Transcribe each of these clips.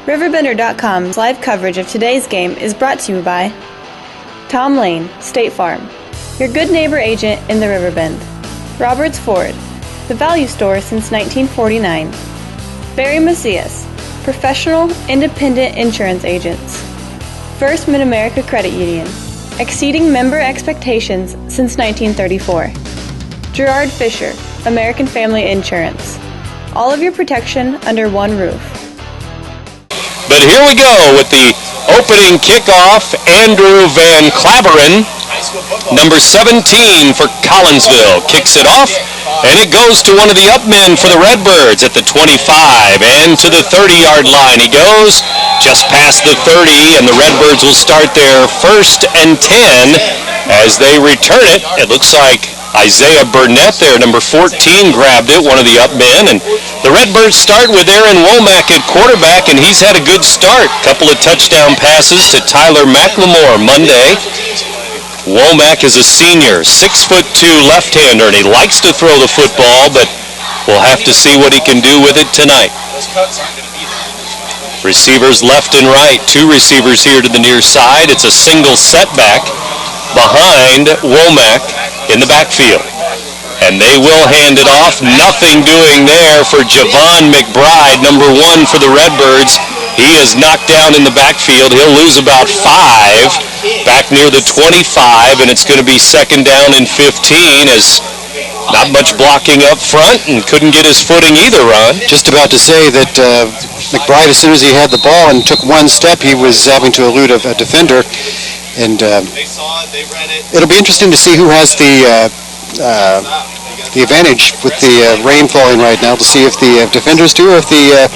RiverBender.com's live coverage of today's game is brought to you by Tom Lane, State Farm, your good neighbor agent in the Riverbend. Roberts Ford, the value store since 1949. Barry Macias, professional, independent insurance agents. First Mid-America Credit Union, exceeding member expectations since 1934. Gerard Fisher, American Family Insurance. All of your protection under one roof. But here we go with the opening kickoff. Andrew Van Claveren, number 17 for Collinsville, kicks it off, and it goes to one of the up men for the Redbirds at the 25 and to the 30-yard line. He goes just past the 30, and the Redbirds will start their 1st and 10 as they return it. It looks like Isaiah Burnett there, number 14, grabbed it, one of the up men. And the Redbirds start with Aaron Womack at quarterback, and he's had a good start. Couple of touchdown passes to Tyler McLemore Monday. Womack is a senior, 6'2" left-hander, and he likes to throw the football, but we'll have to see what he can do with it tonight. Receivers left and right, 2 receivers here to the near side. It's a single setback behind Womack in the backfield. And they will hand it off. Nothing doing there for Javon McBride, number 1 for the Redbirds. He is knocked down in the backfield. He'll lose about 5 back near the 25, and it's going to be 2nd down and 15 as not much blocking up front and couldn't get his footing either, Ron. Just about to say that McBride, as soon as he had the ball and took one step, he was having to elude a defender. And it'll be interesting to see who has the advantage with the rain falling right now, to see if the defenders do or if the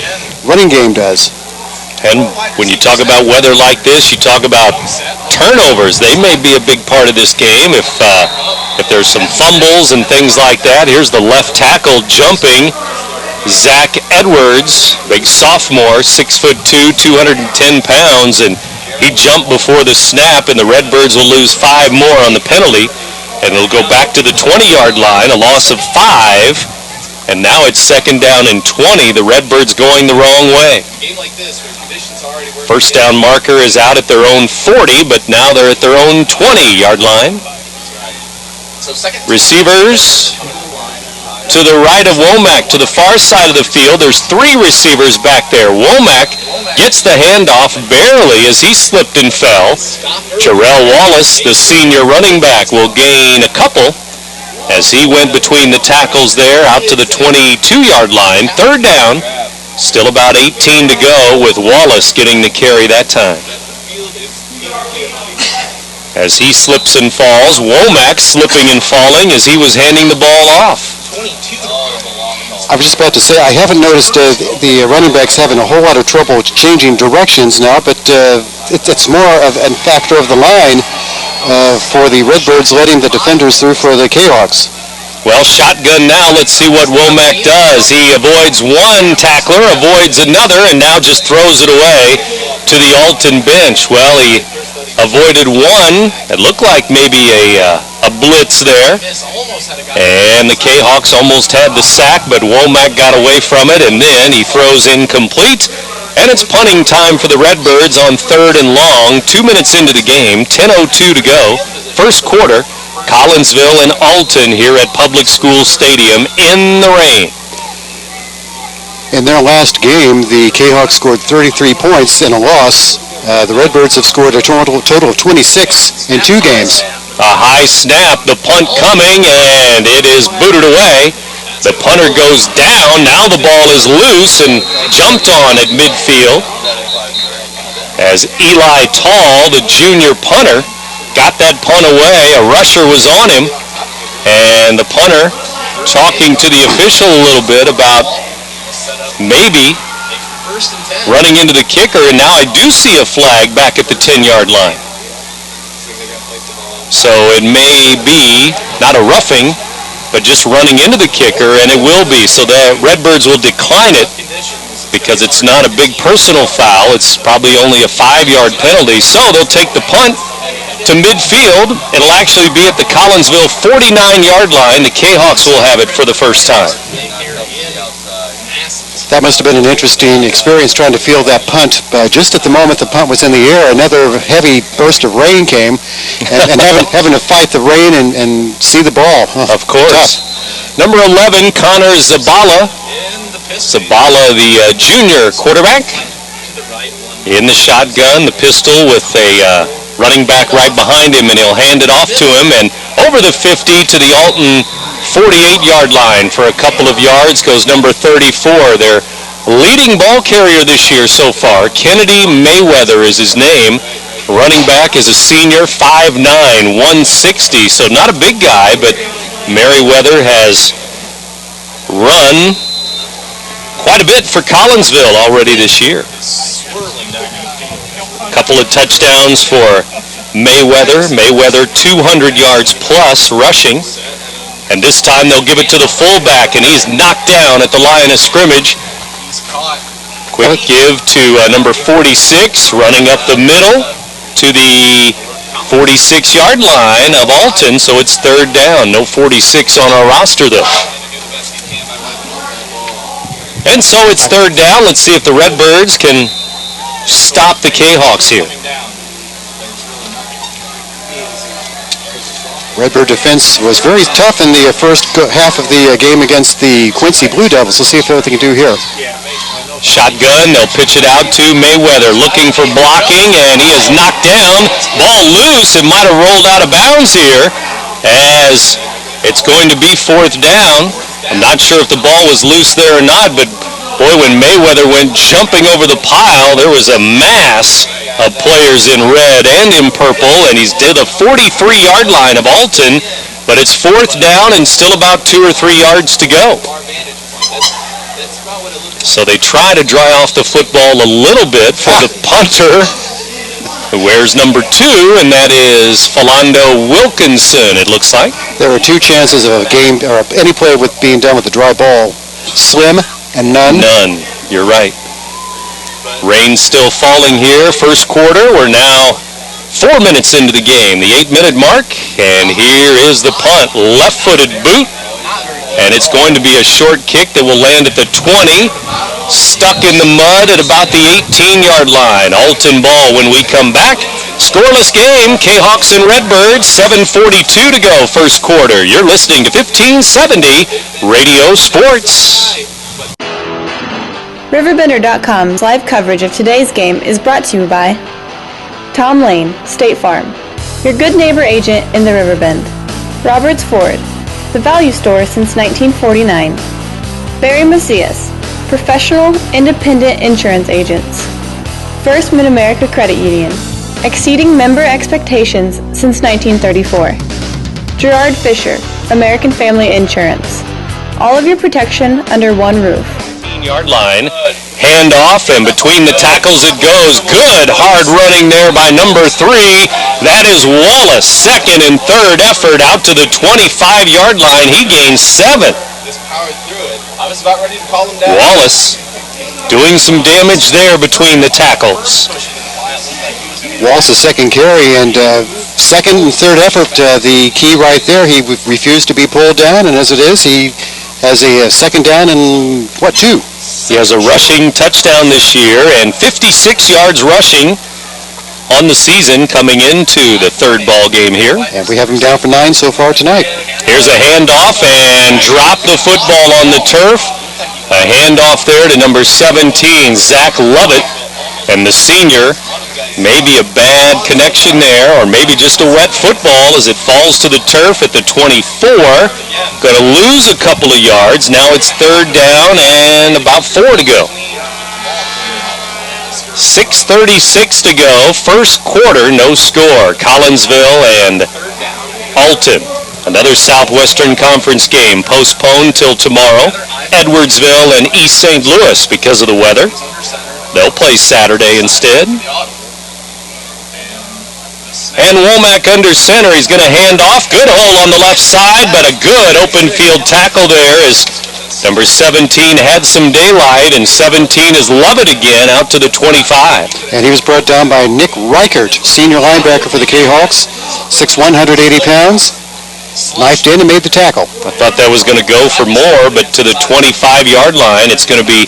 running game does. And when you talk about weather like this, you talk about turnovers. They may be a big part of this game if there's some fumbles and things like that. Here's the left tackle jumping, Zach Edwards, big sophomore, 6'2", 210 pounds, and he jumped before the snap, and the Redbirds will lose 5 more on the penalty, and it'll go back to the 20-yard line, a loss of 5, and now it's 2nd down and 20. The Redbirds going the wrong way. First down marker is out at their own 40, but now they're at their own 20-yard line. Receivers to the right of Womack, to the far side of the field. There's 3 receivers back there. Womack gets the handoff barely as he slipped and fell. Jarrell Wallace, the senior running back, will gain a couple as he went between the tackles there out to the 22-yard line. 3rd down, still about 18 to go with Wallace getting the carry that time. As he slips and falls, Womack slipping and falling as he was handing the ball off. I was just about to say, I haven't noticed the running backs having a whole lot of trouble changing directions now, but it's more of a factor of the line for the Redbirds letting the defenders through for the Cahawks. Well, shotgun now. Let's see what Womack does. He avoids one tackler, avoids another, and now just throws it away to the Alton bench. Well, he avoided one. It looked like maybe a blitz there. And the Cahawks almost had the sack, but Womack got away from it, and then he throws incomplete. And it's punting time for the Redbirds on 3rd and long. 2 minutes into the game, 10:02 to go. First quarter, Collinsville and Alton here at Public School Stadium in the rain. In their last game, the Cahawks scored 33 points in a loss. The Redbirds have scored a total of 26 in 2 games. A high snap, the punt coming, and it is booted away. The punter goes down. Now the ball is loose and jumped on at midfield as Eli Tall, the junior punter, got that punt away. A rusher was on him, and the punter talking to the official a little bit about maybe running into the kicker, and now I do see a flag back at the 10-yard line. So it may be not a roughing, but just running into the kicker, and it will be. So the Redbirds will decline it because it's not a big personal foul. It's probably only a 5-yard penalty. So they'll take the punt to midfield. It'll actually be at the Collinsville 49-yard line. The Cahawks will have it for the first time. That must have been an interesting experience trying to field that punt. Just at the moment the punt was in the air, another heavy burst of rain came, and having to fight the rain and see the ball. Of course. Tough. Number 11, Connor Zabala. Zabala, the junior quarterback. In the shotgun, the pistol with a running back right behind him, and he'll hand it off to him, and over the 50 to the Alton 48-yard line for a couple of yards goes number 34. Their leading ball carrier this year so far, Kennedy Mayweather is his name. Running back is a senior, 5'9", 160, so not a big guy, but Merriweather has run quite a bit for Collinsville already this year. A couple of touchdowns for Mayweather. Mayweather 200 yards plus rushing. And this time they'll give it to the fullback, and he's knocked down at the line of scrimmage. Quick give to number 46, running up the middle to the 46-yard line of Alton, so it's third down. No 46 on our roster, though. And so it's third down. Let's see if the Redbirds can stop the Cahawks here. Redbird defense was very tough in the first half of the game against the Quincy Blue Devils. We'll see if what they can do here. Shotgun, they'll pitch it out to Mayweather, looking for blocking, and he is knocked down. Ball loose. It might have rolled out of bounds here, as it's going to be fourth down. I'm not sure if the ball was loose there or not, but boy, when Mayweather went jumping over the pile, there was a mass of players in red and in purple, and he's to the 43-yard line of Alton, but it's fourth down and still about 2 or 3 yards to go. So they try to dry off the football a little bit for the punter, who wears number 2, and that is Philando Wilkinson, it looks like. There were 2 chances of a game, or any play with being done with the dry ball. Slim and none. None, you're right. Rain still falling here, first quarter. We're now 4 minutes into the game, the 8-minute mark, and here is the punt, left-footed boot, and it's going to be a short kick that will land at the 20, stuck in the mud at about the 18-yard line. Alton ball when we come back. Scoreless game, Cahawks and Redbirds, 7:42 to go, first quarter. You're listening to 1570 Radio Sports. RiverBender.com's live coverage of today's game is brought to you by Tom Lane, State Farm, your good neighbor agent in the Riverbend. Roberts Ford, the value store since 1949. Barry Macias, professional, independent insurance agents. First Mid-America Credit Union, exceeding member expectations since 1934. Gerard Fisher, American Family Insurance. All of your protection under one roof. Yard line, handoff, and between the tackles it goes. Good hard running there by number 3. That is Wallace. Second and third effort out to the 25-yard line. He gains 7. Just powered through it. I was about ready to call him down. Wallace doing some damage there between the tackles. Wallace's second carry, and second and third effort, the key right there. He refused to be pulled down, and as it is, he has a second down and, 2? He has a rushing touchdown this year and 56 yards rushing on the season coming into the third ball game here. And we have him down for 9 so far tonight. Here's a handoff and drop the football on the turf. A handoff there to number 17, Zach Lovett. And the senior, maybe a bad connection there, or maybe just a wet football as it falls to the turf at the 24. Going to lose a couple of yards. Now it's third down and about 4 to go. 6:36 to go. First quarter, no score. Collinsville and Alton. Another Southwestern Conference game postponed till tomorrow. Edwardsville and East St. Louis because of the weather. They'll play Saturday instead. And Womack under center. He's going to hand off. Good hole on the left side, but a good open field tackle there as number 17 had some daylight, and 17 is Lovett again out to the 25. And he was brought down by Nick Reichert, senior linebacker for the Cahawks, 6'1", 180 pounds. Knifed in and made the tackle. I thought that was going to go for more, but to the 25-yard line, it's going to be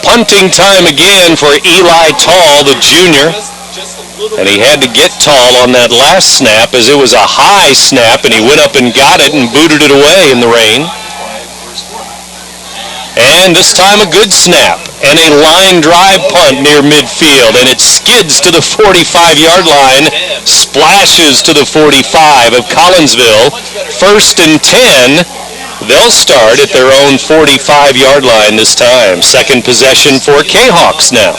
punting time again for Eli Tall, the junior. And he had to get Tall on that last snap as it was a high snap, and he went up and got it and booted it away in the rain. And this time a good snap and a line drive punt near midfield, and it skids to the 45-yard line, splashes to the 45 of Collinsville. 1st and 10. They'll start at their own 45-yard line this time. Second possession for Cahawks now.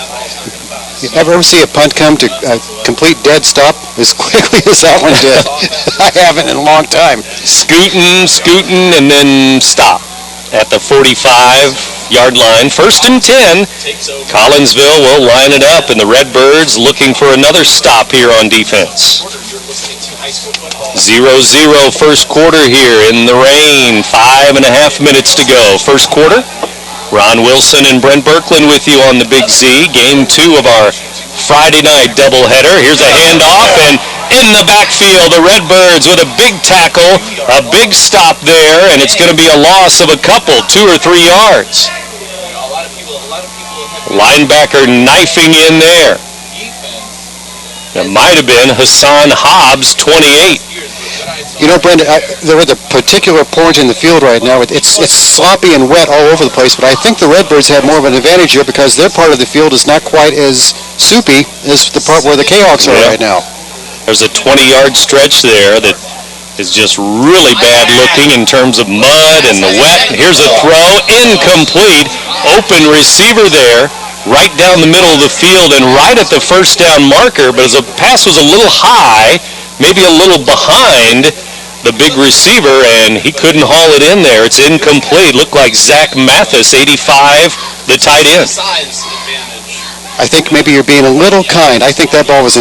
You ever see a punt come to a complete dead stop as quickly as that one did? I haven't in a long time. Scooting, and then stop at the 45-yard line. 1st and 10. Collinsville will line it up, and the Redbirds looking for another stop here on defense. 0-0 first quarter here in the rain. 5.5 minutes to go. First quarter. Ron Wilson and Brent Berkland with you on the Big Z. Game 2 of our Friday night doubleheader. Here's a handoff, and in the backfield, the Redbirds with a big tackle, a big stop there, and it's going to be a loss of a couple, 2 or 3 yards. Linebacker knifing in there. It might have been Hassan Hobbs, 28. You know, Brendan, there is a particular point in the field right now. It's sloppy and wet all over the place, but I think the Redbirds have more of an advantage here because their part of the field is not quite as soupy as the part where the Cahawks are right now. There's a 20-yard stretch there that is just really bad looking in terms of mud and the wet. Here's a throw, incomplete, open receiver there, right down the middle of the field and right at the first down marker, but as the pass was a little high, maybe a little behind the big receiver, and he couldn't haul it in there. It's incomplete. Looked like Zach Mathis, 85, the tight end. I think maybe you're being a little kind. I think that ball was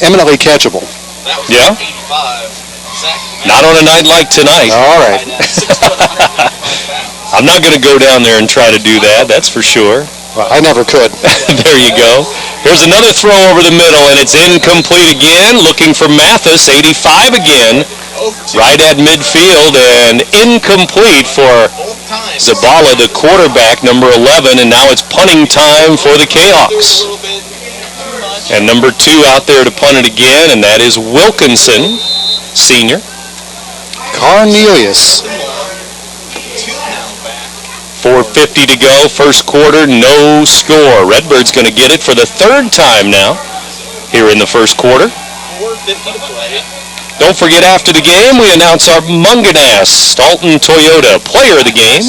eminently catchable. Yeah? Not on a night like tonight. All right. I'm not going to go down there and try to do that, that's for sure. Well, I never could. There you go. Here's another throw over the middle, and it's incomplete again. Looking for Mathis, 85 again, right at midfield, and incomplete for Zabala, the quarterback, number 11, and now it's punting time for the Cahawks. And number 2 out there to punt it again, and that is Wilkinson, senior. Cornelius. 4:50 to go, first quarter, no score. Redbirds going to get it for the 3rd time now here in the first quarter. 4:50 to play. Don't forget, after the game, we announce our Munganast Alton Toyota player of the game.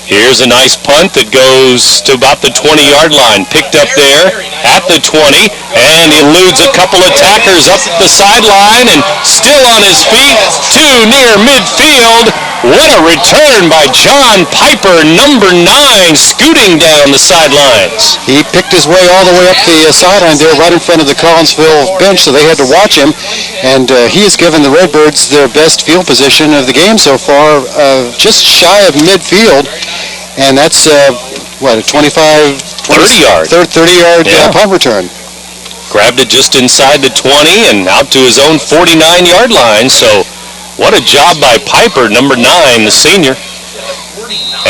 Here's a nice punt that goes to about the 20-yard line. Picked up there at the 20, and eludes a couple of attackers up the sideline, and still on his feet, 2 near midfield. What a return by John Piper, number 9, scooting down the sidelines. He picked his way all the way up the sideline there right in front of the Collinsville bench, so they had to watch him. And he has given the Redbirds their best field position of the game so far, just shy of midfield. And that's, what, a 30-yard 30-yard punt return. Grabbed it just inside the 20 and out to his own 49-yard line. So what a job by Piper, number 9, the senior.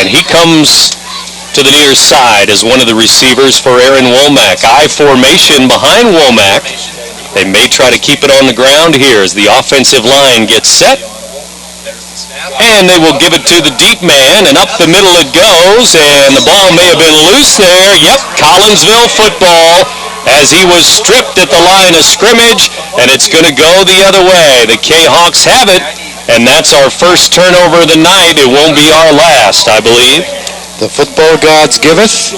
And he comes to the near side as one of the receivers for Aaron Womack. I formation behind Womack. They may try to keep it on the ground here as the offensive line gets set. And they will give it to the deep man, and up the middle it goes, and the ball may have been loose there. Yep, Collinsville football as he was stripped at the line of scrimmage, and it's going to go the other way. The Cahawks have it, and that's our first turnover of the night. It won't be our last, I believe. The football gods giveth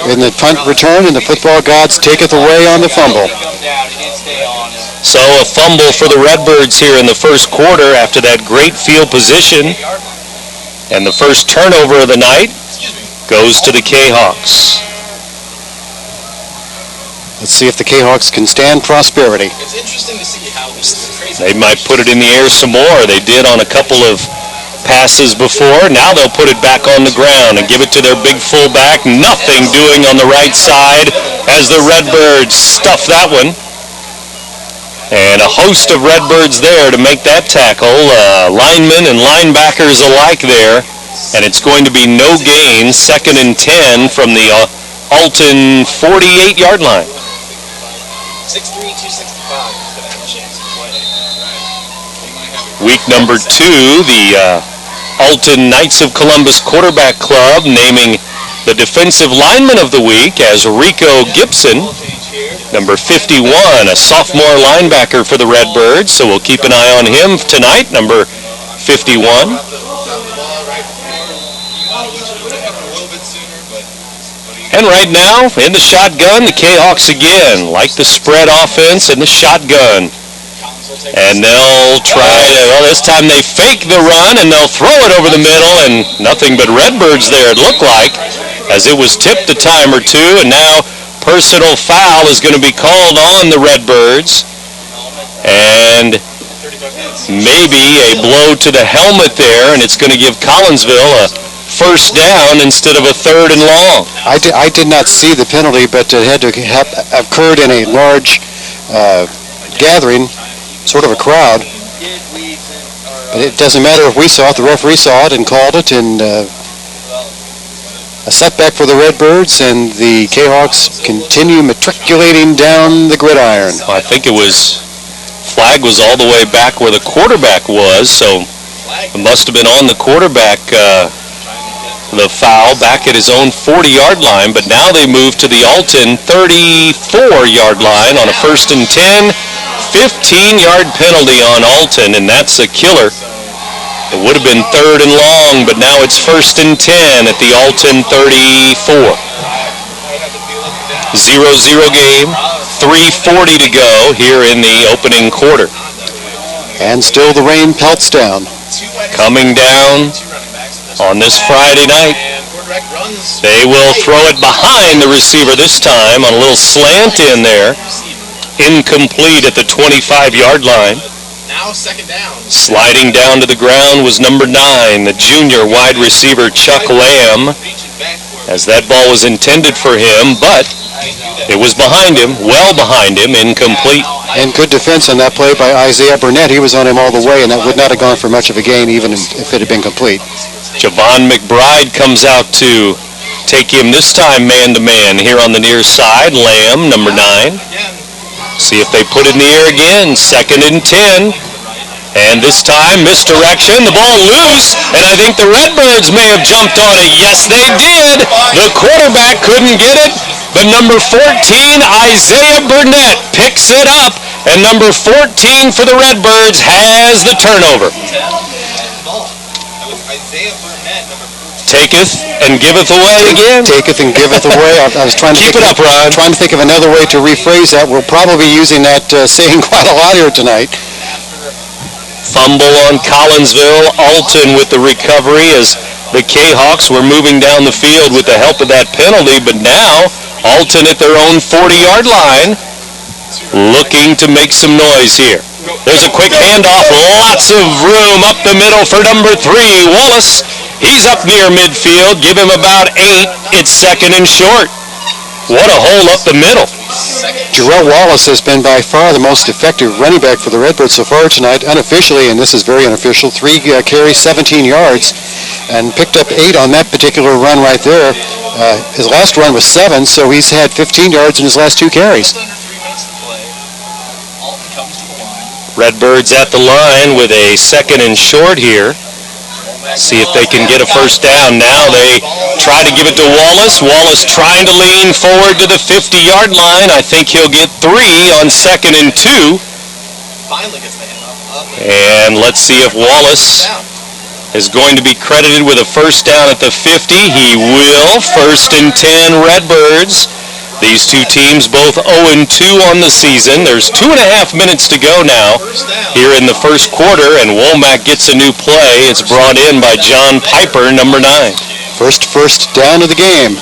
in the punt return, and the football gods taketh away on the fumble. So a fumble for the Redbirds here in the first quarter after that great field position. And the first turnover of the night goes to the Cahawks. Let's see if the Cahawks can stand prosperity. It's interesting to see how they might put it in the air some more. They did on a couple of passes before. Now they'll put it back on the ground and give it to their big fullback. Nothing doing on the right side as the Redbirds stuff that one. And a host of Redbirds there to make that tackle. Linemen and linebackers alike there And it's going to be no gain, 2nd and 10 from the Alton 48-yard line. 6'3", 265 is going to have a chance to play. Week number 2, the Alton Knights of Columbus Quarterback Club naming the defensive lineman of the week as Rico Gibson, number 51, a sophomore linebacker for the Redbirds, so we'll keep an eye on him tonight, number 51. And right now, in the shotgun, the Cahawks again, like the spread offense in the shotgun. And they'll try to, well, this time they fake the run and they'll throw it over the middle, and nothing but Redbirds there, it looked like, as it was tipped a time or two, and now personal foul is going to be called on the Redbirds. And maybe a blow to the helmet there, and it's going to give Collinsville a first down instead of a 3rd and long. I did not see the penalty, but it had to have occurred in a large gathering, sort of a crowd. But it doesn't matter if we saw it. The referee saw it and called it, and a setback for the Redbirds, and the Cahawks continue matriculating down the gridiron. I think flag was all the way back where the quarterback was, so it must have been on the quarterback, the foul back at his own 40-yard line, but now they move to the Alton 34-yard line on a 1st and 10, 15-yard penalty on Alton, and that's a killer. It would have been 3rd and long, but now it's 1st and 10 at the Alton 34. 0-0 game, 3:40 to go here in the opening quarter. And still the rain pelts down. Coming down on this Friday night. They will throw it behind the receiver this time on a little slant in there. Incomplete at the 25-yard line. Now 2nd down. Sliding down to the ground was number 9, the junior wide receiver Chuck Lamb, as that ball was intended for him, but it was behind him, well behind him, incomplete. And good defense on that play by Isaiah Burnett. He was on him all the way, and that would not have gone for much of a gain even if it had been complete. Javon McBride comes out to take him this time man-to-man here on the near side. Lamb, number 9. See if they put it in the air again. 2nd and 10. And this time, misdirection. The ball loose, and I think the Redbirds may have jumped on it. Yes, they did. The quarterback couldn't get it, but number 14, Isaiah Burnett, picks it up, and number 14 for the Redbirds has the turnover. Taketh and giveth away again. Taketh and giveth away. I was trying to keep it up, Ron. Trying to think of another way to rephrase that. We'll probably be using that saying quite a lot here tonight. Fumble on Collinsville. Alton with the recovery as the Cahawks were moving down the field with the help of that penalty, but now Alton at their own 40-yard line looking to make some noise here. There's a quick handoff, lots of room up the middle for number 3, Wallace. He's up near midfield, give him about 8, it's 2nd and short. What a hole up the middle. Jarrell Wallace has been by far the most effective running back for the Redbirds so far tonight, unofficially, and this is very unofficial, 3 carries, 17 yards, and picked up 8 on that particular run right there. His last run was 7, so he's had 15 yards in his last 2 carries. Redbirds at the line with a 2nd and short here. See if they can get a first down. Now they try to give it to Wallace. Wallace trying to lean forward to the 50-yard line. I think he'll get 3 on 2nd and 2. And let's see if Wallace is going to be credited with a first down at the 50. He will. 1st and 10 Redbirds. These two teams both 0-2 on the season. There's 2.5 minutes to go now here in the first quarter, and Womack gets a new play. It's brought in by John Piper, number 9. First down of the game.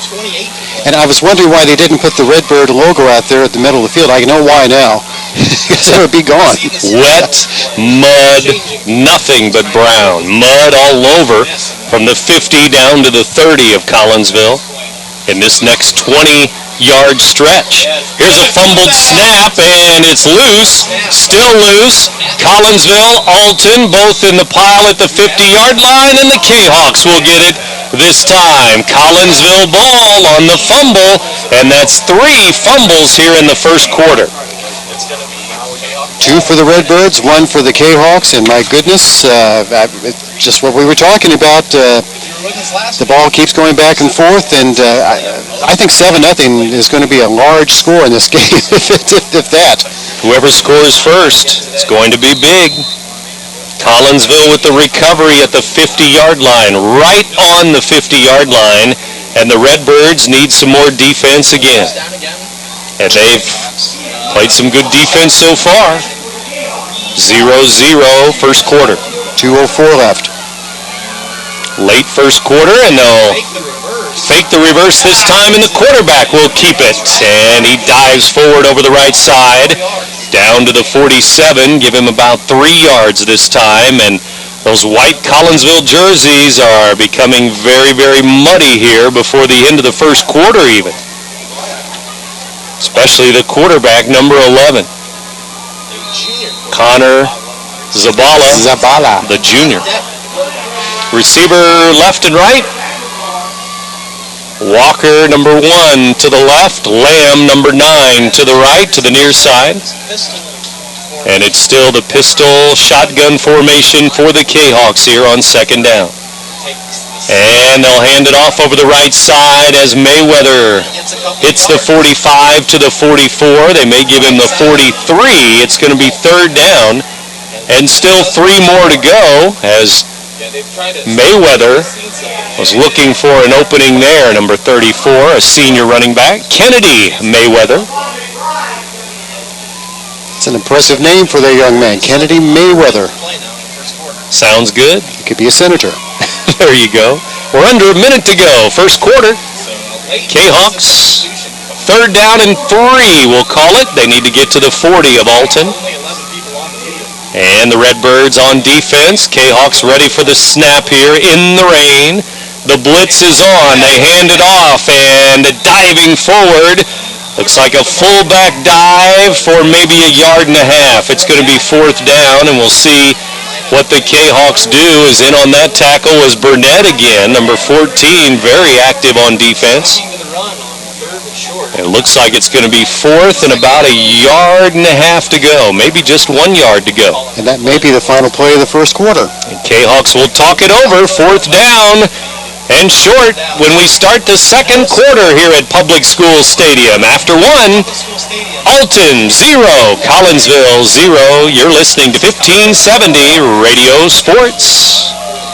And I was wondering why they didn't put the Redbird logo out there at the middle of the field. I know why now. Because it would be gone. Wet, mud, nothing but brown. Mud all over from the 50 down to the 30 of Collinsville. in this next 20-yard stretch. Here's a fumbled snap, and it's loose, still loose. Collinsville, Alton, both in the pile at the 50-yard line, and the Cahawks will get it this time. Collinsville ball on the fumble, and that's 3 fumbles here in the first quarter. 2 for the Redbirds, 1 for the Cahawks, and my goodness, just what we were talking about. The ball keeps going back and forth, and I think 7-0 is going to be a large score in this game, if that. Whoever scores first is going to be big. Collinsville with the recovery at the 50-yard line, right on the 50-yard line, and the Redbirds need some more defense again. And they've played some good defense so far. 0-0 first quarter. 2:04 left. Late first quarter, and they'll fake the reverse this time, and the quarterback will keep it. And he dives forward over the right side, down to the 47, give him about 3 yards this time. And those white Collinsville jerseys are becoming very, very muddy here before the end of the first quarter even. Especially the quarterback, number 11. Connor Zabala, the junior. Receiver left and right. Walker, number 1 to the left. Lamb, number 9 to the right, to the near side. And it's still the pistol shotgun formation for the Cahawks here on second down. And they'll hand it off over the right side as Mayweather hits the 45 to the 44. They may give him the 43. It's going to be third down. And still 3 more to go as Mayweather was looking for an opening there. Number 34, a senior running back, Kennedy Mayweather. It's an impressive name for that young man, Kennedy Mayweather. Sounds good. He could be a senator. There you go. We're under a minute to go. First quarter. Cahawks, third down and 3, we'll call it. They need to get to the 40 of Alton. And the Redbirds on defense. Cahawks ready for the snap here in the rain. The blitz is on. They hand it off, and diving forward. Looks like a fullback dive for maybe a yard and a half. It's going to be fourth down, and we'll see what the Cahawks do. Is in on that tackle was Burnett again, number 14, very active on defense. It looks like it's going to be fourth and about a yard and a half to go, maybe just 1 yard to go. And that may be the final play of the first quarter. And Cahawks will talk it over, fourth down and short when we start the second quarter here at Public School Stadium. After 1, Alton 0, Collinsville 0. You're listening to 1570 Radio Sports.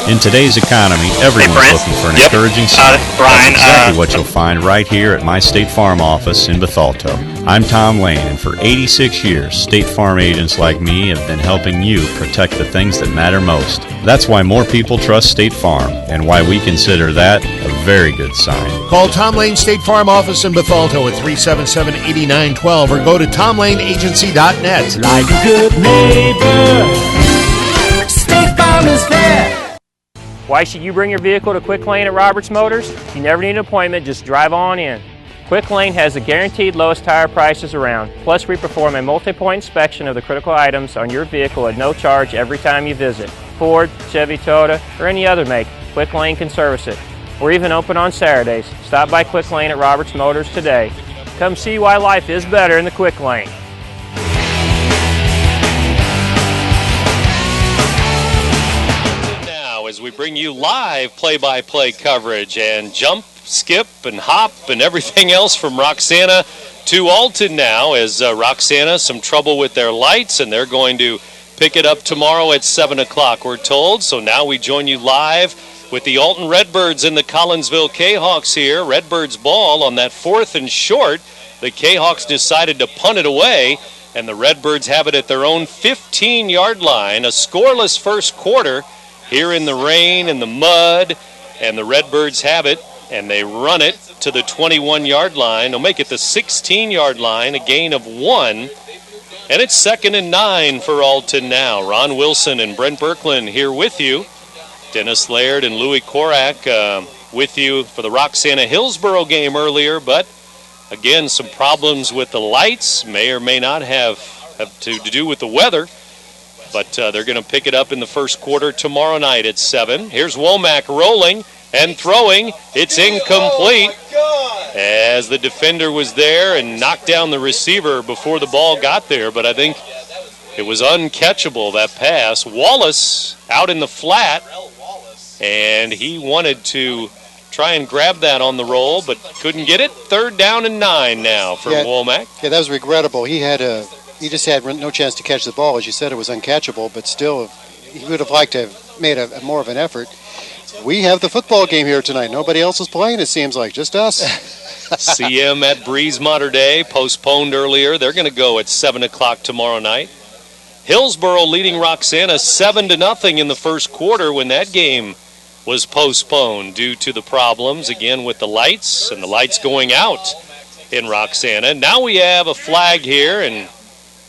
In today's economy, everyone's looking for an encouraging sign. Brian, That's exactly what you'll find right here at my State Farm office in Bethalto. I'm Tom Lane, and for 86 years, State Farm agents like me have been helping you protect the things that matter most. That's why more people trust State Farm, and why we consider that a very good sign. Call Tom Lane State Farm office in Bethalto at 377-8912 or go to tomlaneagency.net. Like a good neighbor, State Farm is fair. Why should you bring your vehicle to Quick Lane at Roberts Motors? You never need an appointment, just drive on in. Quick Lane has the guaranteed lowest tire prices around. Plus, we perform a multi-point inspection of the critical items on your vehicle at no charge every time you visit. Ford, Chevy, Toyota, or any other make, Quick Lane can service it. We're even open on Saturdays. Stop by Quick Lane at Roberts Motors today. Come see why life is better in the Quick Lane. As we bring you live play-by-play coverage and jump, skip, and hop and everything else from Roxana to Alton now, as Roxana some trouble with their lights, and they're going to pick it up tomorrow at 7 o'clock, we're told. So now we join you live with the Alton Redbirds and the Collinsville Cahawks here. Redbirds ball on that 4th and short. The Cahawks decided to punt it away, and the Redbirds have it at their own 15-yard line. A scoreless first quarter here in the rain and the mud, and the Redbirds have it, and they run it to the 21-yard line. They'll make it the 16-yard line, a gain of 1, and it's 2nd and 9 for Alton now. Ron Wilson and Brent Birkland here with you. Dennis Laird and Louis Korak with you for the Roxana-Hillsboro game earlier, but again, some problems with the lights. May or may not have to do with the weather, but they're going to pick it up in the first quarter tomorrow night at 7. Here's Womack rolling and throwing. It's incomplete as the defender was there and knocked down the receiver before the ball got there, but I think it was uncatchable, that pass. Wallace out in the flat, and he wanted to try and grab that on the roll, but couldn't get it. 3rd down and 9 now for Womack. Yeah, that was regrettable. He just had no chance to catch the ball. As you said, it was uncatchable, but still, he would have liked to have made more of an effort. We have the football game here tonight. Nobody else is playing, it seems like, just us. CM at Breeze Mater Dei, postponed earlier. They're going to go at 7 o'clock tomorrow night. Hillsboro leading Roxana 7-0 in the first quarter when that game was postponed due to the problems, again, with the lights and the lights going out in Roxana. Now we have a flag here and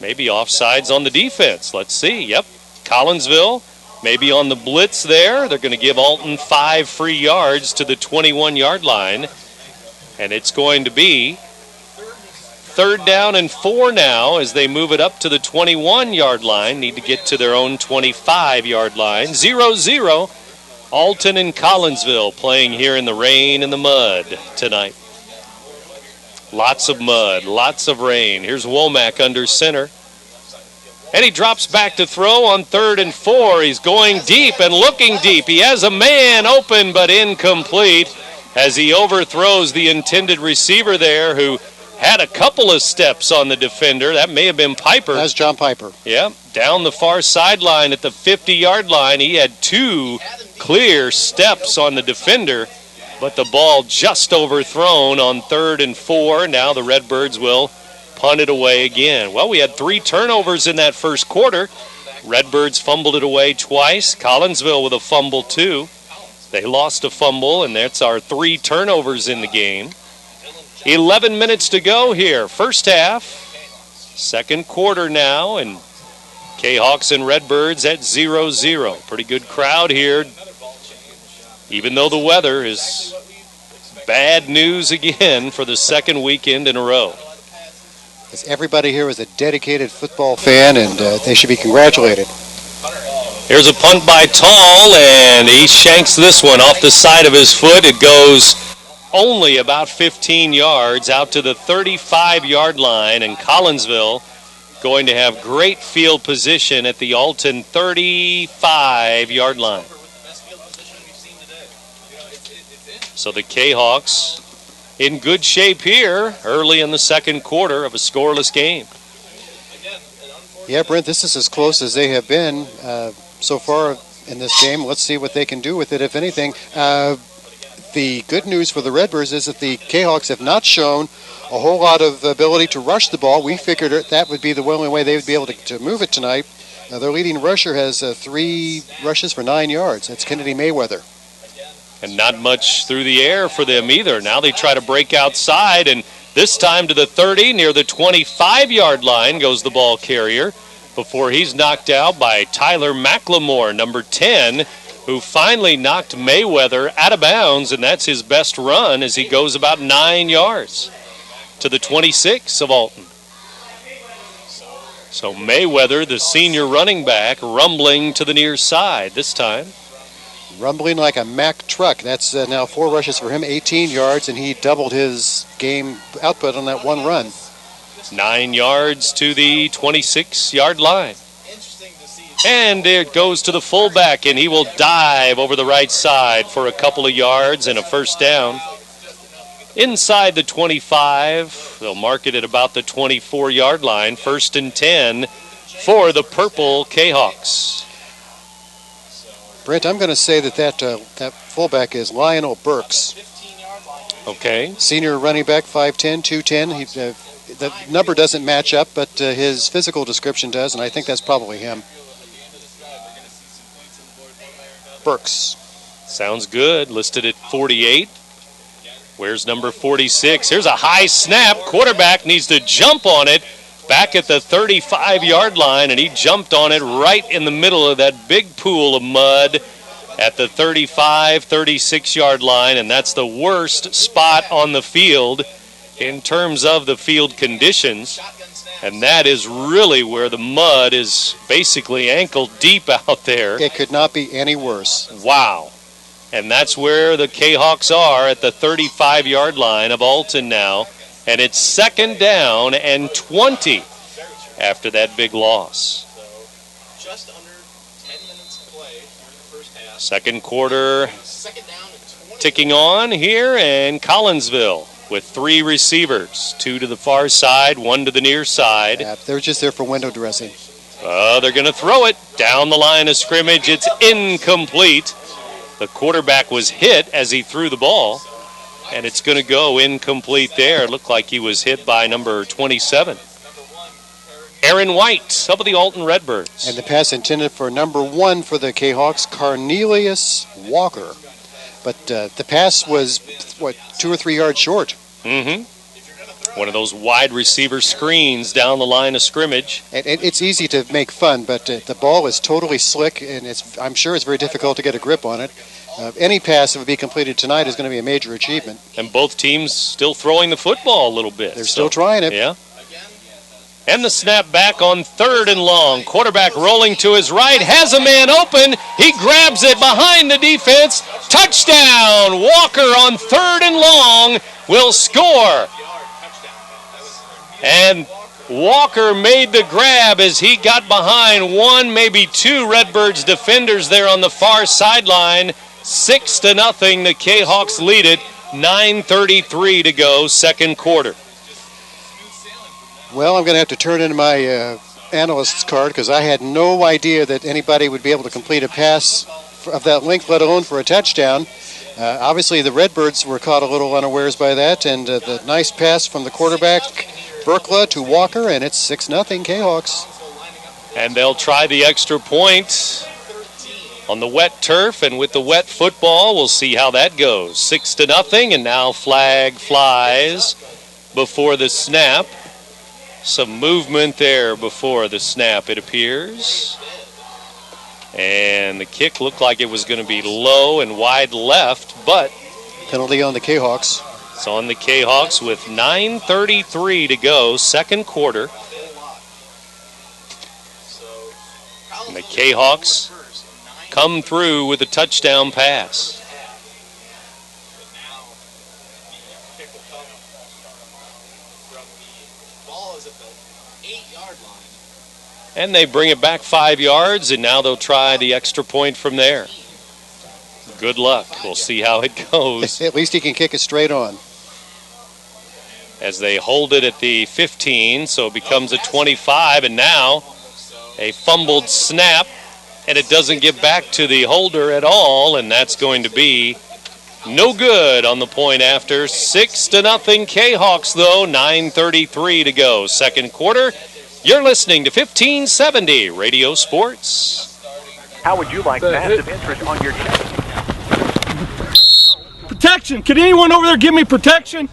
maybe offsides on the defense. Let's see. Yep, Collinsville maybe on the blitz there. They're going to give Alton 5 free yards to the 21-yard line, and it's going to be 3rd down and 4 now as they move it up to the 21-yard line. Need to get to their own 25-yard line. 0-0. Alton and Collinsville playing here in the rain and the mud tonight. Lots of mud, lots of rain. Here's Womack under center. And he drops back to throw on 3rd and 4. He's going deep and looking deep. He has a man open but incomplete as he overthrows the intended receiver there who had a couple of steps on the defender. That may have been Piper. That's John Piper. Yeah, down the far sideline at the 50-yard line. He had 2 clear steps on the defender, but the ball just overthrown on 3rd and 4. Now the Redbirds will punt it away again. Well, we had 3 turnovers in that first quarter. Redbirds fumbled it away twice. Collinsville with a fumble too. They lost a fumble, and that's our 3 turnovers in the game. 11 minutes to go here. First half. Second quarter now, and Cahawks and Redbirds at 0-0. Pretty good crowd here, even though the weather is bad news again for the second weekend in a row. Everybody here is a dedicated football fan, and they should be congratulated. Here's a punt by Tall, and he shanks this one off the side of his foot. It goes only about 15 yards out to the 35-yard line, and Collinsville going to have great field position at the Alton 35-yard line. So the Cahawks in good shape here early in the second quarter of a scoreless game. Yeah, Brent, this is as close as they have been so far in this game. Let's see what they can do with it, if anything. The good news for the Redbirds is that the Cahawks have not shown a whole lot of ability to rush the ball. We figured that would be the only way they would be able to move it tonight. Their leading rusher has 3 rushes for 9 yards. That's Kennedy Mayweather. And not much through the air for them either. Now they try to break outside, and this time to the 30, near the 25-yard line goes the ball carrier before he's knocked out by Tyler McLemore, number 10, who finally knocked Mayweather out of bounds, and that's his best run as he goes about 9 yards to the 26 of Alton. So Mayweather, the senior running back, rumbling to the near side this time. Rumbling like a Mack truck. That's now 4 rushes for him, 18 yards, and he doubled his game output on that one run. 9 yards to the 26-yard line. And it goes to the fullback, and he will dive over the right side for a couple of yards and a first down. Inside the 25, they'll mark it at about the 24-yard line. 1st and 10 for the Purple Cahawks. Brent, I'm going to say that fullback is Lionel Burks. Okay. Senior running back, 5'10", 210. The number doesn't match up, but his physical description does, and I think that's probably him. Burks. Sounds good. Listed at 48. Where's number 46? Here's a high snap. Quarterback needs to jump on it back at the 35-yard line, and he jumped on it right in the middle of that big pool of mud at the 35, 36-yard line, and that's the worst spot on the field in terms of the field conditions. And that is really where the mud is basically ankle deep out there. It could not be any worse. Wow. And that's where the Cahawks are at the 35-yard line of Alton now. And it's 2nd down and 20 after that big loss. Just under 10 minutes to play here in the first half. Second quarter Second down and 20. ticking on here in Collinsville with 3 receivers, 2 to the far side, 1 to the near side. Yeah, they're just there for window dressing. They're going to throw it down the line of scrimmage. It's incomplete. The quarterback was hit as he threw the ball, and it's going to go incomplete there. It looked like he was hit by number 27. Aaron White of the Alton Redbirds. And the pass intended for number 1 for the Cahawks, Cornelius Walker. But the pass was, 2 or 3 yards short. Mm-hmm. One of those wide receiver screens down the line of scrimmage. And it's easy to make fun, but the ball is totally slick, and I'm sure it's very difficult to get a grip on it. Any pass that would be completed tonight is going to be a major achievement. And both teams still throwing the football a little bit. They're still trying it. Yeah. And the snap back on 3rd and long. Quarterback rolling to his right, has a man open. He grabs it behind the defense. Touchdown! Walker on 3rd and long will score. And Walker made the grab as he got behind 1, maybe 2 Redbirds defenders there on the far sideline. 6-0, the Cahawks lead it. 9:33 to go, second quarter. Well, I'm going to have to turn in my analyst's card because I had no idea that anybody would be able to complete a pass of that length, let alone for a touchdown. Obviously, the Redbirds were caught a little unawares by that, and the nice pass from the quarterback, Berkla, to Walker, and it's 6-0 Cahawks. And they'll try the extra point on the wet turf, and with the wet football, we'll see how that goes. 6-0, and now flag flies before the snap. Some movement there before the snap, it appears. And the kick looked like it was going to be low and wide left, but penalty on the Cahawks. It's on the Cahawks with 9:33 to go, second quarter. And the Cahawks come through with a touchdown pass. And they bring it back 5 yards, and now they'll try the extra point from there. Good luck. We'll see how it goes. At least he can kick it straight on. As they hold it at the 15, so it becomes a 25, and now a fumbled snap, and it doesn't get back to the holder at all, and that's going to be no good on the point after. 6-0 Cahawks, though, 9:33 to go, second quarter. You're listening to 1570 Radio Sports. How would you like massive interest on your check? Protection! Can anyone over there give me protection?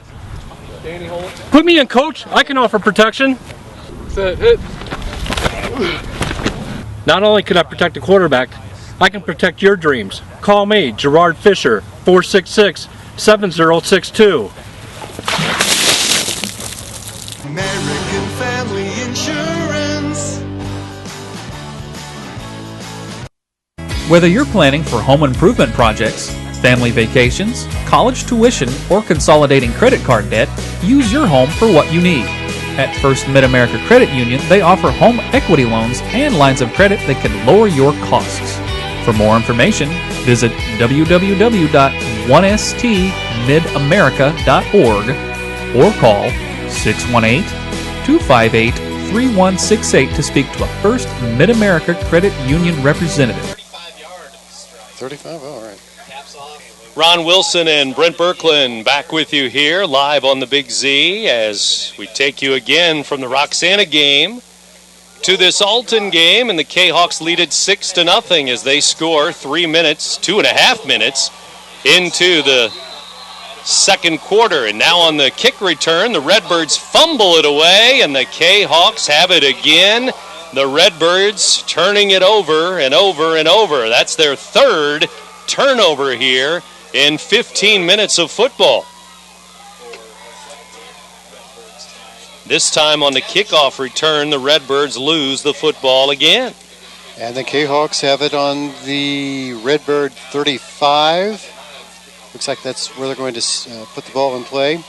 Put me in, coach. I can offer protection. Not only can I protect the quarterback, I can protect your dreams. Call me, Gerard Fisher, 466-7062. American Family Insurance. Whether you're planning for home improvement projects, family vacations, college tuition, or consolidating credit card debt, use your home for what you need. At First Mid-America Credit Union, they offer home equity loans and lines of credit that can lower your costs. For more information, visit www.1stmidamerica.org or call 618-258-3168 to speak to a First Mid-America Credit Union representative. 35, all right. Ron Wilson and Brent Berkland back with you here live on the Big Z as we take you again from the Roxana game to this Alton game, and the Cahawks lead it 6-0 as they score 2.5 minutes into the second quarter. And now on the kick return, the Redbirds fumble it away, and the Cahawks have it again. The Redbirds turning it over and over and over. That's their third turnover here in 15 minutes of football. This time on the kickoff return, the Redbirds lose the football again. And the Cahawks have it on the Redbird 35. Looks like that's where they're going to put the ball in play.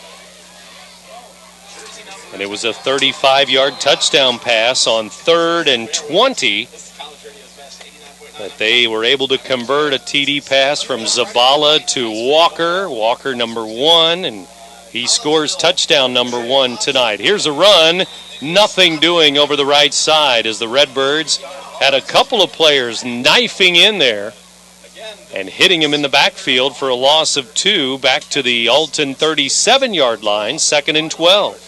And it was a 35-yard touchdown pass on 3rd and 20 that they were able to convert a TD pass from Zabala to Walker. Walker number 1, and he scores touchdown number 1 tonight. Here's a run, nothing doing over the right side as the Redbirds had a couple of players knifing in there and hitting him in the backfield for a loss of 2 back to the Alton 37-yard line, 2nd and 12.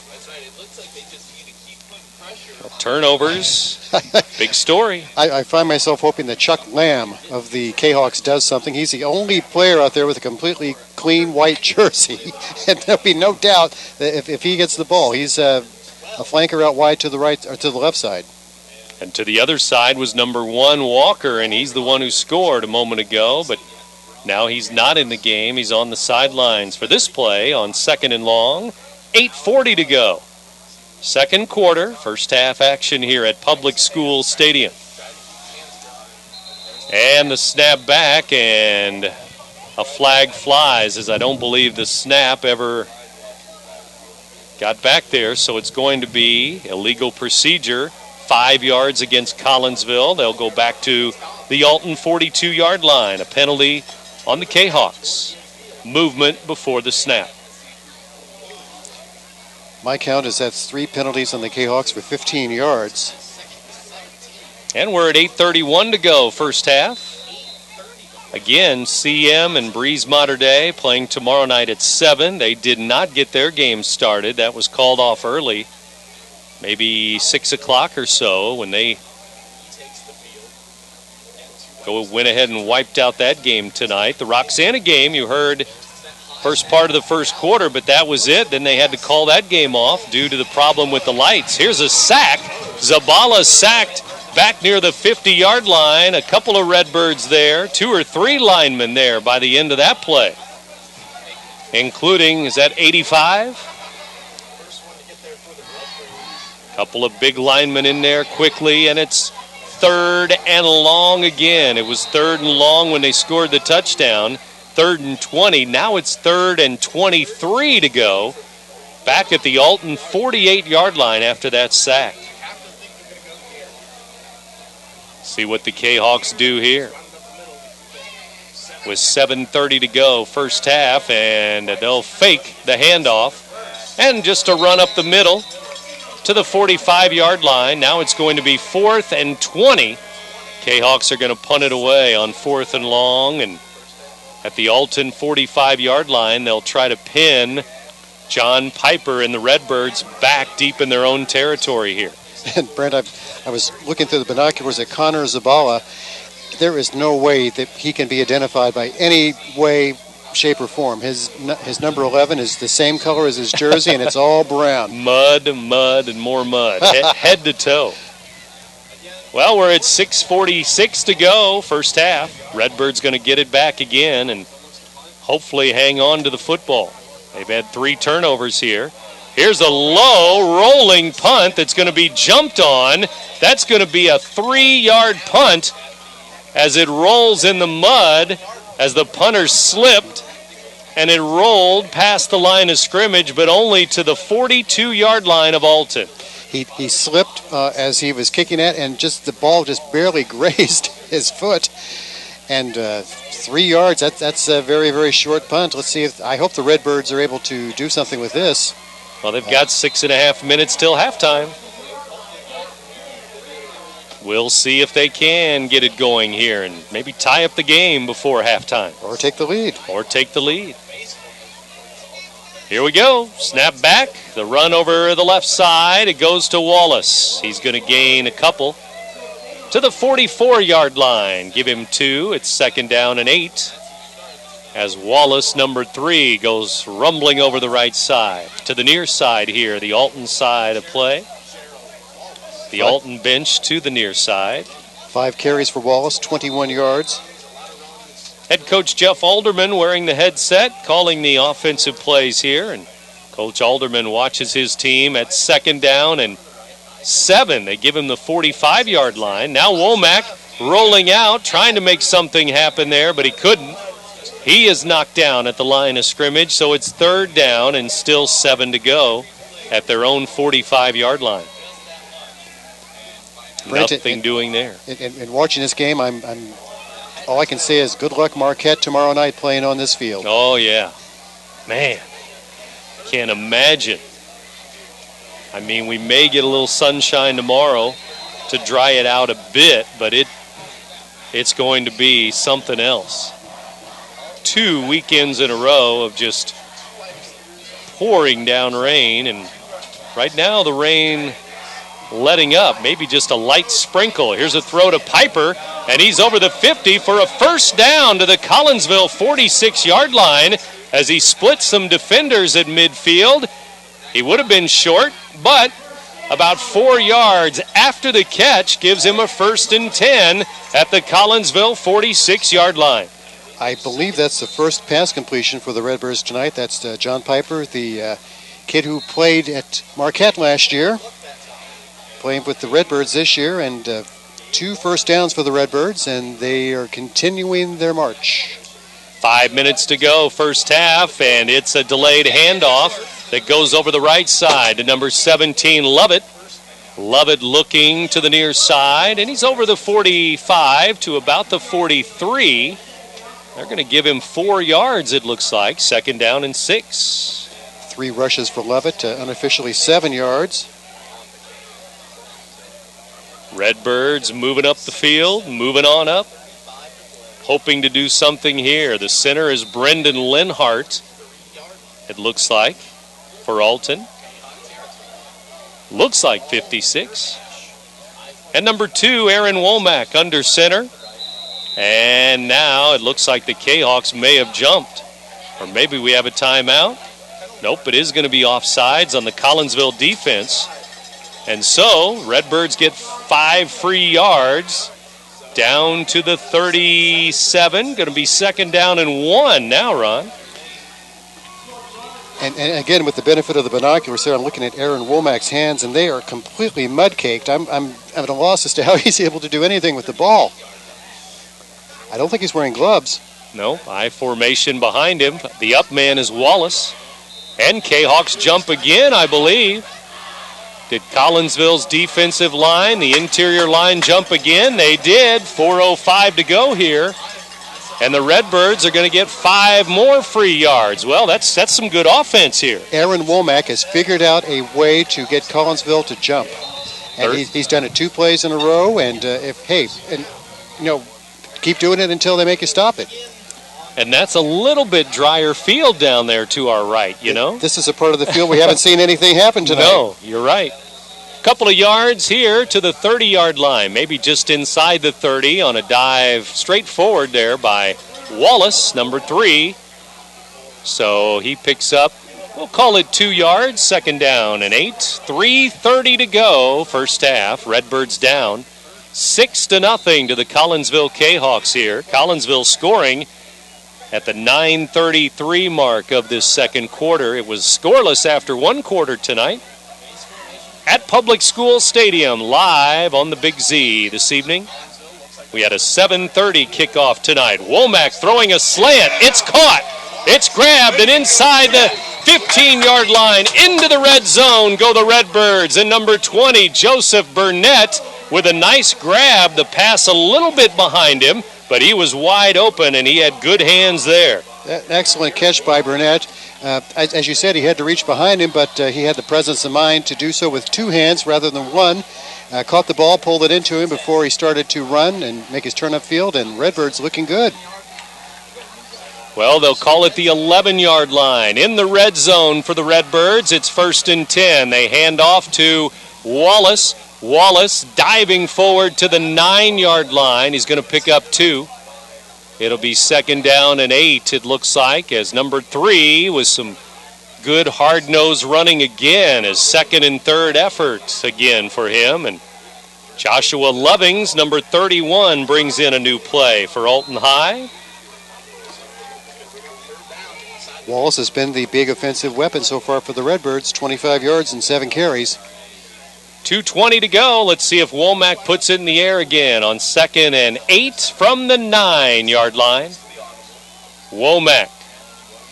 Turnovers, big story. I find myself hoping that Chuck Lamb of the Cahawks does something. He's the only player out there with a completely clean white jersey. And there'll be no doubt that if he gets the ball, he's a flanker out wide to the right or to the left side. And to the other side was number 1, Walker, and he's the one who scored a moment ago, but now he's not in the game. He's on the sidelines for this play on 2nd and long. 8:40 to go. Second quarter, first half action here at Public School Stadium. And the snap back, and a flag flies, as I don't believe the snap ever got back there, so it's going to be illegal procedure. 5 yards against Collinsville. They'll go back to the Alton 42-yard line. A penalty on the Cahawks. Movement before the snap. My count is that's 3 penalties on the Cahawks for 15 yards. And we're at 8:31 to go, first half. Again, CM and Breeze Mater Dei playing tomorrow night at 7. They did not get their game started. That was called off early. Maybe 6 o'clock or so when they went ahead and wiped out that game tonight. The Roxana game, you heard first part of the first quarter, but that was it. Then they had to call that game off due to the problem with the lights. Here's a sack. Zabala sacked back near the 50-yard line. A couple of Redbirds there. 2 or 3 linemen there by the end of that play, including, is that 85? Couple of big linemen in there quickly, and it's 3rd and long again. It was 3rd and long when they scored the touchdown. 3rd and 20. Now it's 3rd and 23 to go. Back at the Alton 48-yard line after that sack. See what the Cahawks do here. With 7:30 to go, first half, and they'll fake the handoff. And just a run up the middle to the 45-yard line. Now it's going to be 4th and 20. Cahawks are going to punt it away on 4th and long, and at the Alton 45-yard line, they'll try to pin John Piper and the Redbirds back deep in their own territory here. And Brent, I was looking through the binoculars at Connor Zabala. There is no way that he can be identified by any way, shape, or form. His number 11 is the same color as his jersey, and it's all brown. Mud, and more mud, head to toe. Well, we're at 6:46 to go, first half. Redbird's going to get it back again and hopefully hang on to the football. They've had 3 turnovers here. Here's a low rolling punt that's going to be jumped on. That's going to be a 3-yard punt as it rolls in the mud as the punter slipped, and it rolled past the line of scrimmage, but only to the 42-yard line of Alton. He slipped as he was kicking it, and just the ball just barely grazed his foot. And 3 yards, that's a very, very short punt. Let's see I hope the Redbirds are able to do something with this. Well, they've got 6.5 minutes till halftime. We'll see if they can get it going here and maybe tie up the game before halftime. Or take the lead. Here we go. Snap back. The run over the left side. It goes to Wallace. He's going to gain a couple to the 44-yard line. Give him 2. It's 2nd down and 8. As Wallace, number 3, goes rumbling over the right side. To the near side here, the Alton side of play. The Alton bench to the near side. 5 carries for Wallace, 21 yards. Head coach Jeff Alderman wearing the headset, calling the offensive plays here. And Coach Alderman watches his team at 2nd down and 7. They give him the 45-yard line. Now Womack rolling out, trying to make something happen there, but he couldn't. He is knocked down at the line of scrimmage, so it's 3rd down and still 7 to go at their own 45-yard line. Brent, Nothing doing there. In watching this game, I'm all I can say is good luck Marquette tomorrow night playing on this field. Oh, yeah. Man, can't imagine. I mean, we may get a little sunshine tomorrow to dry it out a bit, but it's going to be something else. 2 weekends in a row of just pouring down rain, and right now the rain letting up, maybe just a light sprinkle. Here's a throw to Piper, and he's over the 50 for a first down to the Collinsville 46-yard line as he splits some defenders at midfield. He would have been short, but about 4 yards after the catch gives him a 1st and 10 at the Collinsville 46-yard line. I believe that's the first pass completion for the Redbirds tonight. That's John Piper, the kid who played at Marquette last year, playing with the Redbirds this year, and 2 first downs for the Redbirds, and they are continuing their march. 5 minutes to go, first half, and it's a delayed handoff that goes over the right side to number 17, Lovett. Lovett looking to the near side, and he's over the 45 to about the 43. They're going to give him 4 yards, it looks like. 2nd down and 6. 3 rushes for Lovett, unofficially 7 yards. Redbirds moving up the field, moving on up, hoping to do something here. The center is Brendan Linhart, it looks like, for Alton. Looks like 56. And number 2, Aaron Womack under center. And now it looks like the Cahawks may have jumped. Or maybe we have a timeout. Nope, it is going to be offsides on the Collinsville defense. And so, Redbirds get 5 free yards down to the 37. Going to be 2nd down and 1 now, Ron. And again, with the benefit of the binoculars here, I'm looking at Aaron Womack's hands, and they are completely mud-caked. I'm at a loss as to how he's able to do anything with the ball. I don't think he's wearing gloves. No, I formation behind him. The up man is Wallace. And Cahawks jump again, I believe. Did Collinsville's defensive line, the interior line, jump again? They did. 4:05 to go here. And the Redbirds are going to get 5 more free yards. Well, that's some good offense here. Aaron Womack has figured out a way to get Collinsville to jump. And he's done it 2 plays in a row. And keep doing it until they make you stop it. And that's a little bit drier field down there to our right, you know? This is a part of the field we haven't seen anything happen tonight. No, you're right. Couple of yards here to the 30-yard line, maybe just inside the 30 on a dive straight forward there by Wallace, number 3. So he picks up, we'll call it 2 yards, 2nd down and 8. 3:30 to go, first half. Redbirds down 6-0 to the Collinsville Cahawks here. Collinsville scoring at the 9:33 mark of this second quarter. It was scoreless after 1 quarter tonight. At Public School Stadium, live on the Big Z this evening. We had a 7:30 kickoff tonight. Womack throwing a slant. It's caught. It's grabbed, and inside the 15-yard line into the red zone go the Redbirds. And number 20, Joseph Burnett, with a nice grab. The pass a little bit behind him, but he was wide open, and he had good hands there. Excellent catch by Burnett. As you said, he had to reach behind him, but he had the presence of mind to do so with 2 hands rather than 1. Caught the ball, pulled it into him before he started to run and make his turn upfield, and Redbirds looking good. Well, they'll call it the 11-yard line. In the red zone for the Redbirds, it's 1st and 10. They hand off to Wallace. Wallace diving forward to the 9-yard line. He's going to pick up 2. It'll be 2nd down and 8, it looks like, as number 3 with some good hard-nosed running again, as 2nd and 3rd efforts again for him. And Joshua Lovings, number 31, brings in a new play for Alton High. Wallace has been the big offensive weapon so far for the Redbirds, 25 yards and 7 carries. 2:20 to go. Let's see if Womack puts it in the air again on 2nd and 8 from the 9-yard line. Womack,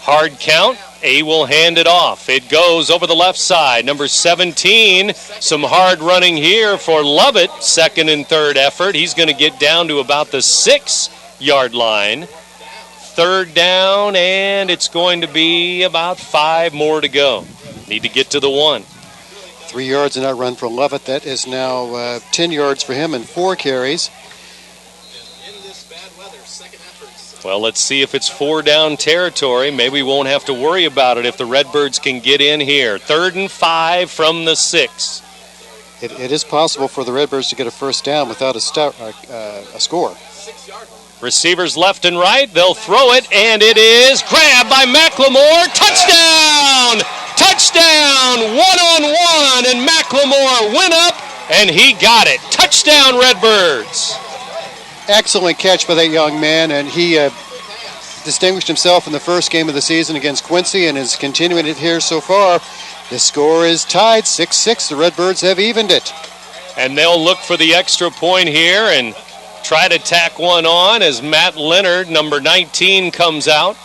hard count. A will hand it off. It goes over the left side. Number 17, some hard running here for Lovett. 2nd and 3rd effort. He's going to get down to about the 6-yard line. 3rd down, and it's going to be about 5 more to go. Need to get to the 1. 3 yards in that run for Lovett. That is now 10 yards for him and 4 carries. Well, let's see if it's 4 down territory. Maybe we won't have to worry about it if the Redbirds can get in here. 3rd and 5 from the 6. It is possible for the Redbirds to get a first down without a score. Receivers left and right. They'll throw it, and it is grabbed by McLemore. Touchdown! Touchdown! 1-on-1, and McLemore went up, and he got it. Touchdown, Redbirds! Excellent catch by that young man, and he distinguished himself in the first game of the season against Quincy and is continuing it here so far. The score is tied 6-6. The Redbirds have evened it. And they'll look for the extra point here and try to tack one on as Matt Leonard, number 19, comes out.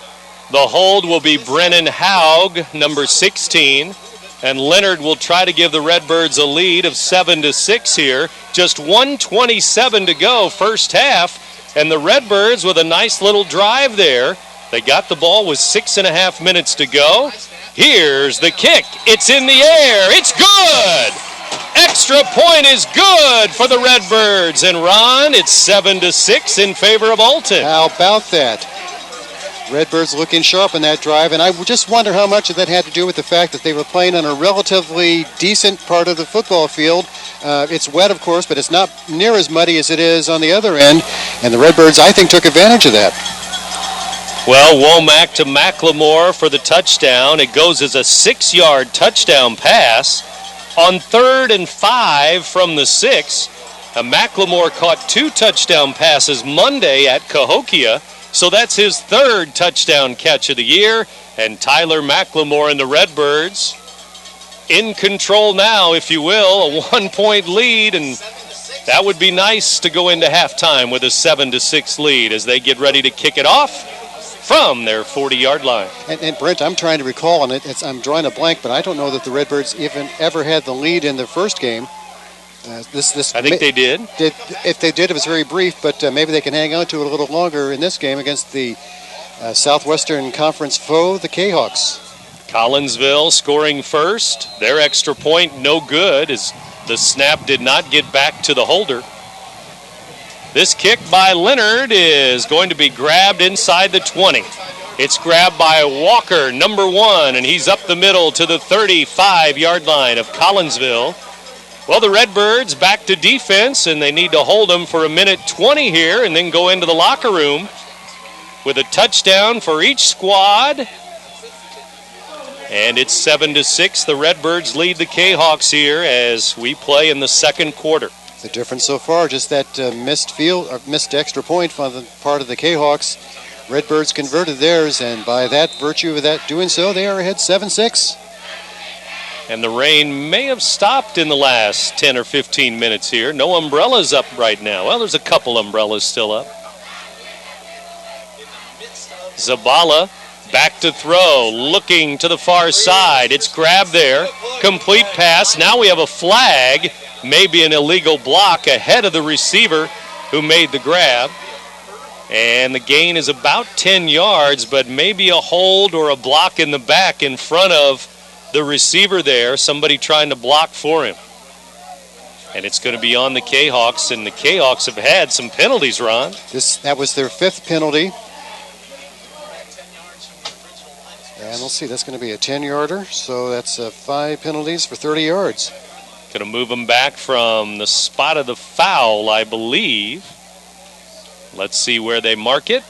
The hold will be Brennan Haug, number 16. And Leonard will try to give the Redbirds a lead of 7-6 here. Just 1:27 to go, first half. And the Redbirds with a nice little drive there. They got the ball with 6.5 minutes to go. Here's the kick. It's in the air. It's good. Extra point is good for the Redbirds. And Ron, it's 7-6 in favor of Alton. How about that? Redbirds looking sharp in that drive, and I just wonder how much of that had to do with the fact that they were playing on a relatively decent part of the football field. It's wet, of course, but it's not near as muddy as it is on the other end, and the Redbirds, I think, took advantage of that. Well, Womack to McLemore for the touchdown. It goes as a 6-yard touchdown pass on 3rd and 5 from the 6. McLemore caught 2 touchdown passes Monday at Cahokia. So that's his 3rd touchdown catch of the year. And Tyler McLemore and the Redbirds in control now, if you will, a 1-point lead. And that would be nice to go into halftime with a 7-6 lead as they get ready to kick it off from their 40-yard line. And Brent, I'm trying to recall, and I'm drawing a blank, but I don't know that the Redbirds even ever had the lead in their first game. I think they did. If they did, it was very brief, but maybe they can hang on to it a little longer in this game against the Southwestern Conference foe, the Cahawks. Collinsville scoring first. Their extra point no good as the snap did not get back to the holder. This kick by Leonard is going to be grabbed inside the 20. It's grabbed by Walker, number 1, and he's up the middle to the 35-yard line of Collinsville. Well, the Redbirds back to defense, and they need to hold them for 1:20 here and then go into the locker room with a touchdown for each squad. And it's 7-6. The Redbirds lead the Cahawks here as we play in the second quarter. The difference so far, just that missed extra point from the part of the Cahawks. Redbirds converted theirs, and by that virtue of that doing so, they are ahead 7-6. And the rain may have stopped in the last 10 or 15 minutes here. No umbrellas up right now. Well, there's a couple umbrellas still up. Zabala back to throw, looking to the far side. It's grabbed there. Complete pass. Now we have a flag, maybe an illegal block ahead of the receiver who made the grab. And the gain is about 10 yards, but maybe a hold or a block in the back in front of the receiver there, somebody trying to block for him. And it's going to be on the Cahawks, and the Cahawks have had some penalties, Ron. That was their 5th penalty. And we'll see, that's going to be a 10-yarder, so that's 5 penalties for 30 yards. Going to move them back from the spot of the foul, I believe. Let's see where they mark it.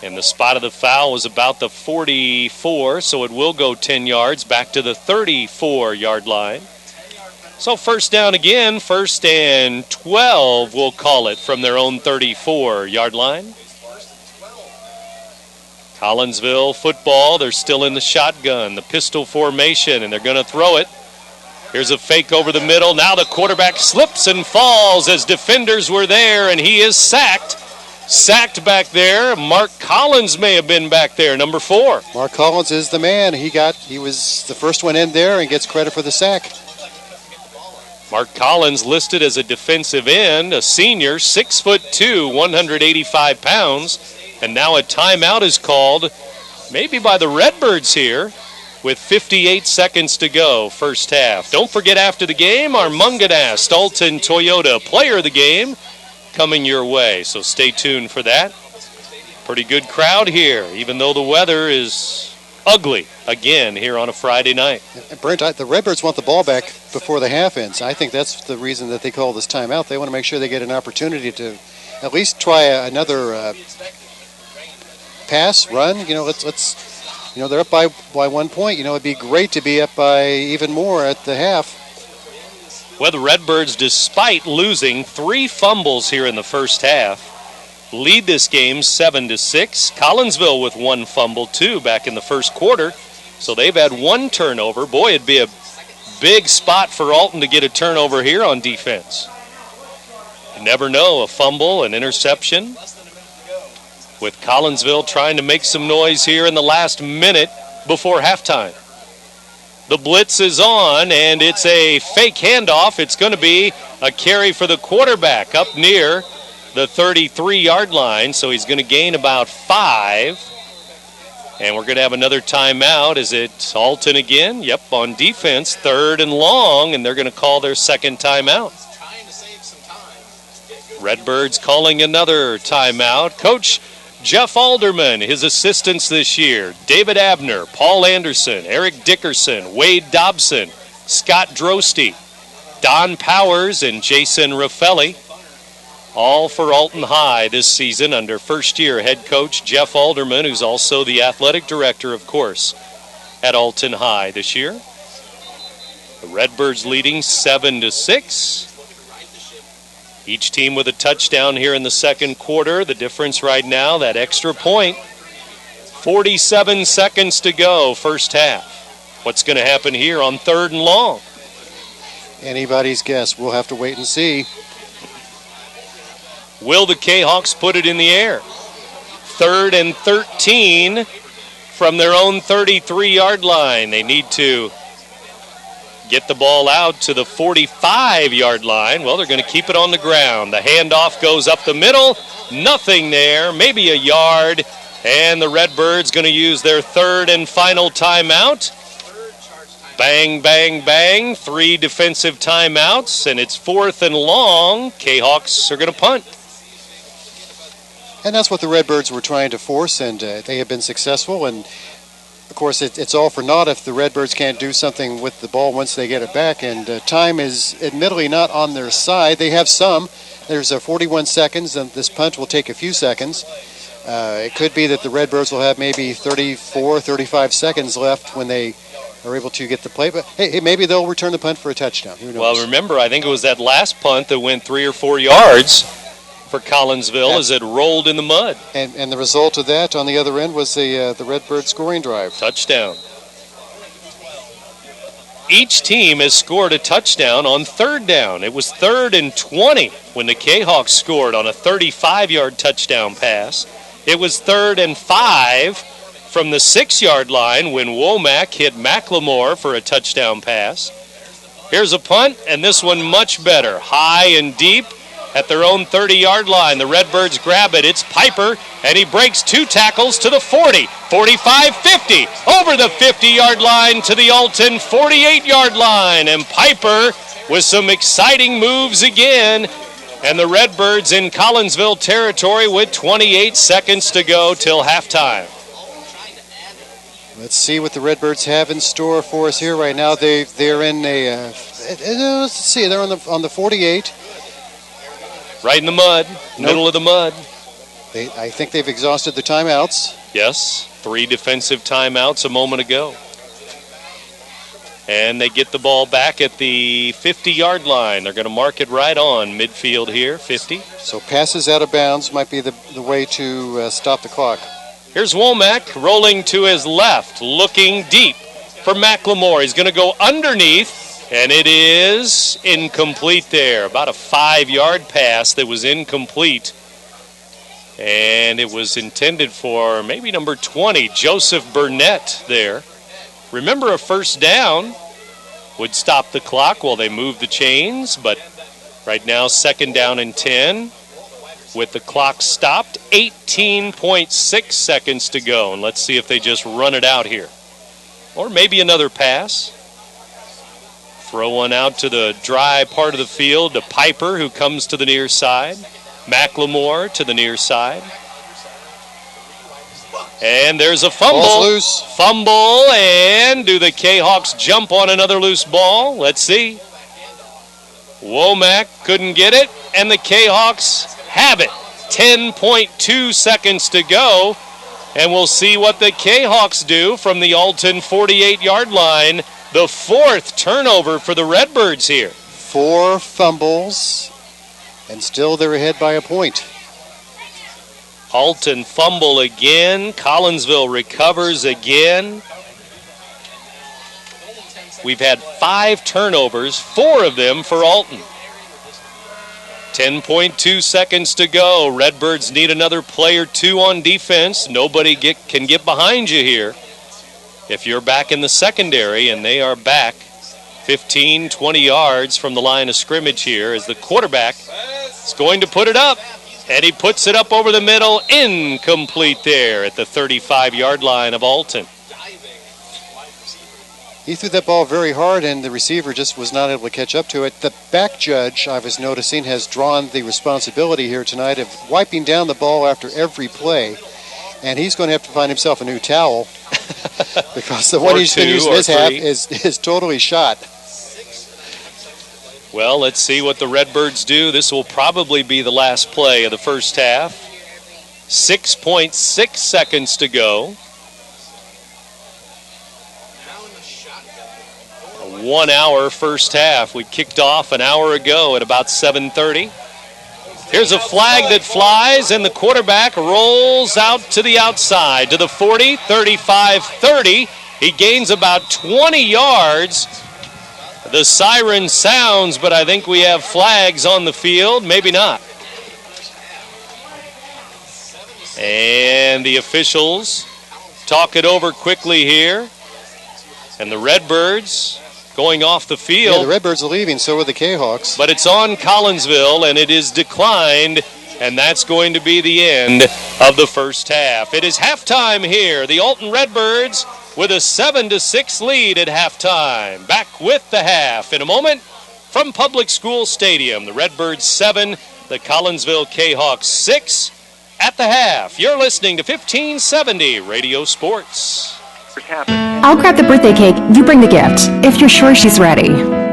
And the spot of the foul was about the 44, so it will go 10 yards back to the 34-yard line. So first down again, 1st and 12, we'll call it, from their own 34-yard line. Collinsville football, they're still in the shotgun, the pistol formation, and they're going to throw it. Here's a fake over the middle. Now the quarterback slips and falls as defenders were there, and he is sacked. Sacked back there. Mark Collins may have been back there, number 4. Mark Collins is the man. He was the first one in there and gets credit for the sack. Mark Collins listed as a defensive end, a senior, 6'2", 185 pounds. And now a timeout is called, maybe by the Redbirds here, with 58 seconds to go, first half. Don't forget after the game, our Munganast Alton Toyota player of the game coming your way. So stay tuned for that. Pretty good crowd here, even though the weather is ugly again here on a Friday night. Brent, the Redbirds want the ball back before the half ends. I think that's the reason that they call this timeout. They want to make sure they get an opportunity to at least try another pass, run. Let's they're up by 1 point. It'd be great to be up by even more at the half. Well, the Redbirds, despite losing 3 fumbles here in the first half, lead this game 7-6. Collinsville with 1 fumble, too, back in the first quarter. So they've had 1 turnover. Boy, it'd be a big spot for Alton to get a turnover here on defense. You never know, a fumble, an interception. With Collinsville trying to make some noise here in the last minute before halftime. The blitz is on, and it's a fake handoff. It's going to be a carry for the quarterback up near the 33-yard line, so he's going to gain about 5. And we're going to have another timeout. Is it Alton again? Yep, on defense, 3rd and long, and they're going to call their second timeout. Redbirds calling another timeout. Coach Jeff Alderman, his assistants this year, David Abner, Paul Anderson, Eric Dickerson, Wade Dobson, Scott Drosty, Don Powers, and Jason Raffelli, all for Alton High this season under first-year head coach Jeff Alderman, who's also the athletic director, of course, at Alton High this year. The Redbirds leading 7-6. Each team with a touchdown here in the second quarter. The difference right now, that extra point. 47 seconds to go, first half. What's going to happen here on 3rd and long? Anybody's guess. We'll have to wait and see. Will the Cahawks put it in the air? 3rd and 13 from their own 33-yard line. They need to get the ball out to the 45-yard line. Well, they're going to keep it on the ground. The handoff goes up the middle. Nothing there, maybe a yard. And the Redbirds going to use their 3rd and final timeout. Bang, bang, bang. 3 defensive timeouts, and it's 4th and long. Cahawks are going to punt. And that's what the Redbirds were trying to force, and they have been successful. And of course, it's all for naught if the Redbirds can't do something with the ball once they get it back. And time is admittedly not on their side. They have some. There's 41 seconds, and this punt will take a few seconds. It could be that the Redbirds will have maybe 34, 35 seconds left when they are able to get the play. But hey, maybe they'll return the punt for a touchdown. Who knows? Well, remember, I think it was that last punt that went 3 or 4 yards for Collinsville as it rolled in the mud. And the result of that on the other end was the Redbird scoring drive. Touchdown. Each team has scored a touchdown on 3rd down. It was 3rd and 20 when the Cahawks scored on a 35-yard touchdown pass. It was 3rd and 5 from the 6-yard line when Womack hit McLemore for a touchdown pass. Here's a punt, and this one much better. High and deep at their own 30-yard line. The Redbirds grab it. It's Piper, and he breaks 2 tackles to the 40, 45, 50, over the 50-yard line to the Alton 48-yard line. And Piper with some exciting moves again. And the Redbirds in Collinsville territory with 28 seconds to go till halftime. Let's see what the Redbirds have in store for us here right now. They're in a let's see, they're on the 48. Right in the mud, middle of the mud. I think they've exhausted the timeouts. Yes, 3 defensive timeouts a moment ago. And they get the ball back at the 50-yard line. They're going to mark it right on midfield here, 50. So passes out of bounds might be the way to stop the clock. Here's Womack rolling to his left, looking deep for McLemore. He's going to go underneath, and it is incomplete there. About a 5-yard pass that was incomplete. And it was intended for maybe number 20, Joseph Burnett there. Remember, a first down would stop the clock while they move the chains, but right now 2nd down and 10 with the clock stopped. 18.6 seconds to go, and let's see if they just run it out here. Or maybe another pass. Throw one out to the dry part of the field to Piper, who comes to the near side. McLemore to the near side. And there's a fumble. Ball's loose. Fumble, and do the Cahawks jump on another loose ball? Let's see. Womack couldn't get it, and the Cahawks have it. 10.2 seconds to go, and we'll see what the Cahawks do from the Alton 48-yard line. The 4th turnover for the Redbirds here. 4 fumbles. And still they're ahead by a point. Alton fumble again. Collinsville recovers again. We've had 5 turnovers, 4 of them for Alton. 10.2 seconds to go. Redbirds need another play or 2 on defense. Nobody can get behind you here. If you're back in the secondary, and they are back 15, 20 yards from the line of scrimmage here, as the quarterback is going to put it up. And he puts it up over the middle, incomplete there at the 35-yard line of Alton. He threw that ball very hard, and the receiver just was not able to catch up to it. The back judge, I was noticing, has drawn the responsibility here tonight of wiping down the ball after every play. And he's going to have to find himself a new towel because the one he's been using this half is totally shot. Well, let's see what the Redbirds do. This will probably be the last play of the first half. 6.6 seconds to go. A 1-hour first half. We kicked off an hour ago at about 7:30. Here's a flag that flies, and the quarterback rolls out to the outside, to the 40, 35, 30. He gains about 20 yards. The siren sounds, but I think we have flags on the field. Maybe not. And the officials talk it over quickly here. And the Redbirds going off the field. Yeah, the Redbirds are leaving, so are the Cahawks. But it's on Collinsville, and it is declined, and that's going to be the end of the first half. It is halftime here. The Alton Redbirds with a 7-6 lead at halftime. Back with the half in a moment from Public School Stadium. The Redbirds 7, the Collinsville Cahawks 6 at the half. You're listening to 1570 Radio Sports. I'll grab the birthday cake, you bring the gift, if you're sure she's ready.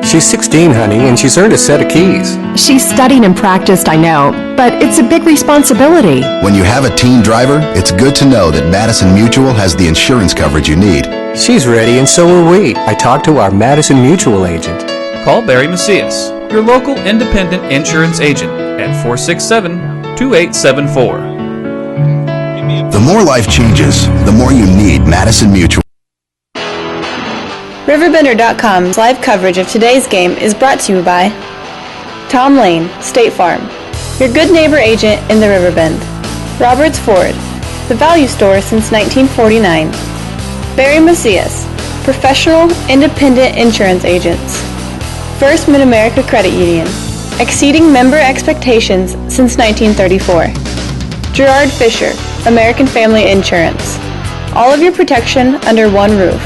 She's 16, honey, and she's earned a set of keys. She's studied and practiced, I know, but it's a big responsibility. When you have a teen driver, it's good to know that Madison Mutual has the insurance coverage you need. She's ready, and so are we. I talked to our Madison Mutual agent. Call Barry Macias, your local independent insurance agent, at 467-2874. The more life changes, the more you need Madison Mutual. RiverBender.com's live coverage of today's game is brought to you by Tom Lane, State Farm, your good neighbor agent in the Riverbend. Roberts Ford, the value store since 1949. Barry Macias, professional independent insurance agents. First Mid-America Credit Union, exceeding member expectations since 1934. Gerard Fisher, American Family Insurance. All of your protection under one roof.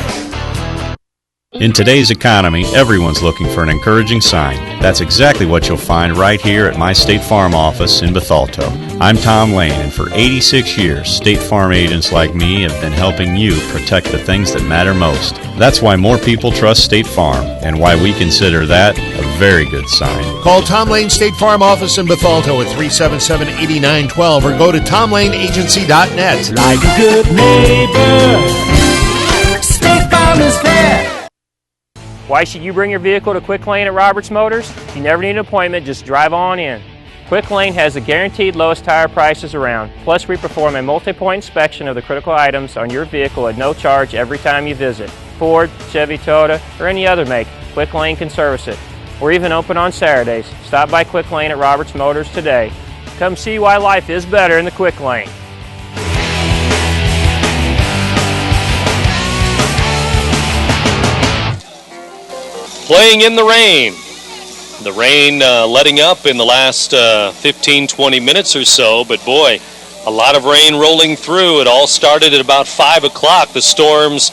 In today's economy, everyone's looking for an encouraging sign. That's exactly what you'll find right here at my State Farm office in Bethalto. I'm Tom Lane, and for 86 years, State Farm agents like me have been helping you protect the things that matter most. That's why more people trust State Farm, and why we consider that a very good sign. Call Tom Lane State Farm office in Bethalto at 377-8912 or go to tomlaneagency.net. Like a good neighbor, State Farm is there. Why should you bring your vehicle to Quick Lane at Roberts Motors? You never need an appointment, just drive on in. Quick Lane has the guaranteed lowest tire prices around. Plus, we perform a multi-point inspection of the critical items on your vehicle at no charge every time you visit. Ford, Chevy, Toyota, or any other make, Quick Lane can service it. We're even open on Saturdays. Stop by Quick Lane at Roberts Motors today. Come see why life is better in the Quick Lane. Playing in the rain. The rain letting up in the last 15-20 minutes or so, but boy, a lot of rain rolling through. It all started at about 5 o'clock. The storms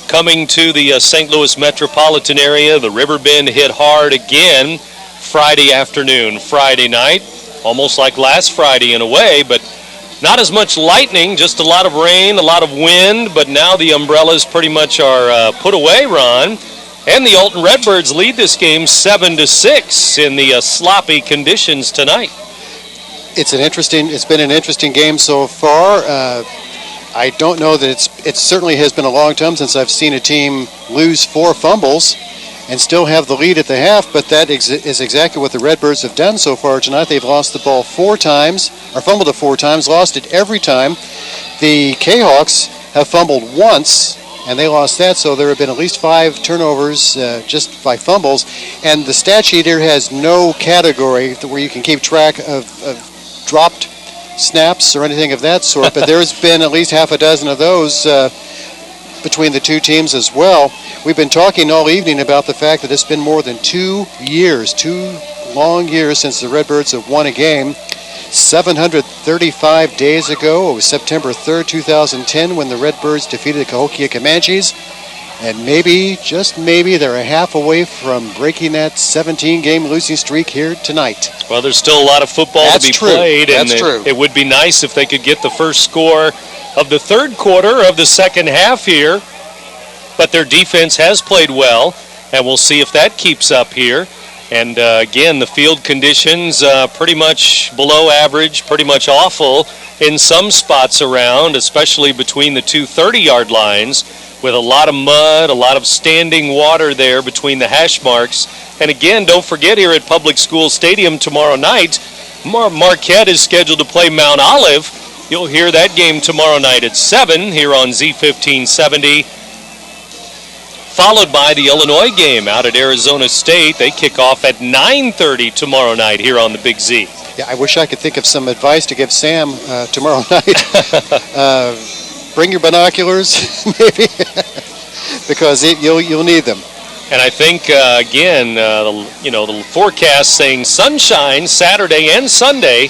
coming to the St. Louis metropolitan area. The Riverbend hit hard again Friday afternoon, Friday night, almost like last Friday in a way, but not as much lightning, just a lot of rain, a lot of wind, but now the umbrellas pretty much are put away, Ron. And the Alton Redbirds lead this game 7-6 in the sloppy conditions tonight. It's been an interesting game so far. I don't know that it certainly has been a long time since I've seen a team lose 4 fumbles and still have the lead at the half, but that is exactly what the Redbirds have done so far tonight. They've lost the ball 4 times, or fumbled it 4 times, lost it every time. The Cahawks have fumbled once, and they lost that, so there have been at least 5 turnovers just by fumbles. And the stat sheet here has no category where you can keep track of dropped snaps or anything of that sort, but there's been at least half a dozen of those between the two teams as well. We've been talking all evening about the fact that it's been more than 2 long years since the Redbirds have won a game. 735 days ago, it was September 3rd, 2010, when the Redbirds defeated the Cahokia Comanches. And maybe, just maybe, they're a half away from breaking that 17-game losing streak here tonight. Well, there's still a lot of football to be played. That's true. It would be nice if they could get the first score of the third quarter of the second half here. But their defense has played well, and we'll see if that keeps up here. And again, the field conditions pretty much below average, pretty much awful in some spots around, especially between the two 30-yard lines, with a lot of mud, a lot of standing water there between the hash marks. And again, don't forget, here at Public School Stadium tomorrow night, Marquette is scheduled to play Mount Olive. You'll hear that game tomorrow night at 7 here on Z1570. Followed by the Illinois game out at Arizona State. They kick off at 9:30 tomorrow night here on the Big Z. Yeah, I wish I could think of some advice to give Sam tomorrow night. Bring your binoculars, maybe, because you'll need them. And I think, again, the forecast saying sunshine Saturday and Sunday,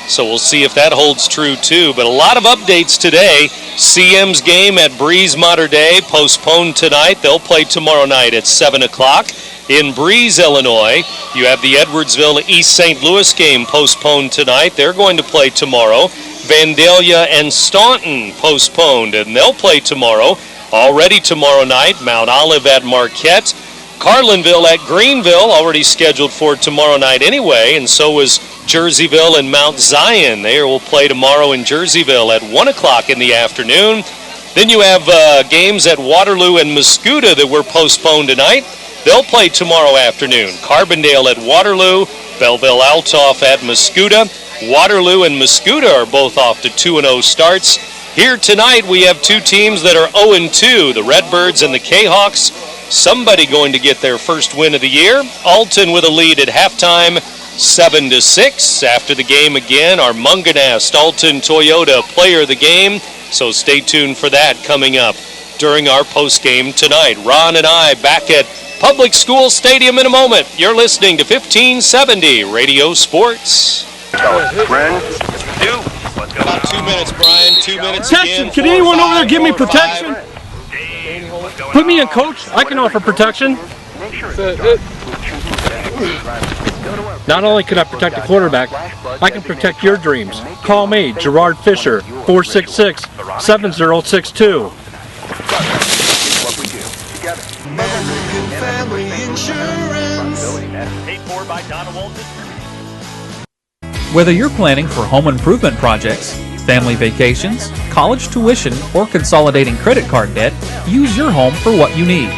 so we'll see if that holds true too. But a lot of updates today. CM's game at Breeze Mater Dei postponed tonight. They'll play tomorrow night at 7 o'clock. In Breeze, Illinois, you have the Edwardsville East St. Louis game postponed tonight. They're going to play tomorrow. Vandalia and Staunton postponed, and they'll play tomorrow. Already tomorrow night, Mount Olive at Marquette. Carlinville at Greenville, already scheduled for tomorrow night anyway, and so is Jerseyville and Mount Zion. They will play tomorrow in Jerseyville at 1 o'clock in the afternoon. Then you have games at Waterloo and Muscuda that were postponed tonight. They'll play tomorrow afternoon. Carbondale at Waterloo, Belleville-Altoff at Muscuda. Waterloo and Muscuda are both off to 2-0 starts. Here tonight we have two teams that are 0-2, the Redbirds and the Cahawks. Somebody going to get their first win of the year. Alton with a lead at halftime, 7-6. After the game again, our Munganast Alton Toyota player of the game. So stay tuned for that coming up during our postgame tonight. Ron and I back at Public School Stadium in a moment. You're listening to 1570 Radio Sports. About 2 minutes, Brian. 2 minutes protection. Can anyone over there give me protection? Put me in, coach. I can offer protection. Not only can I protect the quarterback, I can protect your dreams. Call me, Gerard Fisher, 466-7062. American Family Insurance. Paid for by Donna Walton. Whether you're planning for home improvement projects, family vacations, college tuition, or consolidating credit card debt, use your home for what you need.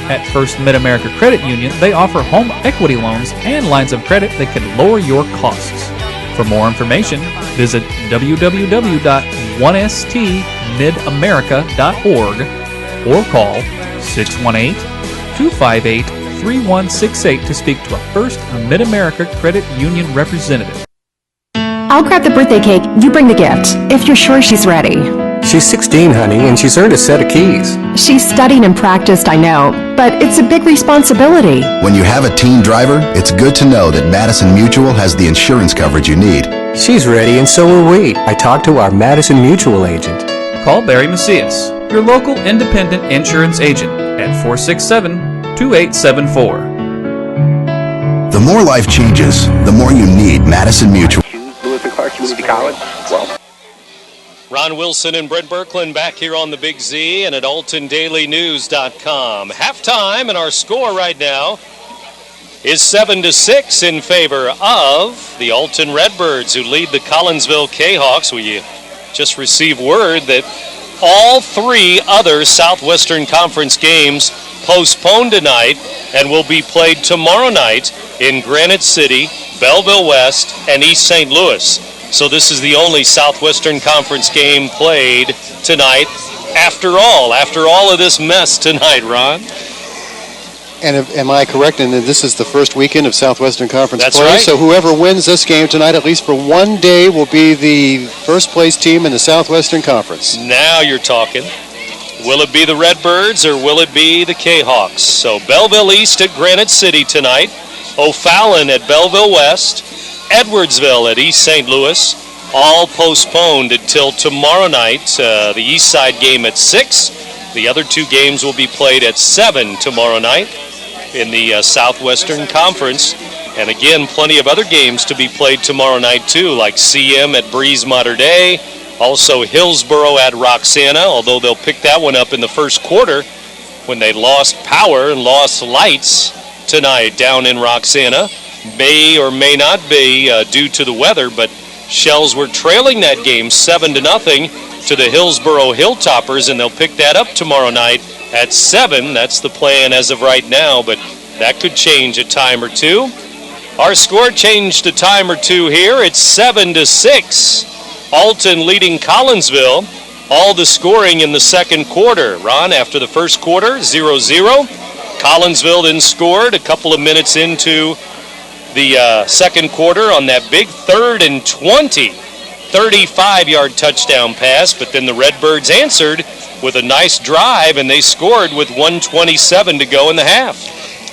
At First Mid-America Credit Union, they offer home equity loans and lines of credit that can lower your costs. For more information, visit www.1stmidamerica.org or call 618-258-3168 to speak to a First Mid-America Credit Union representative. I'll grab the birthday cake, you bring the gift, if you're sure she's ready. She's 16, honey, and she's earned a set of keys. She's studied and practiced, I know, but it's a big responsibility. When you have a teen driver, it's good to know that Madison Mutual has the insurance coverage you need. She's ready, and so are we. I talked to our Madison Mutual agent. Call Barry Macias, your local independent insurance agent, at 467-2874. The more life changes, the more you need Madison Mutual. Ron Wilson and Brent Birkeland back here on the Big Z and at AltonDailyNews.com. Halftime, and our score right now is 7-6 in favor of the Alton Redbirds, who lead the Collinsville Cahawks. We just received word that all three other Southwestern Conference games postponed tonight and will be played tomorrow night in Granite City, Belleville West, and East St. Louis. So this is the only Southwestern Conference game played tonight after all of this mess tonight, Ron. And am I correct in that this is the first weekend of Southwestern Conference That's play? right. So whoever wins this game tonight, at least for one day, will be the first place team in the Southwestern Conference. Now you're talking. Will it be the Redbirds or will it be the Cahawks? So Belleville East at Granite City tonight, O'Fallon at Belleville West, Edwardsville at East St. Louis, all postponed until tomorrow night. The East Side game at 6. The other two games will be played at 7 tomorrow night in the Southwestern Conference. And again, plenty of other games to be played tomorrow night too, like CM at Breeze Mater Dei, also Hillsboro at Roxana, although they'll pick that one up in the first quarter when they lost power and lost lights tonight down in Roxana. May or may not be due to the weather, but Shells were trailing that game 7-0 to the Hillsboro Hilltoppers, and they'll pick that up tomorrow night at 7. That's the plan as of right now, but that could change a time or two. Our score changed a time or two here. It's 7-6. Alton leading Collinsville. All the scoring in the second quarter. Ron, after the first quarter, 0-0. Collinsville then scored a couple of minutes into the second quarter on that big 3rd and 20, 35-yard touchdown pass, but then the Redbirds answered with a nice drive, and they scored with 1:27 to go in the half.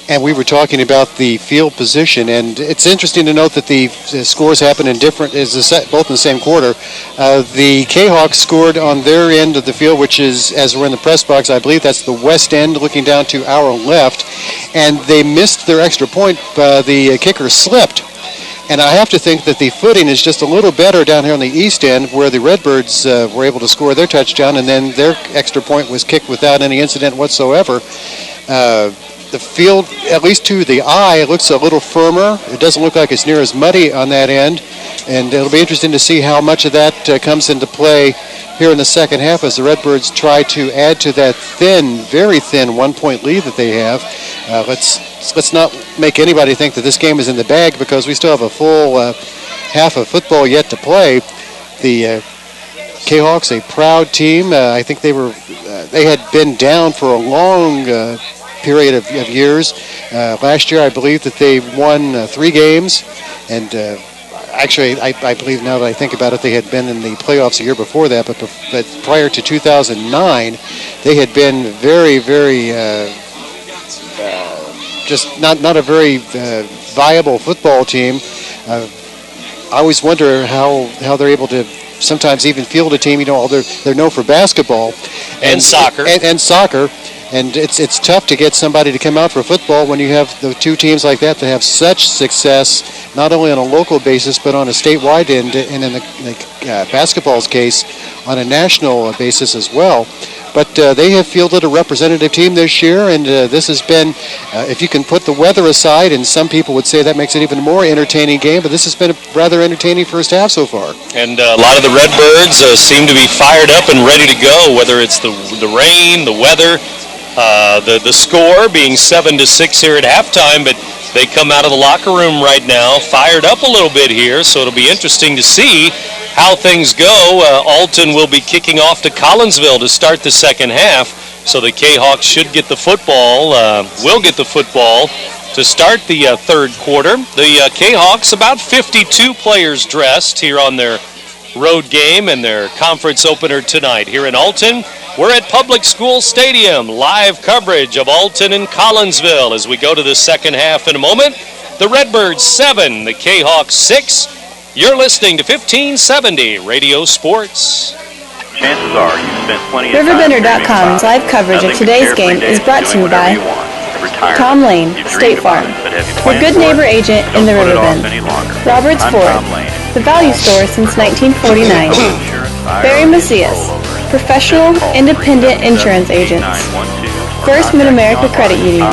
And we were talking about the field position, and it's interesting to note that the scores happen in different, both in the same quarter. The Cahawks scored on their end of the field, which is, as we're in the press box, I believe that's the west end looking down to our left, and they missed their extra point. The kicker slipped. And I have to think that the footing is just a little better down here on the east end, where the Redbirds were able to score their touchdown, and then their extra point was kicked without any incident whatsoever. The field, at least to the eye, it looks a little firmer. It doesn't look like it's near as muddy on that end. And it'll be interesting to see how much of that comes into play here in the second half as the Redbirds try to add to that thin, very thin 1-point lead that they have. Let's not make anybody think that this game is in the bag, because we still have a full half of football yet to play. The Cahawks, a proud team. I think they had been down for a long period of years. Last year, I believe that they won 3 games, and actually, I believe now that I think about it, they had been in the playoffs a year before that, but prior to 2009, they had been very, very, just not a very viable football team. I always wonder how they're able to sometimes even field a team. You know, they're known for basketball and soccer. And soccer. And it's tough to get somebody to come out for football when you have the two teams like that have such success, not only on a local basis, but on a statewide end, and in the basketball's case, on a national basis as well. But they have fielded a representative team this year, and this has been, if you can put the weather aside, and some people would say that makes it even more entertaining game, but this has been a rather entertaining first half so far. And a lot of the Redbirds seem to be fired up and ready to go, whether it's the rain, the weather, the score being 7-6 here at halftime, but They come out of the locker room right now, fired up a little bit here, so it'll be interesting to see how things go. Alton will be kicking off to Collinsville to start the second half, so the Cahawks should get the football, will get the football to start the third quarter. The Cahawks, about 52 players dressed here on their road game and their conference opener tonight. Here in Alton, we're at Public School Stadium. Live coverage of Alton and Collinsville as we go to the second half in a moment. The Redbirds 7, the Cahawks 6. You're listening to 1570 Radio Sports. Chances are you spent plenty of RiverBender.com's live coverage of today's game is brought to you by Tom Lane, State Farm, your good neighbor agent in the Riverbend. Roberts Ford, the value store since 1949. Barry Macias, professional, independent insurance agents. First Mid-America Credit Union,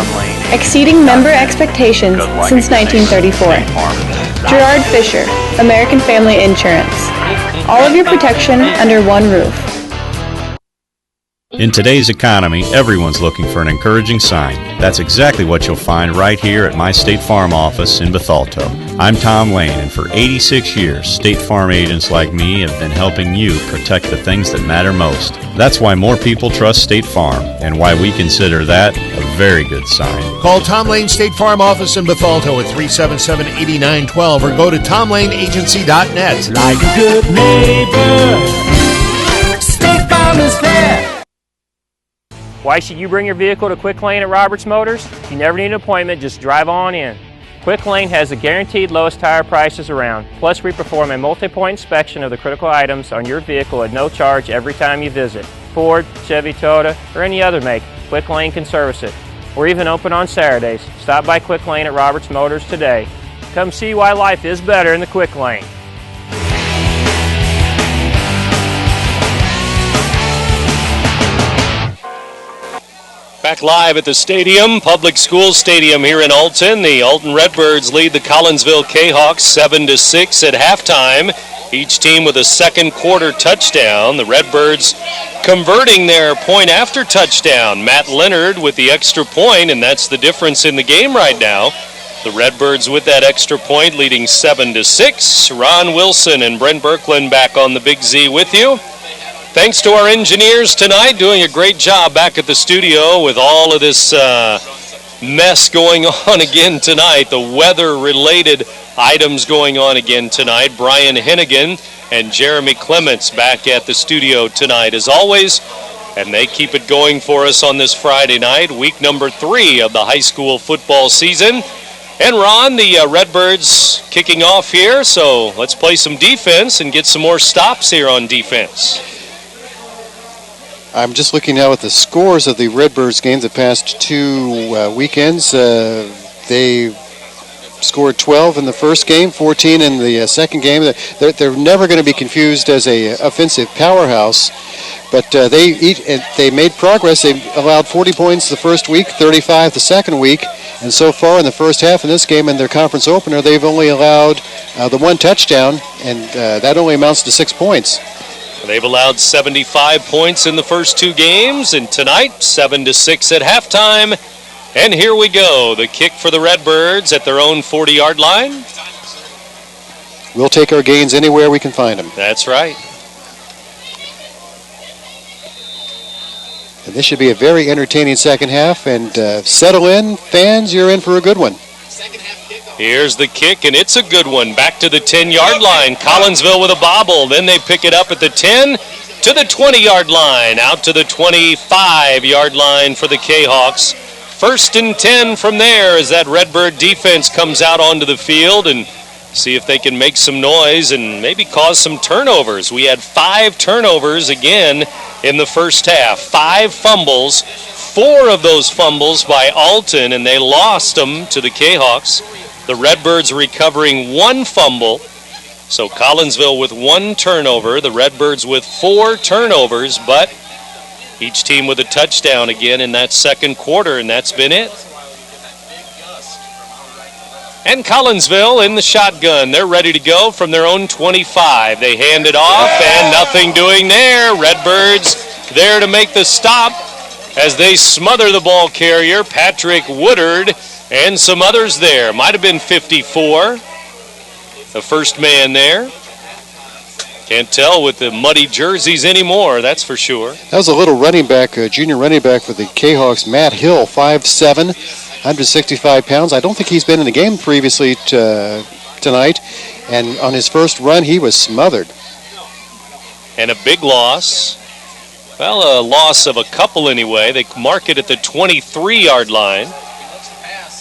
exceeding member expectations since 1934. Gerard Fisher, American Family Insurance. All of your protection under one roof. In today's economy, everyone's looking for an encouraging sign. That's exactly what you'll find right here at my State Farm office in Bethalto. I'm Tom Lane, and for 86 years, State Farm agents like me have been helping you protect the things that matter most. That's why more people trust State Farm, and why we consider that a very good sign. Call Tom Lane State Farm office in Bethalto at 377-8912 or go to tomlaneagency.net. Like a good neighbor, State Farm is there. Why should you bring your vehicle to Quick Lane at Roberts Motors? You never need an appointment, just drive on in. Quick Lane has the guaranteed lowest tire prices around. Plus, we perform a multi-point inspection of the critical items on your vehicle at no charge every time you visit. Ford, Chevy, Toyota, or any other make, Quick Lane can service it. We're even open on Saturdays. Stop by Quick Lane at Roberts Motors today. Come see why life is better in the Quick Lane. Back live at the stadium, Public School Stadium here in Alton. The Alton Redbirds lead the Collinsville Cahawks 7-6 at halftime. Each team with a second quarter touchdown. The Redbirds converting their point after touchdown. Matt Leonard with the extra point, and that's the difference in the game right now. The Redbirds with that extra point leading 7-6. Ron Wilson and Brent Birkland back on the Big Z with you. Thanks to our engineers tonight, doing a great job back at the studio with all of this mess going on again tonight. The weather-related items going on again tonight. Brian Hennigan and Jeremy Clements back at the studio tonight as always. And they keep it going for us on this Friday night, week number 3 of the high school football season. And Ron, the Redbirds kicking off here, so let's play some defense and get some more stops here on defense. I'm just looking now at the scores of the Redbirds games the past 2 weekends. They scored 12 in the first game, 14 in the second game. They're never going to be confused as a offensive powerhouse, but they made progress. They allowed 40 points the first week, 35 the second week, and so far in the first half in this game in their conference opener, they've only allowed the 1 touchdown, and that only amounts to 6 points. They've allowed 75 points in the first 2 games, and tonight, 7-6 at halftime. And here we go, the kick for the Redbirds at their own 40-yard line. We'll take our gains anywhere we can find them. That's right. And this should be a very entertaining second half, and settle in, fans, you're in for a good one. Here's the kick, and it's a good one. Back to the 10-yard line. Collinsville with a bobble. Then they pick it up at the 10 to the 20-yard line. Out to the 25-yard line for the Cahawks. 1st and 10 from there as that Redbird defense comes out onto the field and see if they can make some noise and maybe cause some turnovers. We had 5 turnovers again in the first half. 5 fumbles. 4 of those fumbles by Alton, and they lost them to the Cahawks. The Redbirds recovering 1 fumble. So Collinsville with 1 turnover. The Redbirds with 4 turnovers, but each team with a touchdown again in that second quarter, and that's been it. And Collinsville in the shotgun. They're ready to go from their own 25. They hand it off, and nothing doing there. Redbirds there to make the stop as they smother the ball carrier, Patrick Woodard. And some others there. Might have been 54. The first man there. Can't tell with the muddy jerseys anymore, that's for sure. That was a little running back, junior running back for the Cahawks, Matt Hill, 5'7", 165 pounds. I don't think he's been in the game previously tonight. And on his first run, he was smothered. And a big loss. Well, a loss of a couple anyway. They mark it at the 23-yard line.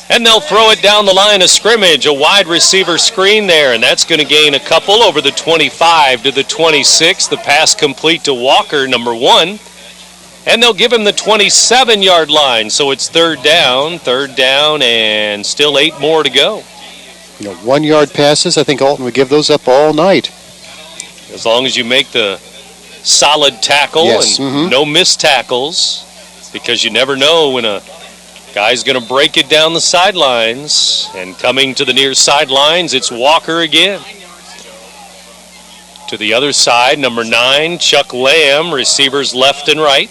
And they'll throw it down the line of scrimmage. A wide receiver screen there, and that's going to gain a couple over the 25 to the 26. The pass complete to Walker, number 1. And they'll give him the 27-yard line. So it's third down, and still 8 more to go. 1-yard passes, I think Alton would give those up all night. As long as you make the solid tackle and no missed tackles, because you never know when a guy's going to break it down the sidelines. And coming to the near sidelines, it's Walker again. To the other side, number 9, Chuck Lamb, receivers left and right.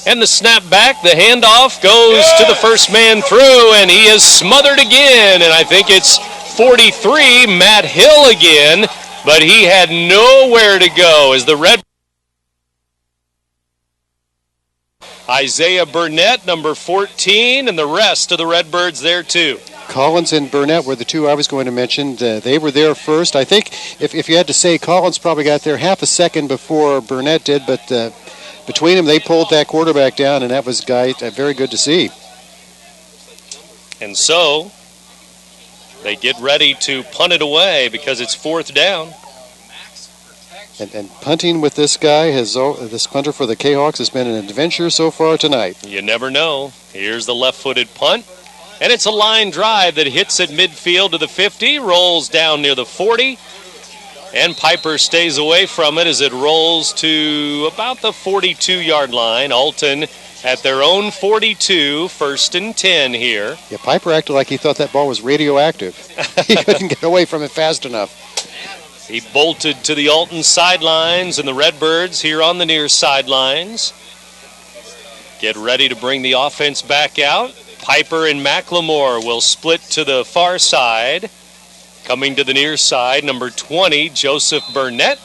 And the snap back, the handoff goes to the first man through, and he is smothered again. And I think it's 43, Matt Hill again, but he had nowhere to go as the Red. Isaiah Burnett, number 14, and the rest of the Redbirds there too. Collins and Burnett were the two I was going to mention. They were there first. I think if you had to say, Collins probably got there half a second before Burnett did, but between them they pulled that quarterback down, and that was very good to see. And so they get ready to punt it away because it's fourth down. And punting with this guy, this punter for the Cahawks, has been an adventure so far tonight. You never know. Here's the left-footed punt. And it's a line drive that hits at midfield to the 50, rolls down near the 40. And Piper stays away from it as it rolls to about the 42-yard line. Alton at their own 42, 1st and 10 here. Yeah, Piper acted like he thought that ball was radioactive. He couldn't get away from it fast enough. He bolted to the Alton sidelines, and the Redbirds here on the near sidelines get ready to bring the offense back out. Piper and McLemore will split to the far side. Coming to the near side, number 20, Joseph Burnett.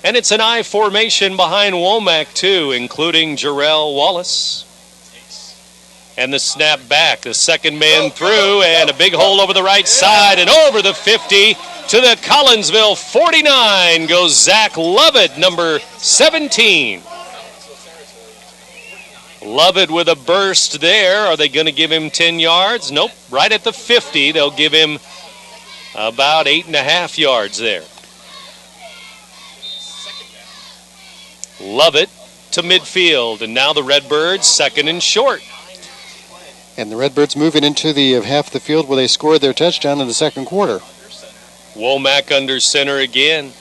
And it's an I formation behind Womack, too, including Jarrell Wallace. And the snap back, the second man through, and a big hole over the right side, and over the 50 to the Collinsville 49 goes Zach Lovett, number 17. Lovett with a burst there. Are they going to give him 10 yards? Nope. Right at the 50, they'll give him about 8.5 yards there. Lovett to midfield, and now the Redbirds second and short. And the Redbirds moving into the half the field where they scored their touchdown in the second quarter. Womack under center again.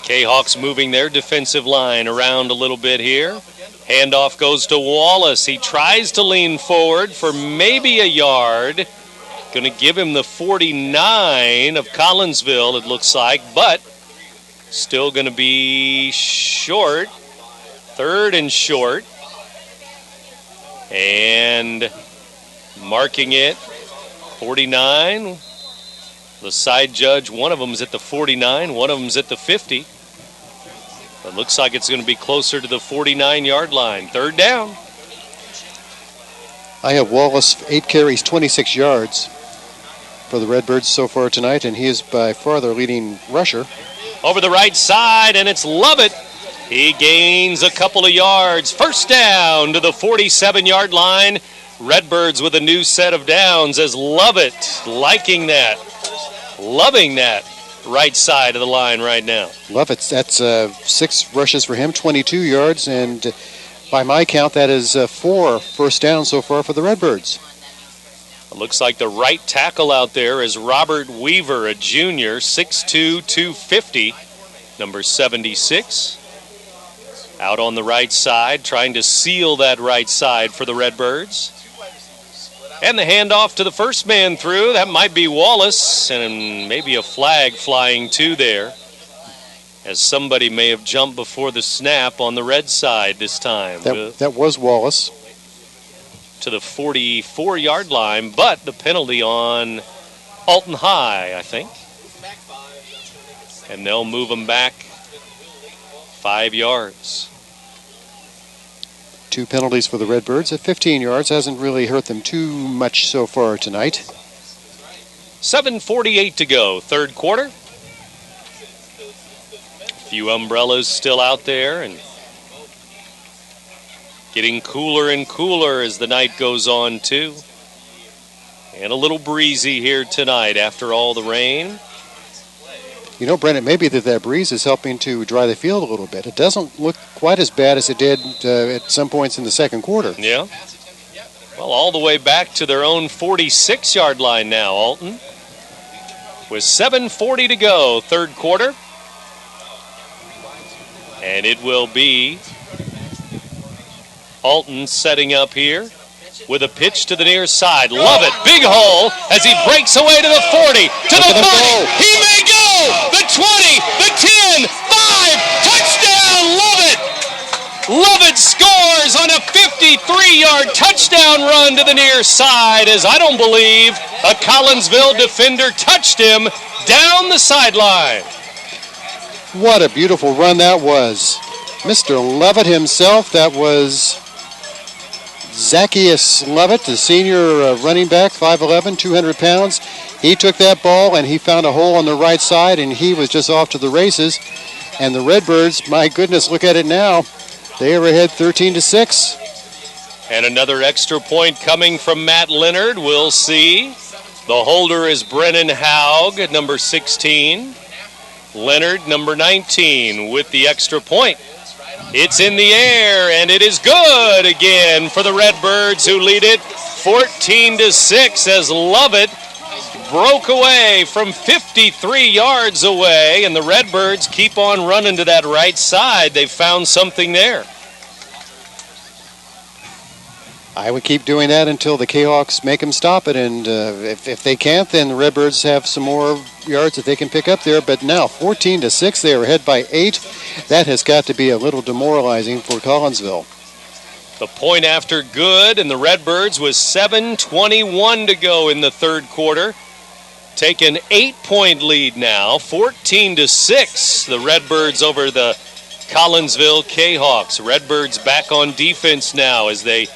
Cahawks moving their defensive line around a little bit here. Handoff goes to Wallace. He tries to lean forward for maybe a yard. Going to give him the 49 of Collinsville, it looks like, but still going to be short. Third and short. And marking it, 49. The side judge, one of them is at the 49, one of them is at the 50. It looks like it's going to be closer to the 49-yard line. Third down. I have Wallace, 8 carries, 26 yards for the Redbirds so far tonight, and he is by far their leading rusher. Over the right side, and it's Lovett. He gains a couple of yards. First down to the 47-yard line. Redbirds with a new set of downs as Lovett liking that. Loving that right side of the line right now. Lovett, that's 6 rushes for him, 22 yards, and by my count, that is 4 first downs so far for the Redbirds. It looks like the right tackle out there is Robert Weaver, a junior, 6'2", 250, number 76. Out on the right side, trying to seal that right side for the Redbirds. And the handoff to the first man through. That might be Wallace, and maybe a flag flying too there, as somebody may have jumped before the snap on the red side this time. That was Wallace. to the 44-yard line, but the penalty on Alton High, I think. And they'll move them back 5 yards. 2 penalties for the Redbirds at 15 yards. Hasn't really hurt them too much so far tonight. 7:48 to go, third quarter. A few umbrellas still out there and getting cooler and cooler as the night goes on, too. And a little breezy here tonight after all the rain. You know, Brent, it may be that breeze is helping to dry the field a little bit. It doesn't look quite as bad as it did at some points in the second quarter. Yeah. Well, all the way back to their own 46-yard line now, Alton. With 7:40 to go, third quarter. And it will be Alton setting up here with a pitch to the near side. Love it. Big hole as he breaks away to the 40, to the 30. He may go. The 20, the 10, 5. Touchdown. Love it. Love it scores on a 53-yard touchdown run to the near side as I don't believe a Collinsville defender touched him down the sideline. What a beautiful run that was. Mr. Levitt himself, that was Zacchaeus Levitt, the senior running back, 5'11", 200 pounds. He took that ball and he found a hole on the right side and he was just off to the races. And the Redbirds, my goodness, look at it now. They are ahead 13-6. And another extra point coming from Matt Leonard. We'll see. The holder is Brennan Haug at number 16. Leonard, number 19, with the extra point. It's in the air, and it is good again for the Redbirds, who lead it 14-6 as Lovett broke away from 53 yards away, and the Redbirds keep on running to that right side. They've found something there. I would keep doing that until the Cahawks make them stop it, and if they can't, then the Redbirds have some more yards that they can pick up there. But now, 14-6, they are ahead by 8. That has got to be a little demoralizing for Collinsville. The point after good, and the Redbirds with 7:21 to go in the third quarter. Take an 8-point lead now, 14-6. The Redbirds over the Collinsville Cahawks. Redbirds back on defense now as they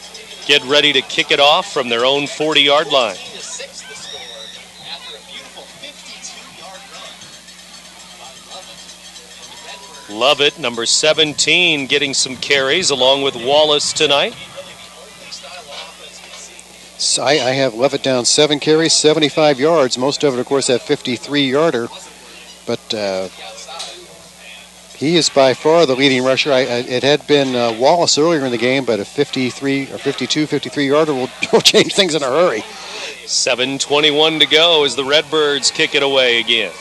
get ready to kick it off from their own 40-yard line. Lovett, number 17, getting some carries along with Wallace tonight. So I have Levitt down 7 carries, 75 yards. Most of it, of course, that 53-yarder. But he is by far the leading rusher. It had been Wallace earlier in the game, but a 53 or 52, 53-yarder will change things in a hurry. 7:21 to go as the Redbirds kick it away again.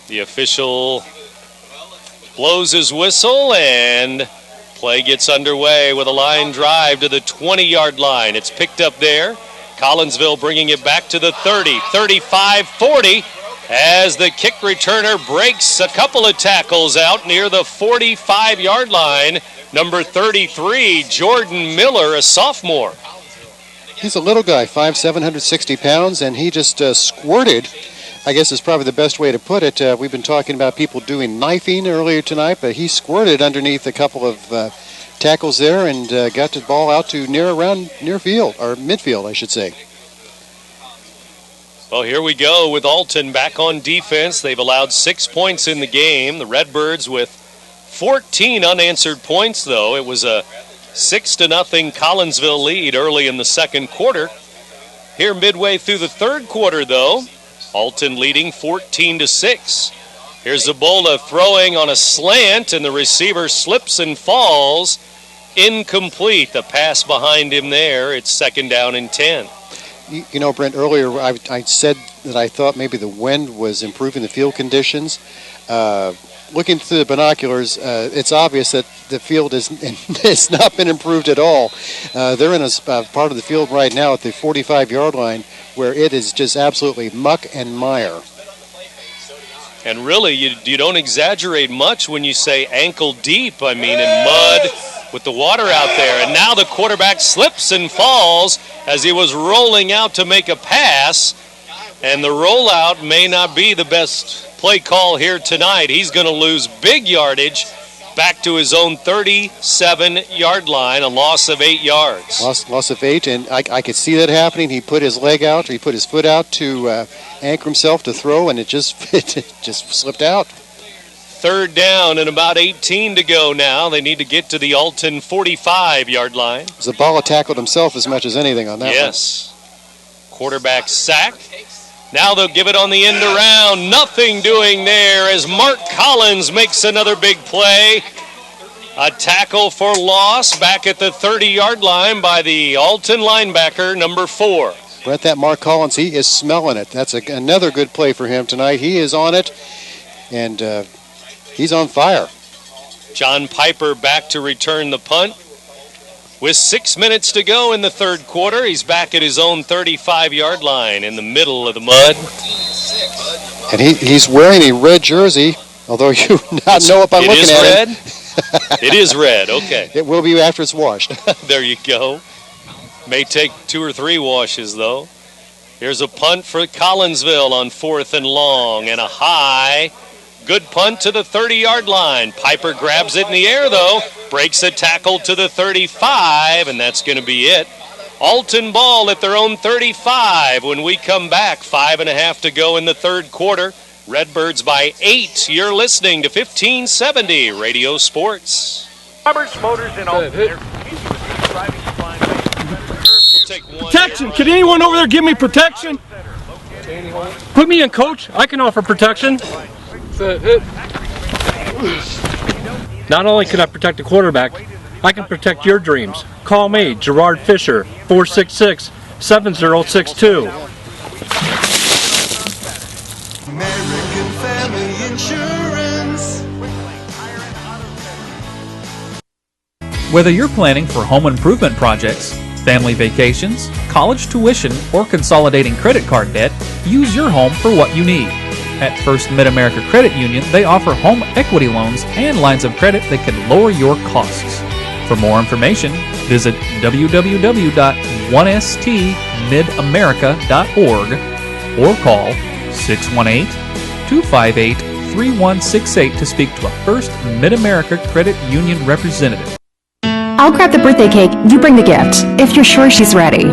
The official blows his whistle and play gets underway with a line drive to the 20-yard line. It's picked up there. Collinsville bringing it back to the 30, 35, 40 as the kick returner breaks a couple of tackles out near the 45-yard line. Number 33, Jordan Miller, a sophomore. He's a little guy, 5'7", 160 pounds, and he just squirted, I guess is probably the best way to put it. We've been talking about people doing knifing earlier tonight, but he squirted underneath a couple of tackles there and got the ball out to near field, or midfield, I should say. Well, here we go with Alton back on defense. They've allowed 6 points in the game. The Redbirds with 14 unanswered points, though. It was a 6-0 Collinsville lead early in the second quarter. Here midway through the third quarter, though, Alton leading 14-6. Here's Zabola throwing on a slant, and the receiver slips and falls. Incomplete. The pass behind him there. It's 2nd down and 10. You know, Brent, earlier I said that I thought maybe the wind was improving the field conditions. Looking through the binoculars, it's obvious that the field has not been improved at all. They're in a part of the field right now at the 45-yard line where it is just absolutely muck and mire. And really, you don't exaggerate much when you say ankle deep. I mean, in mud with the water out there. And now the quarterback slips and falls as he was rolling out to make a pass. And the rollout may not be the best play call here tonight. He's going to lose big yardage back to his own 37-yard line, a loss of 8 yards. Loss of 8, and I could see that happening. He put his leg out, or he put his foot out to anchor himself to throw, and it just slipped out. Third down and about 18 to go now. They need to get to the Alton 45-yard line. Zabala tackled himself as much as anything on that one. Yes. Quarterback sack. Now they'll give it on the end around. Nothing doing there as Mark Collins makes another big play. A tackle for loss back at the 30-yard line by the Alton linebacker, number 4. Brett, that Mark Collins, he is smelling it. That's another good play for him tonight. He is on it, and he's on fire. John Piper back to return the punt. With 6 minutes to go in the third quarter, he's back at his own 35-yard line in the middle of the mud. And he's wearing a red jersey, although you not know if I'm looking at it. It is red, okay. It will be after it's washed. There you go. May take 2 or 3 washes, though. Here's a punt for Collinsville on 4th and long, and a high. Good punt to the 30-yard line. Piper grabs it in the air, though. Breaks a tackle to the 35, and that's going to be it. Alton ball at their own 35 when we come back. 5.5 to go in the third quarter. Redbirds by 8. You're listening to 1570 Radio Sports. Roberts Motors in Alton. Protection! Can anyone over there give me protection? Put me in, coach. I can offer protection. Not only can I protect the quarterback, I can protect your dreams. Call me, Gerard Fisher, 466-7062. American Family Insurance. Whether you're planning for home improvement projects, family vacations, college tuition, or consolidating credit card debt, use your home for what you need. At First Mid-America Credit Union, they offer home equity loans and lines of credit that can lower your costs. For more information, visit www.1stmidamerica.org or call 618-258-3168 to speak to a First Mid-America Credit Union representative. I'll grab the birthday cake, you bring the gift, if you're sure she's ready.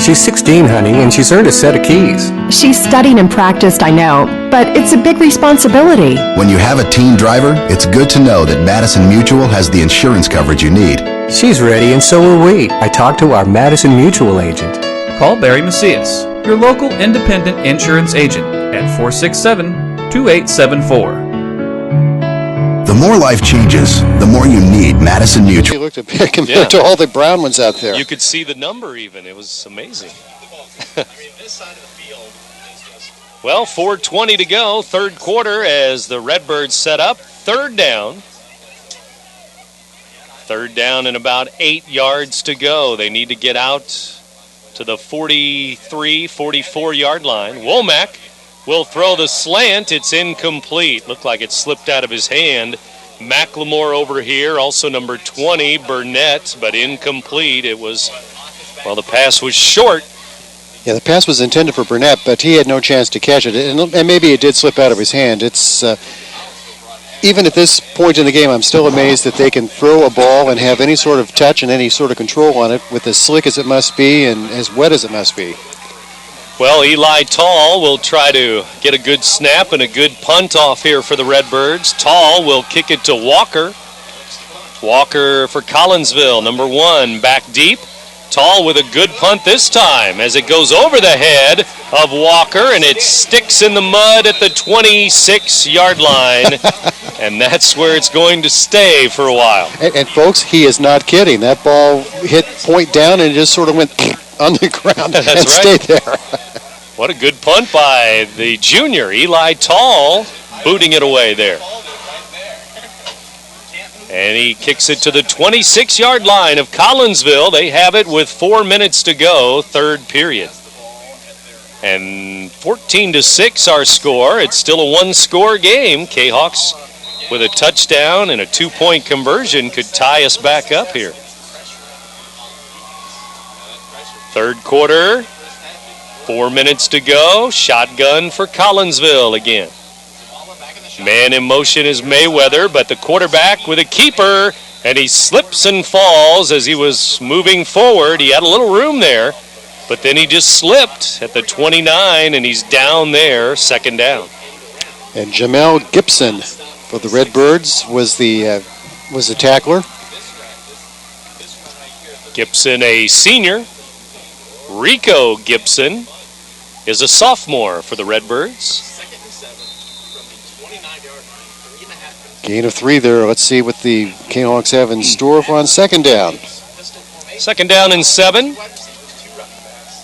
She's 16, honey, and she's earned a set of keys. She's studied and practiced, I know, but it's a big responsibility. When you have a teen driver, it's good to know that Madison Mutual has the insurance coverage you need. She's ready, and so are we. I talked to our Madison Mutual agent. Call Barry Macias, your local independent insurance agent, at 467-2874. The more life changes, the more you need Madison Mutual. You looked at big compared to all the brown ones out there. You could see the number even. It was amazing. Well, 4:20 to go, third quarter as the Redbirds set up. Third down. Third down and about 8 yards to go. They need to get out to the 43, 44-yard line. Womack will throw the slant. It's incomplete. Looked like it slipped out of his hand. McLemore over here, also number 20, Burnett, but incomplete. It was, well, the pass was short. Yeah, the pass was intended for Burnett, but he had no chance to catch it, and maybe it did slip out of his hand. It's even at this point in the game, I'm still amazed that they can throw a ball and have any sort of touch and any sort of control on it with as slick as it must be and as wet as it must be. Well, Eli Tall will try to get a good snap and a good punt off here for the Redbirds. Tall will kick it to Walker. Walker for Collinsville, number 1, back deep. Tall with a good punt this time as it goes over the head of Walker, and it sticks in the mud at the 26-yard line. And that's where it's going to stay for a while. And folks, he is not kidding. That ball hit point down and it just sort of went on the ground and stayed there. What a good punt by the junior, Eli Tall, booting it away there. And he kicks it to the 26-yard line of Collinsville. They have it with 4 minutes to go, third period. And 14-6 our score. It's still a one-score game. Cahawks with a touchdown and a 2-point conversion could tie us back up here. Third quarter, 4 minutes to go. Shotgun for Collinsville again. Man in motion is Mayweather, but the quarterback with a keeper, and he slips and falls as he was moving forward. He had a little room there, but then he just slipped at the 29, and he's down there, second down. And Jamel Gibson for the Redbirds was the tackler. Gibson, a senior. Rico Gibson is a sophomore for the Redbirds. Gain of 3 there. Let's see what the Cahawks have in store for on second down. Second down and 7.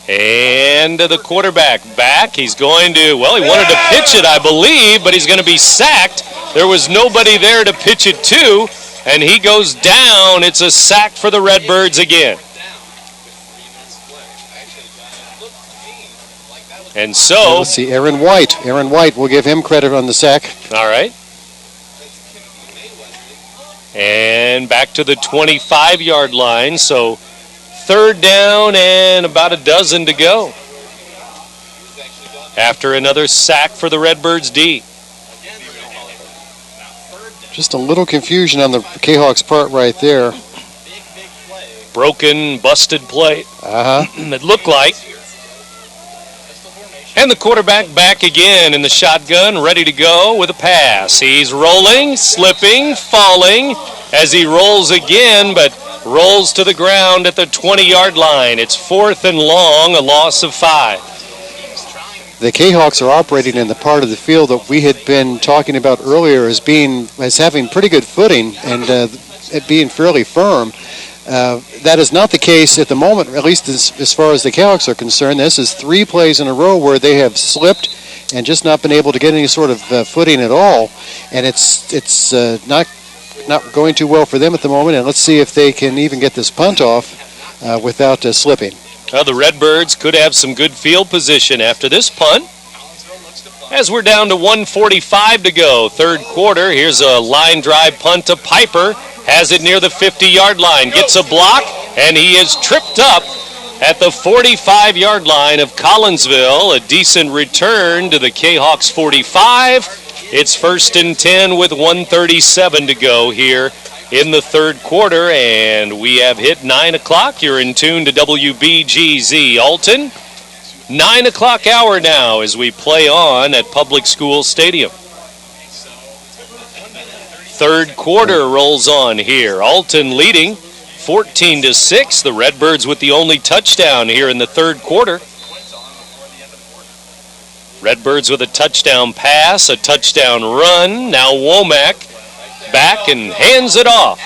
And the quarterback back. He's going to, well, he wanted to pitch it, I believe, but he's going to be sacked. There was nobody there to pitch it to, and he goes down. It's a sack for the Redbirds again. And so, let's see, Aaron White. Aaron White, we'll give him credit on the sack. All right. And back to the 25-yard line. So third down and about a dozen to go. After another sack for the Redbirds D. Just a little confusion on the Cahawks part right there. Broken, busted play. It looked like. And the quarterback back again in the shotgun, ready to go with a pass. He's rolling, slipping, falling as he rolls again, but rolls to the ground at the 20-yard line. It's 4th and long, a loss of 5. The Cahawks are operating in the part of the field that we had been talking about earlier as having pretty good footing and it being fairly firm. That is not the case at the moment, at least as far as the Cahawks are concerned. This is 3 plays in a row where they have slipped and just not been able to get any sort of footing at all. And it's not going too well for them at the moment. And let's see if they can even get this punt off without slipping. The Redbirds could have some good field position after this punt. As we're down to 1:45 to go, third quarter. Here's a line drive punt to Piper. Has it near the 50-yard line. Gets a block, and he is tripped up at the 45-yard line of Collinsville. A decent return to the Cahawks 45. It's 1st and 10 with 1:37 to go here in the third quarter, and we have hit 9 o'clock. You're in tune to WBGZ Alton. 9 o'clock hour now as we play on at Public School Stadium. Third quarter rolls on here. Alton leading 14-6. The Redbirds with the only touchdown here in the third quarter. Redbirds with a touchdown pass, a touchdown run. Now Womack back and hands it off.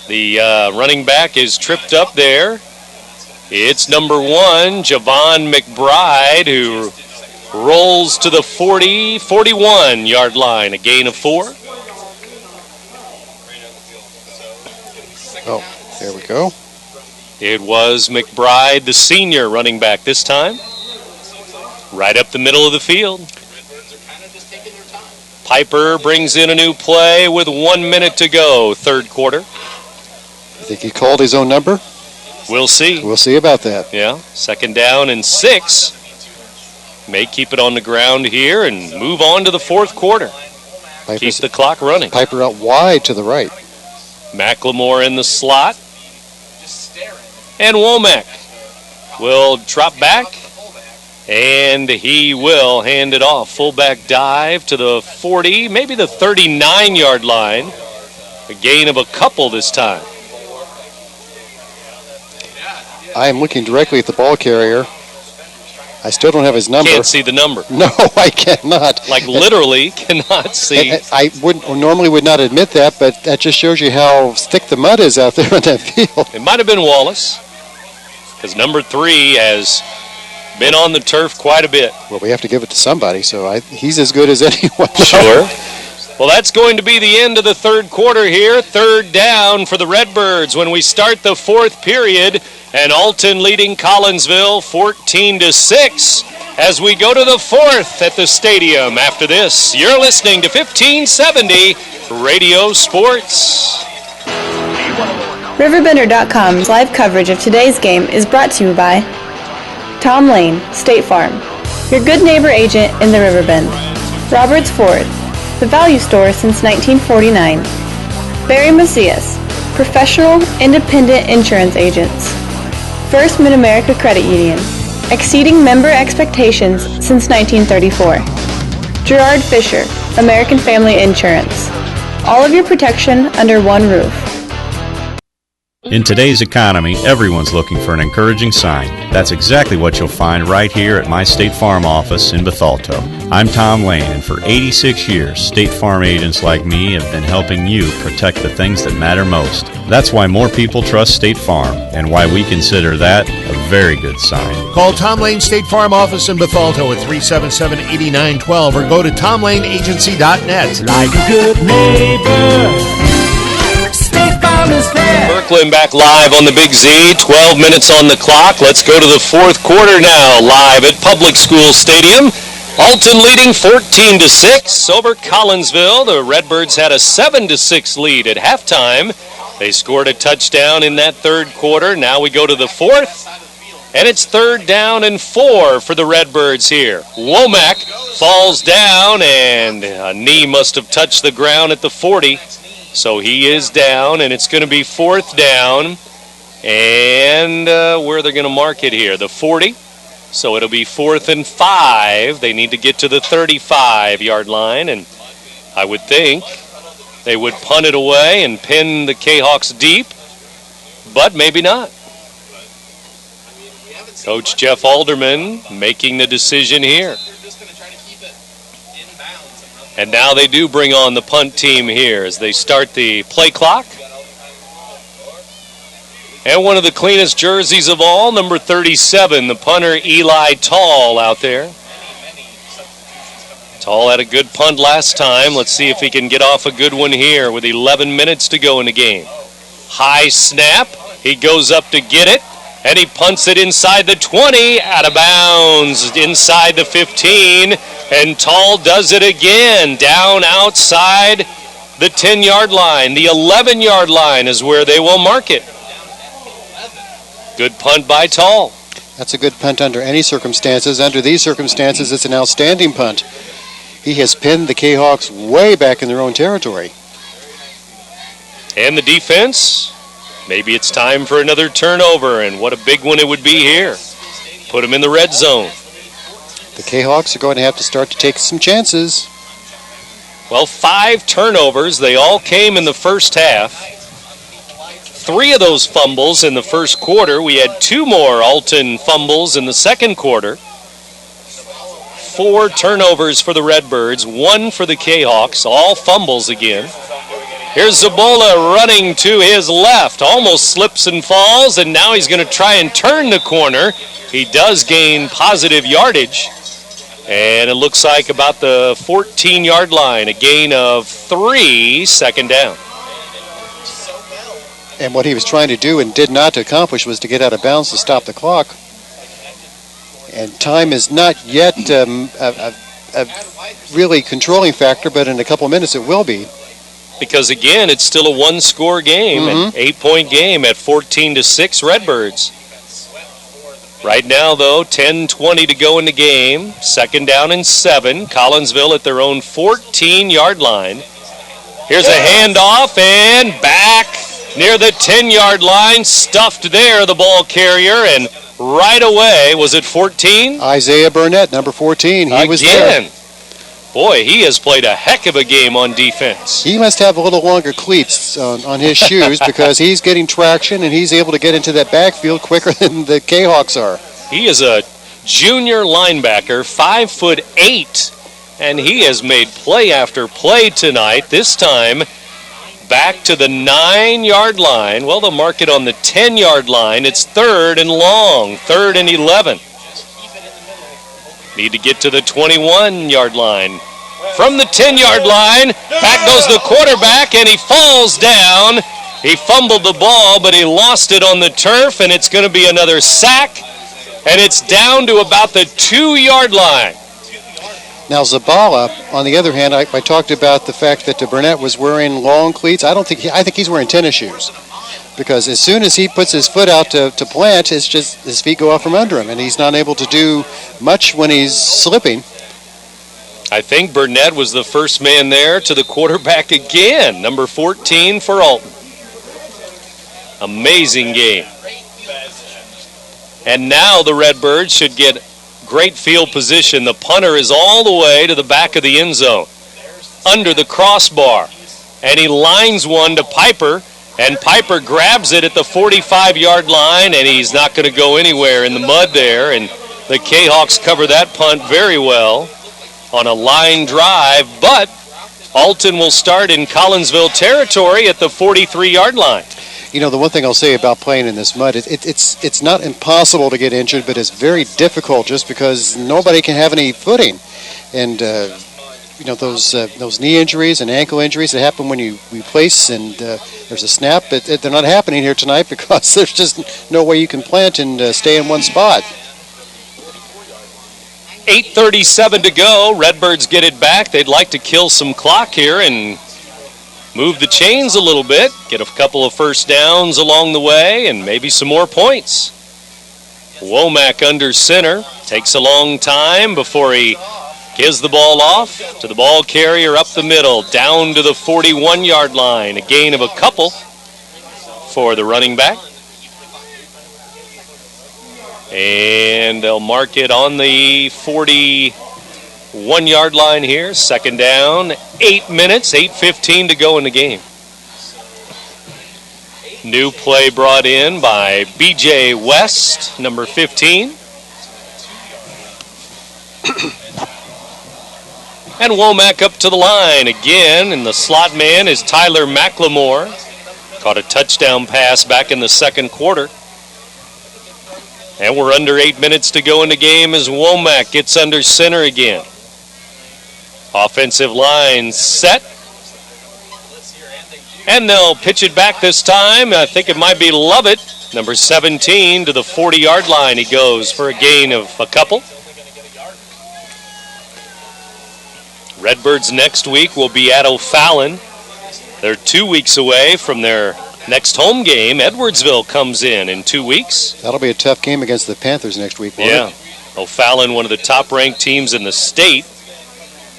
The running back is tripped up there. It's number 1, Javon McBride, who rolls to the 41-yard line, a gain of 4. Oh, there we go. It was McBride, the senior running back this time. Right up the middle of the field. Piper brings in a new play with 1 minute to go, third quarter. I think he called his own number. We'll see. We'll see about that. Yeah, second down and 6. May keep it on the ground here and move on to the fourth quarter. Keep the clock running. Piper out wide to the right. McLemore in the slot. And Womack will drop back. And he will hand it off. Fullback dive to the 40, maybe the 39-yard line. A gain of a couple this time. I am looking directly at the ball carrier. I still don't have his number. Can't see the number. No, I cannot. Like literally cannot see. I normally would not admit that, but that just shows you how thick the mud is out there on that field. It might have been Wallace, because number 3 has been on the turf quite a bit. Well, we have to give it to somebody, so he's as good as anyone. Sure. Well, that's going to be the end of the third quarter here. Third down for the Redbirds when we start the fourth period. And Alton leading Collinsville 14-6 as we go to the fourth at the stadium. After this, you're listening to 1570 Radio Sports. RiverBender.com's live coverage of today's game is brought to you by Tom Lane, State Farm, your good neighbor agent in the Riverbend. Roberts Ford, the value store since 1949. Barry Macias, professional, independent insurance agents. First Mid-America Credit Union, exceeding member expectations since 1934. Gerard Fisher, American Family Insurance. All of your protection under one roof. In today's economy, everyone's looking for an encouraging sign. That's exactly what you'll find right here at my State Farm office in Bethalto. I'm Tom Lane, and for 86 years, State Farm agents like me have been helping you protect the things that matter most. That's why more people trust State Farm, and why we consider that a very good sign. Call Tom Lane State Farm office in Bethalto at 377-8912 or go to tomlaneagency.net. Like a good neighbor, State Farm is there. Brooklyn back live on the Big Z, 12 minutes on the clock. Let's go to the fourth quarter now, live at Public School Stadium. Alton leading 14-6 over Collinsville. The Redbirds had a 7-6 lead at halftime. They scored a touchdown in that third quarter. Now we go to the fourth, and it's 3rd down and 4 for the Redbirds here. Womack falls down, and a knee must have touched the ground at the 40. So he is down, and it's going to be 4th down. And where are they going to mark it here? The 40. So it'll be 4th and 5. They need to get to the 35-yard line, and I would think they would punt it away and pin the Cahawks deep, but maybe not. Coach Jeff Alderman making the decision here. And now they do bring on the punt team here as they start the play clock. And one of the cleanest jerseys of all, number 37, the punter Eli Tall out there. Tall had a good punt last time. Let's see if he can get off a good one here with 11 minutes to go in the game. High snap. He goes up to get it, and he punts it inside the 20, out of bounds, inside the 15, and Tall does it again, down outside the 10-yard line. The 11-yard line is where they will mark it. Good punt by Tall. That's a good punt under any circumstances. Under these circumstances, it's an outstanding punt. He has pinned the Cahawks way back in their own territory. And the defense, maybe it's time for another turnover, and what a big one it would be here. Put them in the red zone. The Cahawks are going to have to start to take some chances. Well, 5 turnovers. They all came in the first half. 3 of those fumbles in the first quarter. We had 2 more Alton fumbles in the second quarter. 4 turnovers for the Redbirds, 1 for the Cahawks, all fumbles again. Here's Zabola running to his left, almost slips and falls, and now he's going to try and turn the corner. He does gain positive yardage, and it looks like about the 14-yard line, a gain of 3, 2nd down. And what he was trying to do and did not accomplish was to get out of bounds to stop the clock. And time is not yet a really controlling factor, but in a couple minutes it will be. Because, again, it's still a 1-score game, an 8-point game at 14-6 Redbirds. Right now, though, 10:20 to go in the game. 2nd down and 7. Collinsville at their own 14-yard line. Here's a handoff, and back near the 10-yard line, stuffed there, the ball carrier, and right away, was it 14? Isaiah Burnett, number 14, he was there. Boy, he has played a heck of a game on defense. He must have a little longer cleats on his shoes because he's getting traction and he's able to get into that backfield quicker than the Cahawks are. He is a junior linebacker, 5'8", and he has made play after play tonight. This time, back to the 9-yard line. Well, they'll mark it on the 10-yard line. It's 3rd and long, 3rd and 11. Need to get to the 21-yard line. From the 10-yard line, back goes the quarterback, and he falls down. He fumbled the ball, but he lost it on the turf, and it's going to be another sack And it's down to about the 2-yard line. Now Zabala, on the other hand, I talked about the fact that Burnett was wearing long cleats. I think he's wearing tennis shoes, because as soon as he puts his foot out to plant, it's just his feet go out from under him, and he's not able to do much when he's slipping. I think Burnett was the first man there to the quarterback again, number 14 for Alton. Amazing game. And now the Redbirds should get great field position. The punter is all the way to the back of the end zone, under the crossbar. And he lines one to Piper, and Piper grabs it at the 45-yard line, and he's not going to go anywhere in the mud there. And the Cahawks cover that punt very well on a line drive, but Alton will start in Collinsville territory at the 43-yard line. You know, the one thing I'll say about playing in this mud, it's not impossible to get injured, but it's very difficult just because nobody can have any footing. And, you know, those knee injuries and ankle injuries that happen when you place and there's a snap, they're not happening here tonight because there's just no way you can plant and stay in one spot. 8:37 to go. Redbirds get it back. They'd like to kill some clock here and move the chains a little bit, get a couple of first downs along the way, and maybe some more points. Womack under center. Takes a long time before he gives the ball off to the ball carrier up the middle, down to the 41-yard line. A gain of a couple for the running back. And they'll mark it on the 41-yard line here. Second down, 8 minutes, 8:15 to go in the game. New play brought in by B.J. West, number 15. And Womack up to the line again, and the slot man is Tyler McLemore. Caught a touchdown pass back in the second quarter. And we're under 8 minutes to go in the game as Womack gets under center again. Offensive line set. And they'll pitch it back this time. I think it might be Lovett, number 17, to the 40-yard line. He goes for a gain of a couple. Redbirds next week will be at O'Fallon. They're 2 weeks away from their next home game. Edwardsville comes in 2 weeks. That'll be a tough game against the Panthers next week, won't it? O'Fallon, one of the top-ranked teams in the state.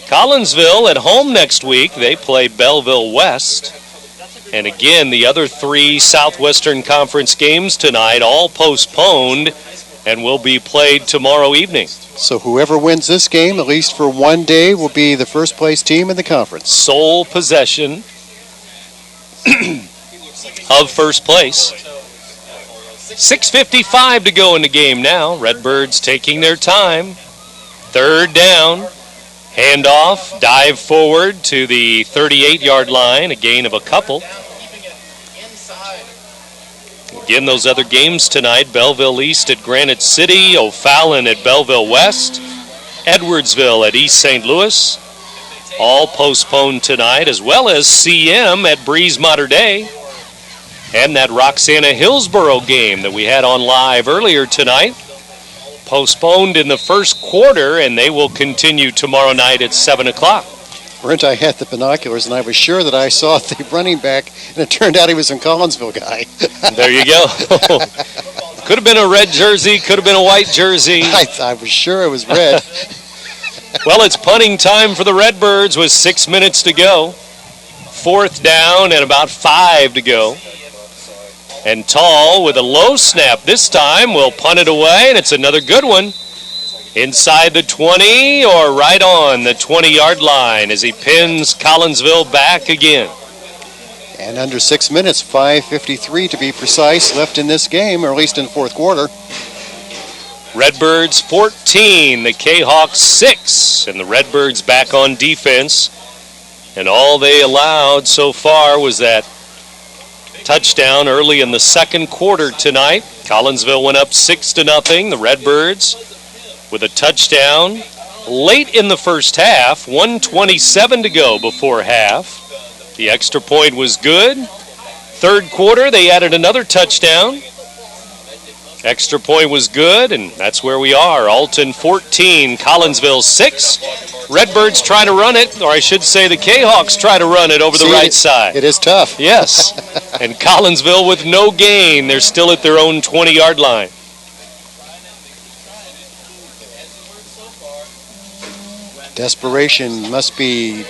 Collinsville at home next week. They play Belleville West. And again, the other 3 Southwestern Conference games tonight, all postponed and will be played tomorrow evening. So whoever wins this game, at least for one day, will be the first-place team in the conference. Sole possession of first place. 6:55 to go in the game now. Redbirds taking their time. Third down. Handoff, dive forward to the 38-yard line, a gain of a couple. Again, those other games tonight, Belleville East at Granite City, O'Fallon at Belleville West, Edwardsville at East St. Louis, all postponed tonight, as well as CM at Breeze Mater Dei, and that Roxana Hillsboro game that we had on live earlier tonight. Postponed in the first quarter, and they will continue tomorrow night at 7 o'clock. Brent, I had the binoculars, and I was sure that I saw the running back, and it turned out he was a Collinsville guy. There you go. Could have been a red jersey, could have been a white jersey. I was sure it was red. Well, it's punting time for the Redbirds with 6 minutes to go. Fourth down and about 5 to go. And Tall with a low snap this time will punt it away, and it's another good one. Inside the 20 or right on the 20-yard line as he pins Collinsville back again. And under 6 minutes, 5:53 to be precise, left in this game, or at least in the fourth quarter. Redbirds 14, the Cahawks 6, and the Redbirds back on defense. And all they allowed so far was that touchdown early in the second quarter tonight. Collinsville went up 6-0. The Redbirds with a touchdown late in the first half. 1:27 to go before half. The extra point was good. Third quarter, they added another touchdown. Extra point was good, and that's where we are. Alton 14, Collinsville 6. Redbirds try to run it, or I should say the Cahawks try to run it over the right side. It is tough. Yes, and Collinsville with no gain. They're still at their own 20-yard line. Desperation must be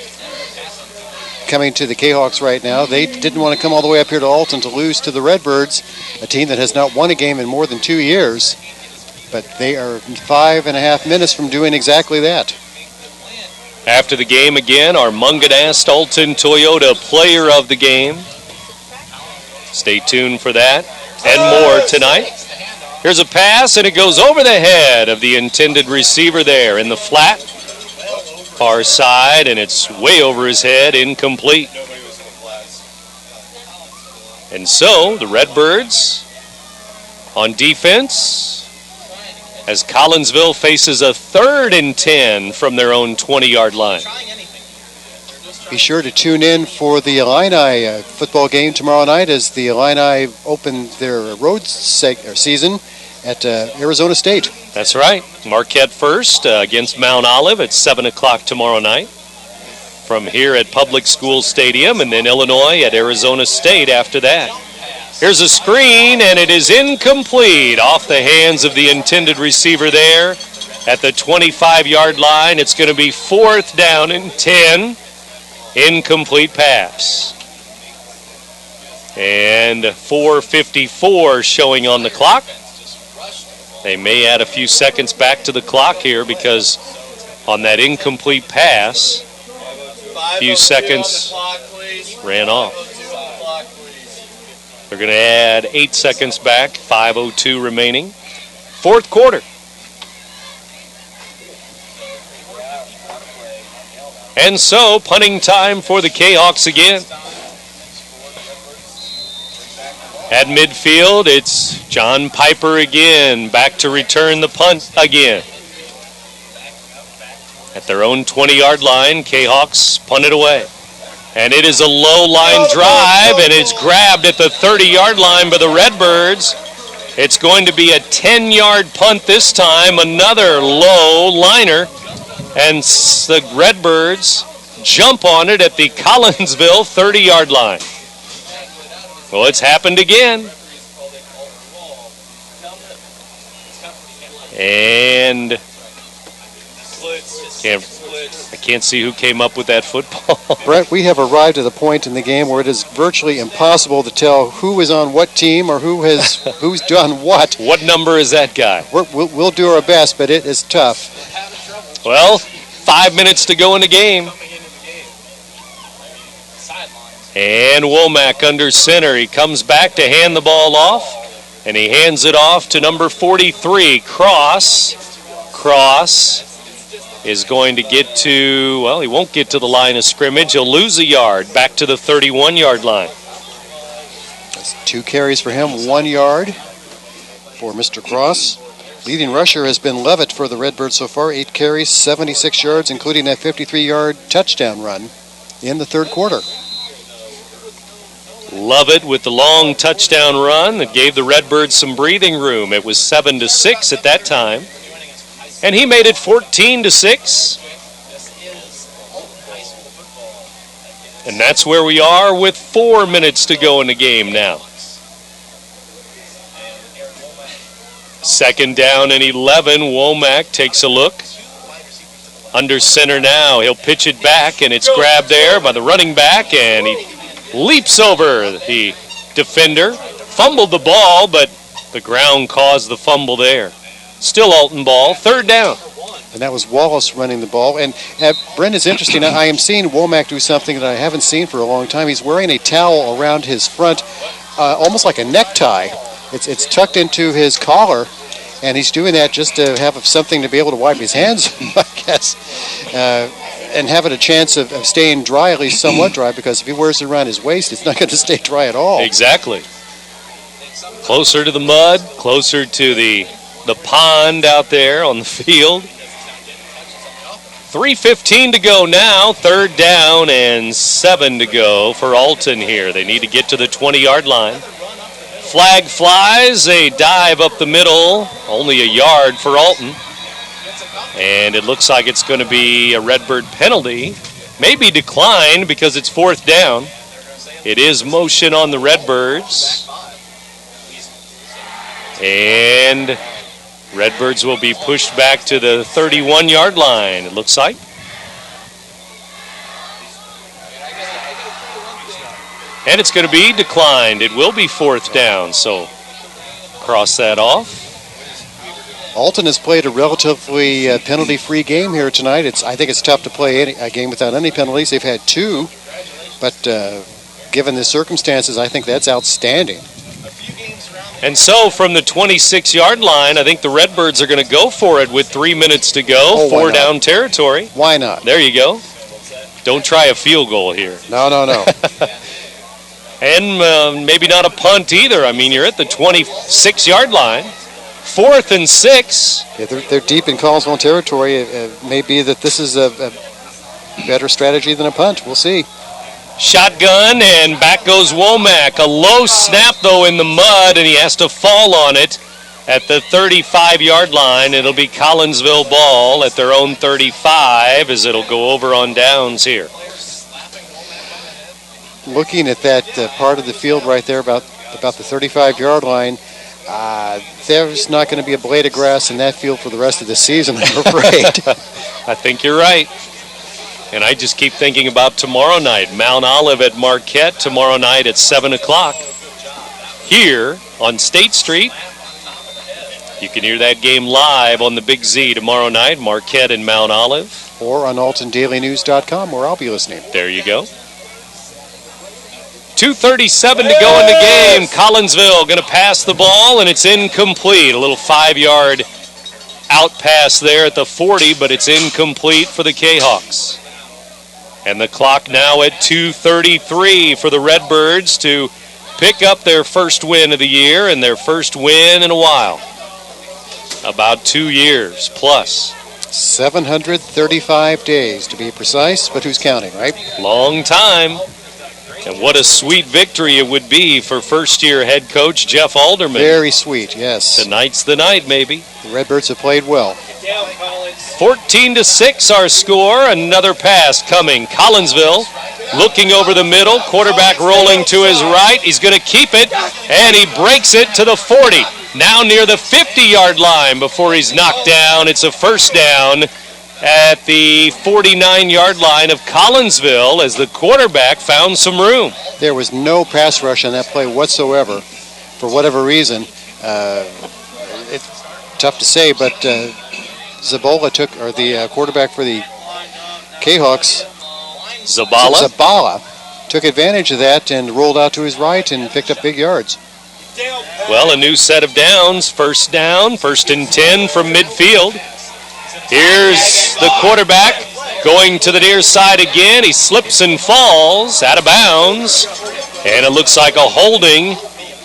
coming to the Cahawks right now. They didn't want to come all the way up here to Alton to lose to the Redbirds, a team that has not won a game in more than 2 years. But they are 5.5 minutes from doing exactly that. After the game again, our Munganast Alton Toyota player of the game. Stay tuned for that and more tonight. Here's a pass, and it goes over the head of the intended receiver there in the flat. Far side, and it's way over his head, incomplete. And so the Redbirds on defense as Collinsville faces a 3rd and 10 from their own 20-yard line. Be sure to tune in for the Illini football game tomorrow night as the Illini open their road season at Arizona State. That's right. Marquette first against Mount Olive at 7 o'clock tomorrow night. From here at Public School Stadium, and then Illinois at Arizona State after that. Here's a screen, and it is incomplete off the hands of the intended receiver there at the 25-yard line. It's going to be 4th down and 10. Incomplete pass. And 4:54 showing on the clock. They may add a few seconds back to the clock here because on that incomplete pass, a few seconds ran off. They're going to add 8 seconds back, 5:02 remaining. 4th quarter. And so, punting time for the Cahawks again. At midfield, it's John Piper again, back to return the punt again. At their own 20-yard line, Cahawks punt it away. And it is a low-line drive, and it's grabbed at the 30-yard line by the Redbirds. It's going to be a 10-yard punt this time, another low liner. And the Redbirds jump on it at the Collinsville 30-yard line. Well, it's happened again. And I can't see who came up with that football. Brett, we have arrived at a point in the game where it is virtually impossible to tell who is on what team or who's done what. What number is that guy? We'll do our best, but it is tough. Well, 5 minutes to go in the game. And Womack under center. He comes back to hand the ball off, and he hands it off to number 43, Cross. Cross is going to get to, well, he won't get to the line of scrimmage. He'll lose a yard, back to the 31-yard line. That's 2 carries for him, 1 yard for Mr. Cross. Leading rusher has been Levitt for the Redbirds so far, 8 carries, 76 yards, including that 53-yard touchdown run in the 3rd quarter. Lovett with the long touchdown run that gave the Redbirds some breathing room. It was 7-6 at that time. And he made it 14-6. And that's where we are with 4 minutes to go in the game now. 2nd down and 11. Womack takes a look. Under center now. He'll pitch it back, and it's grabbed there by the running back, and he leaps over the defender. Fumbled the ball, but the ground caused the fumble there. Still Alton ball, 3rd down. And that was Wallace running the ball. And Brent, is interesting. I am seeing Womack do something that I haven't seen for a long time. He's wearing a towel around his front, almost like a necktie. It's tucked into his collar, and he's doing that just to have something to be able to wipe his hands, I guess, and have it a chance of staying dry, at least somewhat dry, because if he wears it around his waist, it's not going to stay dry at all. Exactly. Closer to the mud, closer to the pond out there on the field. 3:15 to go now, 3rd down and 7 to go for Alton here. They need to get to the 20-yard line. Flag flies, a dive up the middle, only a yard for Alton. And it looks like it's going to be a Redbird penalty. Maybe declined because it's 4th down. It is motion on the Redbirds. And Redbirds will be pushed back to the 31-yard line, it looks like. And it's going to be declined. It will be 4th down, so cross that off. Alton has played a relatively penalty-free game here tonight. I think it's tough to play a game without any penalties. They've had 2, but given the circumstances, I think that's outstanding. And so from the 26-yard line, I think the Redbirds are going to go for it with 3 minutes to go, 4 down territory. Why not? There you go. Don't try a field goal here. No. And maybe not a punt either. I mean, you're at the 26-yard line. 4th and 6. Yeah, they're deep in Collinsville territory. It may be that this is a better strategy than a punt. We'll see. Shotgun, and back goes Womack. A low snap, though, in the mud, and he has to fall on it at the 35-yard line. It'll be Collinsville ball at their own 35 as it'll go over on downs here. Looking at that part of the field right there, about the 35-yard line, there's not going to be a blade of grass in that field for the rest of the season, I'm afraid. I think you're right. And I just keep thinking about tomorrow night. Mount Olive at Marquette tomorrow night at 7 o'clock. Here on State Street. You can hear that game live on the Big Z tomorrow night, Marquette and Mount Olive. Or on AltonDailyNews.com, where I'll be listening. There you go. 2:37 to go in the game. Collinsville going to pass the ball, and it's incomplete. A little 5-yard out pass there at the 40, but it's incomplete for the Cahawks. And the clock now at 2:33 for the Redbirds to pick up their first win of the year and their first win in a while. About 2 years plus. 735 days to be precise, but who's counting, right? Long time. And what a sweet victory it would be for first-year head coach Jeff Alderman. Very sweet, yes. Tonight's the night, maybe. The Redbirds have played well. 14-6 our score. Another pass coming. Collinsville looking over the middle. Quarterback rolling to his right. He's going to keep it, and he breaks it to the 40. Now near the 50-yard line before he's knocked down. It's a first down at the 49-yard line of Collinsville as the quarterback found some room. There was no pass rush on that play whatsoever for whatever reason. It's tough to say, but Zabola took, or the quarterback for the Cahawks, Zabala took advantage of that and rolled out to his right and picked up big yards. Well, a new set of downs. First down, 1st and 10 from midfield. Here's the quarterback going to the near side again. He slips and falls out of bounds. And it looks like a holding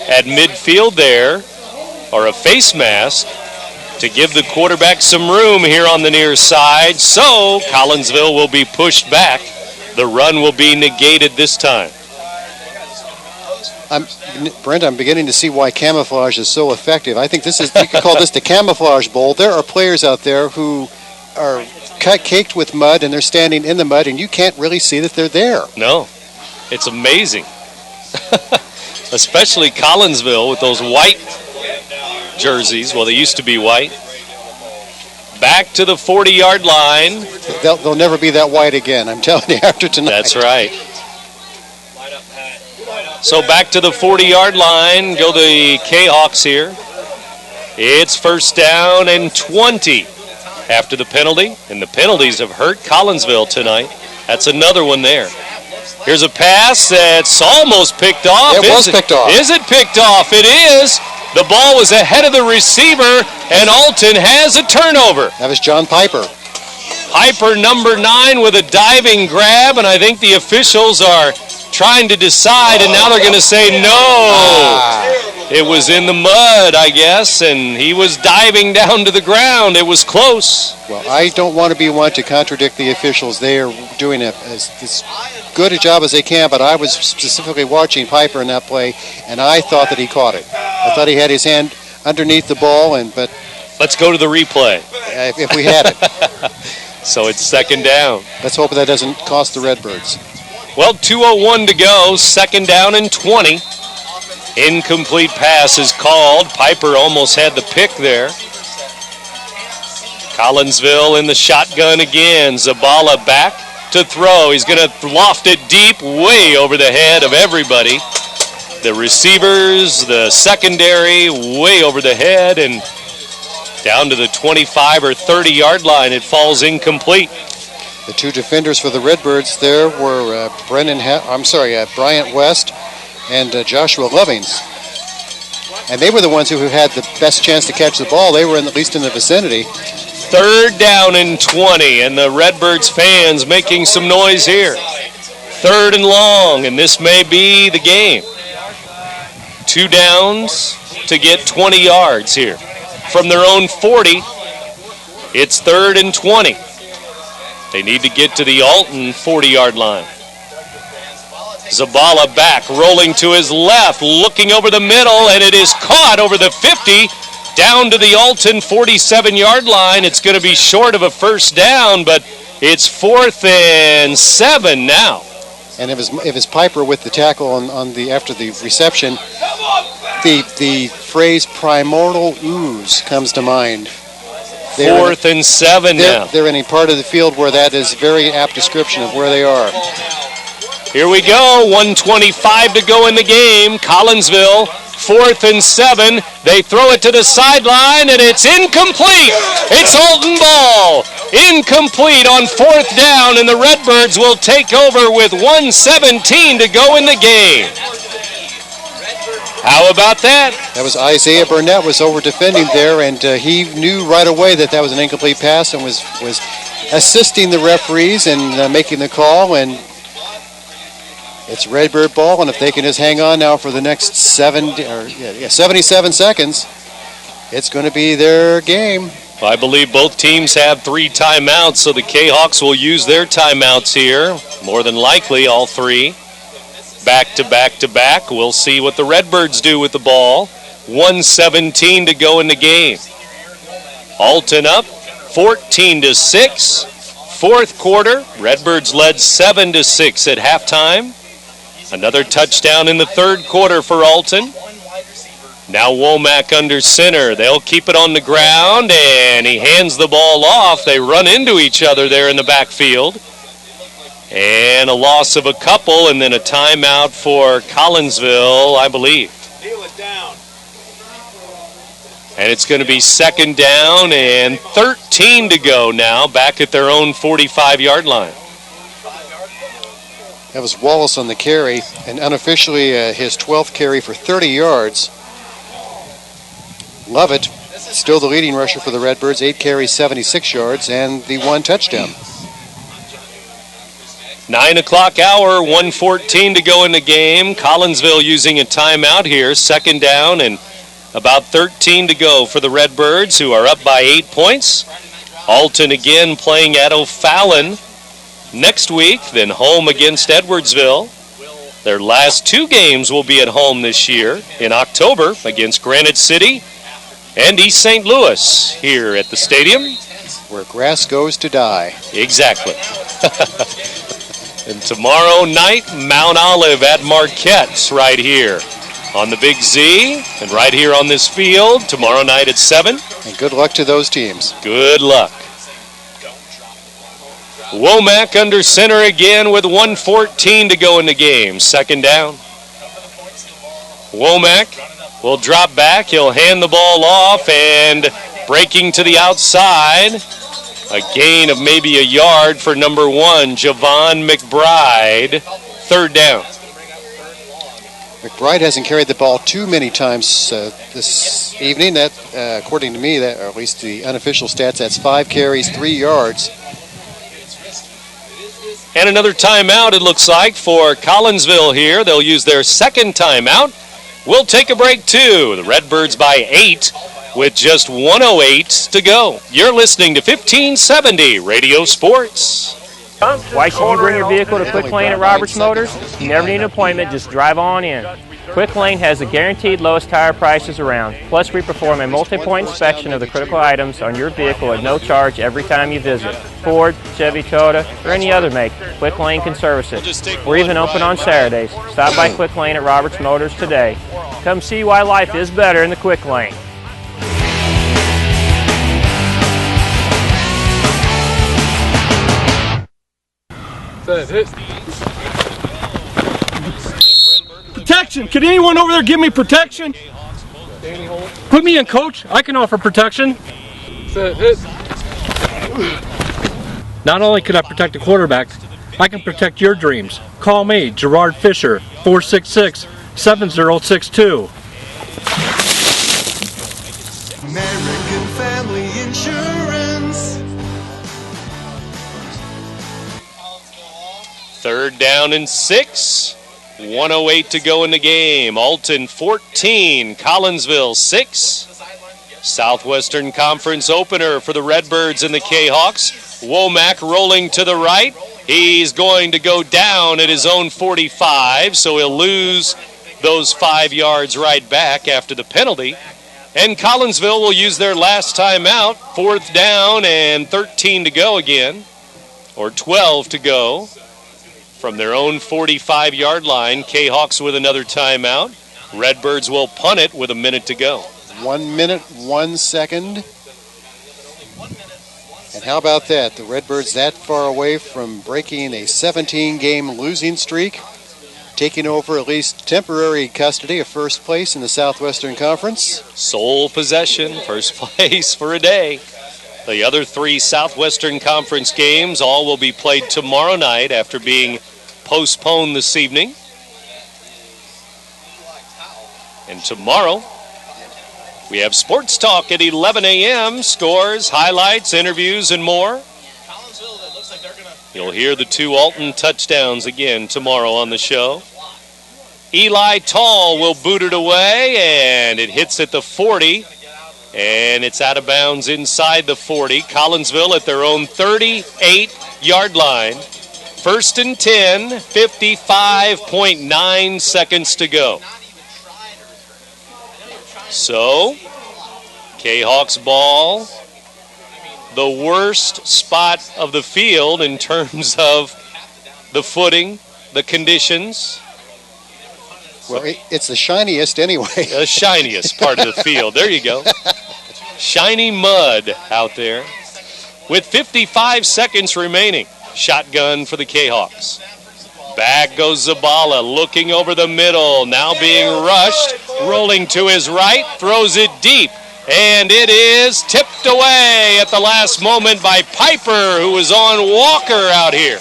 at midfield there, or a face mask, to give the quarterback some room here on the near side. So Collinsville will be pushed back. The run will be negated this time. Brent, I'm beginning to see why camouflage is so effective. I think this is, you could call this the camouflage bowl. There are players out there who are caked with mud, and they're standing in the mud, and you can't really see that they're there. No, it's amazing. Especially Collinsville with those white jerseys. Well, they used to be white. Back to the 40-yard line. They'll never be that white again, I'm telling you, after tonight. That's right. So back to the 40-yard line, go the Cahawks here. It's first down and 20 after the penalty, and the penalties have hurt Collinsville tonight. That's another one there. Here's a pass that's almost picked off. It was picked off. Is it picked off? It is. The ball was ahead of the receiver, and Alton has a turnover. That was John Piper. Piper, number 9, with a diving grab, and I think the officials are trying to decide, and now they're going to say no. It was in the mud, I guess, and he was diving down to the ground. It was close. Well, I don't want to be one to contradict the officials. They are doing as good a job as they can, but I was specifically watching Piper in that play, and I thought that he caught it. I thought he had his hand underneath the ball, but let's go to the replay. If we had it. So it's second down. Let's hope that doesn't cost the Redbirds. Well, 2:01 to go, second down and 20. Incomplete pass is called. Piper almost had the pick there. Collinsville in the shotgun again. Zabala back to throw. He's going to loft it deep, way over the head of everybody. The receivers, the secondary, way over the head, and down to the 25 or 30-yard line. It falls incomplete. The two defenders for the Redbirds there were Bryant West and Joshua Lovings. And they were the ones who had the best chance to catch the ball. They were at least in the vicinity. Third down and 20, and the Redbirds fans making some noise here. Third and long, and this may be the game. 2 downs to get 20 yards here. From their own 40, it's third and 20. They need to get to the Alton 40-yard line. Zabala back, rolling to his left, looking over the middle, and it is caught over the 50, down to the Alton 47-yard line. It's going to be short of a first down, but it's 4th and 7 now. And it was Piper with the tackle after the reception. The phrase primordial ooze comes to mind. 4th and 7 now. They're in a part of the field where that is a very apt description of where they are. Here we go, 1:25 to go in the game. Collinsville, 4th and 7. They throw it to the sideline, and it's incomplete. It's Alton ball. Incomplete on 4th down, and the Redbirds will take over with 1:17 to go in the game. How about that? That was Isaiah Burnett was over defending there, and he knew right away that was an incomplete pass and was assisting the referees and making the call, and it's Redbird ball, and if they can just hang on now for the next 77 seconds, it's going to be their game. I believe both teams have 3 timeouts, so the Cahawks will use their timeouts here. More than likely, all 3. Back to back to back. We'll see what the Redbirds do with the ball. 1:17 to go in the game. Alton up 14-6. 4th quarter, Redbirds led 7-6 at halftime. Another touchdown in the 3rd quarter for Alton. Now Womack under center. They'll keep it on the ground, and he hands the ball off. They run into each other there in the backfield. And a loss of a couple, and then a timeout for Collinsville, I believe. And it's going to be 2nd down and 13 to go now, back at their own 45-yard line. That was Wallace on the carry, and unofficially his 12th carry for 30 yards. Lovett, still the leading rusher for the Redbirds, 8 carries, 76 yards, and the 1 touchdown. 9 o'clock hour, 1:14 to go in the game. Collinsville using a timeout here. 2nd down and about 13 to go for the Redbirds, who are up by 8 points. Alton again playing at O'Fallon next week, then home against Edwardsville. Their last 2 games will be at home this year in October against Granite City and East St. Louis here at the stadium. Where grass goes to die. Exactly. And tomorrow night, Mount Olive at Marquette right here on the Big Z and right here on this field tomorrow night at 7. And good luck to those teams. Good luck. Womack under center again with 1:14 to go in the game. 2nd down. Womack will drop back. He'll hand the ball off, and breaking to the outside. A gain of maybe a yard for number 1, Javon McBride. 3rd down. McBride hasn't carried the ball too many times this evening. That, according to me, that, or at least the unofficial stats, that's 5 carries, 3 yards. And another timeout, it looks like, for Collinsville here. They'll use their 2nd timeout. We'll take a break, too. The Redbirds by 8 with just 1:08 to go. You're listening to 1570 Radio Sports. Why should you bring your vehicle to Quick Lane at Roberts Motors? You never need an appointment, just drive on in. Quick Lane has the guaranteed lowest tire prices around. Plus, we perform a multi-point inspection of the critical items on your vehicle at no charge every time you visit. Ford, Chevy, Toyota, or any other make, Quick Lane can service it. We're even open on Saturdays. Stop by Quick Lane at Roberts Motors today. Come see why life is better in the Quick Lane. Protection! Can anyone over there give me protection? Put me in, coach. I can offer protection. Not only can I protect the quarterback, I can protect your dreams. Call me, Gerard Fisher, 466-7062. American Family Insurance. 3rd down and 6. 1:08 to go in the game. Alton 14, Collinsville 6. Southwestern Conference opener for the Redbirds and the Cahawks. Womack rolling to the right. He's going to go down at his own 45, so he'll lose those 5 yards right back after the penalty. And Collinsville will use their last timeout. 4th down and 13 to go again, or 12 to go. From their own 45-yard line, Cahawks with another timeout. Redbirds will punt it with a minute to go. 1 minute, 1 second. And how about that? The Redbirds that far away from breaking a 17-game losing streak, taking over at least temporary custody of first place in the Southwestern Conference. Sole possession, first place for a day. The other 3 Southwestern Conference games all will be played tomorrow night after being postponed this evening. And tomorrow, we have Sports Talk at 11 a.m. Scores, highlights, interviews, and more. You'll hear the 2 Alton touchdowns again tomorrow on the show. Eli Tall will boot it away, and it hits at the 40. And it's out of bounds inside the 40. Collinsville at their own 38-yard line. 1st and 10, 55.9 seconds to go. So, Cahawks ball, the worst spot of the field in terms of the footing, the conditions. Well, it's the shiniest anyway. The shiniest part of the field. There you go. Shiny mud out there. With 55 seconds remaining. Shotgun for the Cahawks. Back goes Zabala, looking over the middle, now being rushed, rolling to his right, throws it deep, and it is tipped away at the last moment by Piper, who was on Walker out here.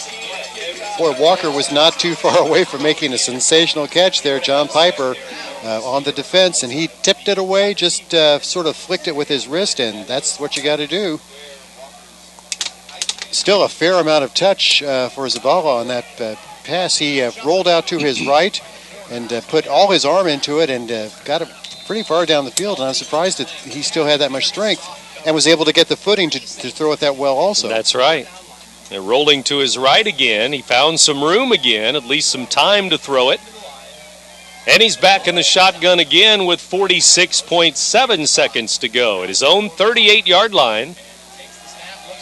Boy, Walker was not too far away from making a sensational catch there, John Piper, on the defense, and he tipped it away, just sort of flicked it with his wrist, and that's what you got to do. Still a fair amount of touch for Zabala on that pass. He rolled out to his right and put all his arm into it and got it pretty far down the field, and I'm surprised that he still had that much strength and was able to get the footing to throw it that well also. That's right. And rolling to his right again. He found some room again, at least some time to throw it. And he's back in the shotgun again with 46.7 seconds to go at his own 38-yard line.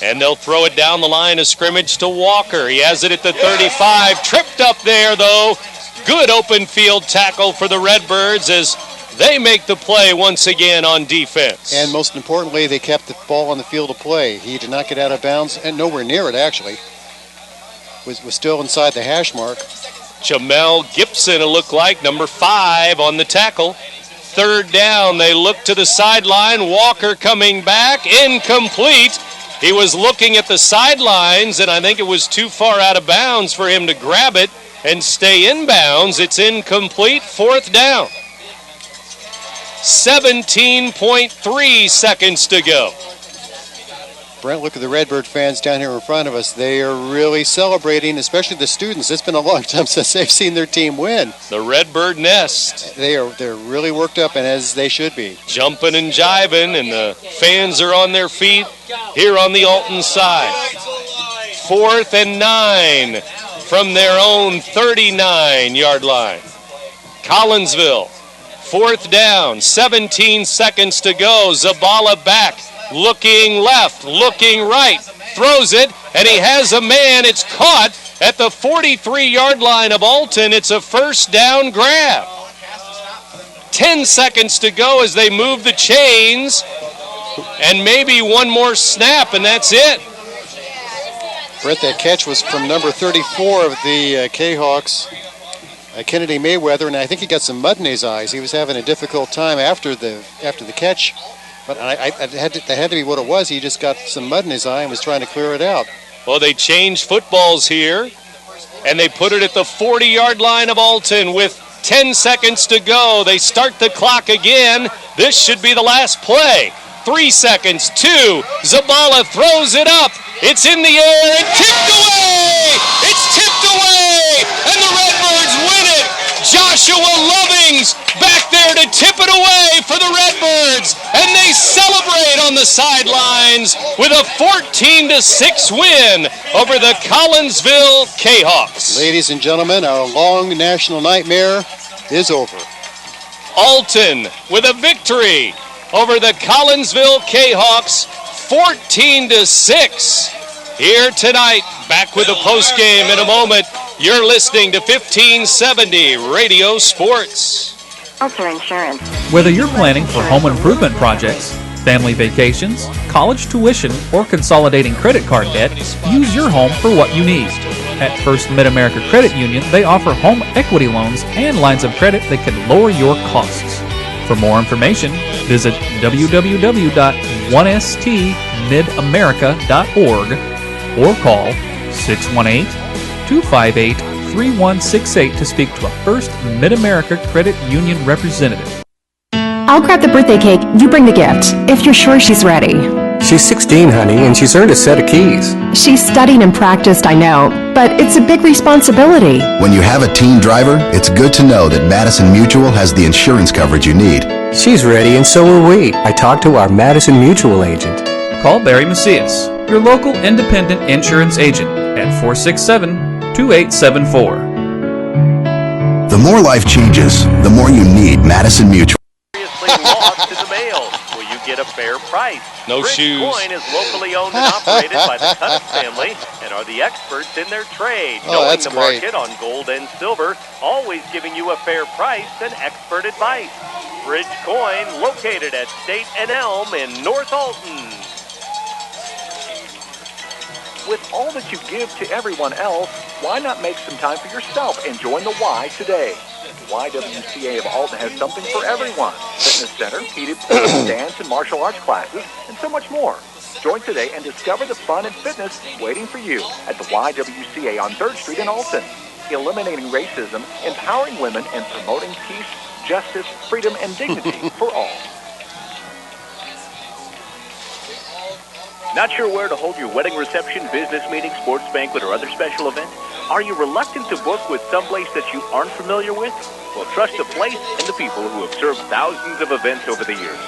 And they'll throw it down the line of scrimmage to Walker. He has it at the 35. Tripped up there, though. Good open field tackle for the Redbirds as they make the play once again on defense. And most importantly, they kept the ball on the field of play. He did not get out of bounds, and nowhere near it, actually. Was still inside the hash mark. Jamel Gibson, it looked like, number 5 on the tackle. 3rd down, they look to the sideline. Walker coming back, incomplete. He was looking at the sidelines, and I think it was too far out of bounds for him to grab it and stay in bounds. It's incomplete. 4th down. 17.3 seconds to go. Brent, look at the Redbird fans down here in front of us. They are really celebrating, especially the students. It's been a long time since they've seen their team win. The Redbird Nest. They're really worked up, and as they should be. Jumping and jiving, and the fans are on their feet here on the Alton side. 4th and 9 from their own 39-yard line. Collinsville, 4th down, 17 seconds to go. Zabala back. Looking left, looking right, throws it, and he has a man. It's caught at the 43-yard line of Alton. It's a first down grab. 10 seconds to go as they move the chains, and maybe one more snap, and that's it. Brett, that catch was from number 34 of the Cahawks, Kennedy Mayweather, and I think he got some mud in his eyes. He was having a difficult time after the catch. But that had to be what it was. He just got some mud in his eye and was trying to clear it out. Well, they changed footballs here, and they put it at the 40-yard line of Alton with 10 seconds to go. They start the clock again. This should be the last play. 3 seconds, 2. Zabala throws it up. It's in the air and tipped away. It's tipped away, and the Redbirds win it. Joshua Lovings back there to tip it away for the Redbirds, and they celebrate on the sidelines with a 14-6 win over the Collinsville Cahawks. Ladies and gentlemen, our long national nightmare is over. Alton with a victory over the Collinsville Cahawks, 14-6. Here tonight, back with the postgame in a moment. You're listening to 1570 Radio Sports. Alter Insurance. Whether you're planning for home improvement projects, family vacations, college tuition, or consolidating credit card debt, use your home for what you need. At First Mid-America Credit Union, they offer home equity loans and lines of credit that can lower your costs. For more information, visit www.1stmidamerica.org or call 618-258-3168 to speak to a First Mid-America Credit Union representative. I'll grab the birthday cake, you bring the gift, if you're sure she's ready. She's 16, honey, and she's earned a set of keys. She's studied and practiced, I know, but it's a big responsibility. When you have a teen driver, it's good to know that Madison Mutual has the insurance coverage you need. She's ready, and so are we. I talked to our Madison Mutual agent. Call Barry Macias, your local independent insurance agent, at 467-2874. The more life changes, the more you need Madison Mutual. Lost in the mail. Will you get a fair price? No Bridge shoes. Coin is locally owned and operated by the Tubbs family and are the experts in their trade, knowing that's the great. market on gold and silver, always giving you a fair price and expert advice. Bridge Coin, located at State and Elm in North Alton. With all that you give to everyone else, why not make some time for yourself and join the Y today? YWCA of Alton has something for everyone. Fitness center, heated pools, dance and martial arts classes, and so much more. Join today and discover the fun and fitness waiting for you at the YWCA on 3rd Street in Alton. Eliminating racism, empowering women, and promoting peace, justice, freedom, and dignity for all. Not sure where to hold your wedding reception, business meeting, sports banquet, or other special event? Are you reluctant to book with someplace that you aren't familiar with? Well, trust the place and the people who have served thousands of events over the years.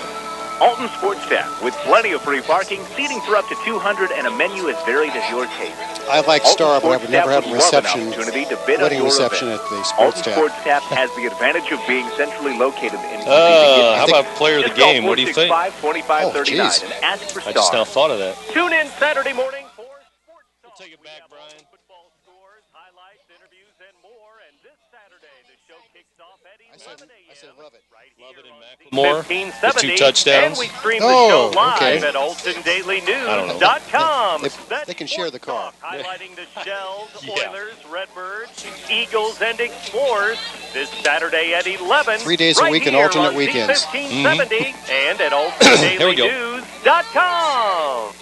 Alton Sports Tap, with plenty of free parking, seating for up to 200, and a menu as varied as your taste. I like Star, but I've never had a reception, Wedding reception at the Sports Alton Tap. Sports Tap has the advantage of being centrally located in How about player of the game? What do you think? 465-2539 and ask for I just now Star. thought of that. Tune in Saturday morning for Sports Talk. Take it back, Brian. Football scores, highlights, interviews, and more. And this Saturday, the show kicks off at 11 a.m. I said love it. Right here on More? 1570, With 2 touchdowns? and we stream the show live okay. at AltonDailyNews.com. They can share the car. Highlighting the Shells, Yeah. Oilers, Redbirds, Eagles, and Explorers this Saturday at 11. 3 days a right week and here alternate on weekends. 1570 and at Here we go. AltonDailyNews.com.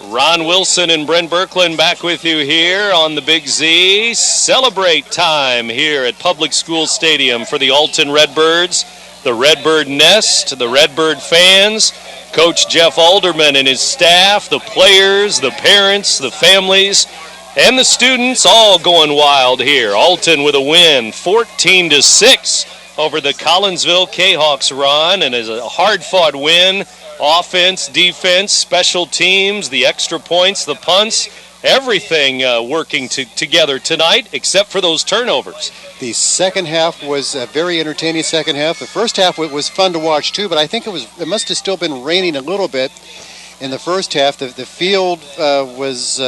Ron Wilson and Brent Birkeland back with you here on the Big Z. Celebrate time here at Public School Stadium for the Alton Redbirds, the Redbird Nest, the Redbird fans, Coach Jeff Alderman and his staff, the players, the parents, the families, and the students all going wild here. Alton with a win, 14-6 over the Collinsville Cahawks, Ron, and is a hard-fought win. Offense, defense, special teams, the extra points, the punts, everything working together tonight except for those turnovers. The second half was a very entertaining second half. The first half was fun to watch too, but I think it must have still been raining a little bit in the first half. The field was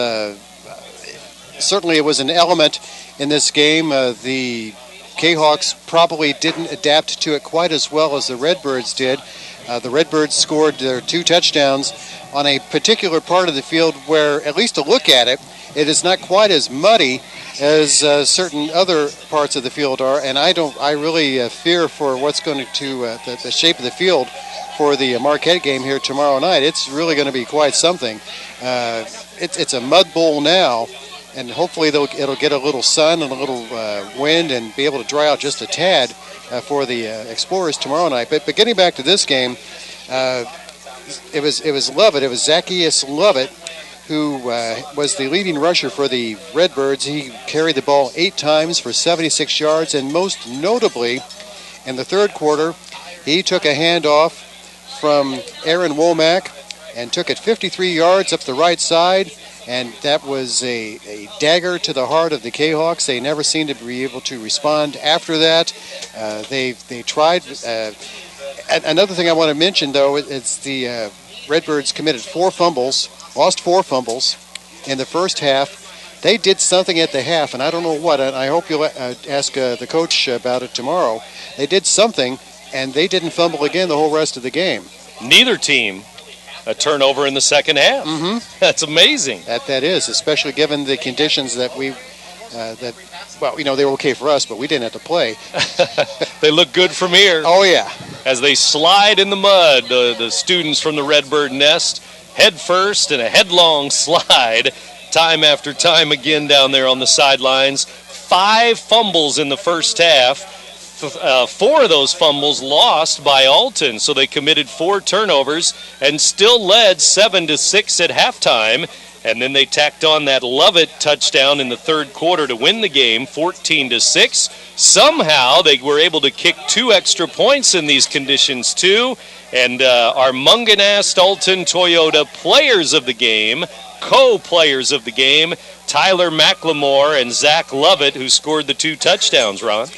certainly it was an element in this game. The Cahawks probably didn't adapt to it quite as well as the Redbirds did. The Redbirds scored their 2 touchdowns on a particular part of the field where, at least to look at it, it is not quite as muddy as certain other parts of the field are, and I really fear for what's going to the shape of the field for the Marquette game here tomorrow night. It's really going to be quite something. It's a mud bowl now, and hopefully it'll get a little sun and a little wind and be able to dry out just a tad for the Explorers tomorrow night. But getting back to this game, it was Lovett. It was Zacchaeus Lovett who was the leading rusher for the Redbirds. He carried the ball 8 times for 76 yards, and most notably, in the third quarter, he took a handoff from Aaron Womack and took it 53 yards up the right side, and that was a dagger to the heart of the Cahawks. They never seemed to be able to respond after that. They tried. Another thing I want to mention, though, is the Redbirds committed 4 fumbles, lost 4 fumbles in the first half. They did something at the half, and I don't know what, and I hope you'll ask the coach about it tomorrow. They did something, and they didn't fumble again the whole rest of the game. Neither team a turnover in the second half. Mm-hmm. That's amazing. That is, especially given the conditions that they were okay for us, but we didn't have to play. They look good from here. Oh, yeah. As they slide in the mud, the students from the Redbird nest, head first in a headlong slide, time after time again down there on the sidelines. 5 fumbles in the first half. 4 of those fumbles lost by Alton, so they committed 4 turnovers and still led 7-6 at halftime. And then they tacked on that Lovett touchdown in the third quarter to win the game, 14-6. Somehow they were able to kick 2 extra points in these conditions too. And our Munganast Alton Toyota players of the game, co-players of the game, Tyler McLemore and Zach Lovett, who scored the 2 touchdowns, Ron.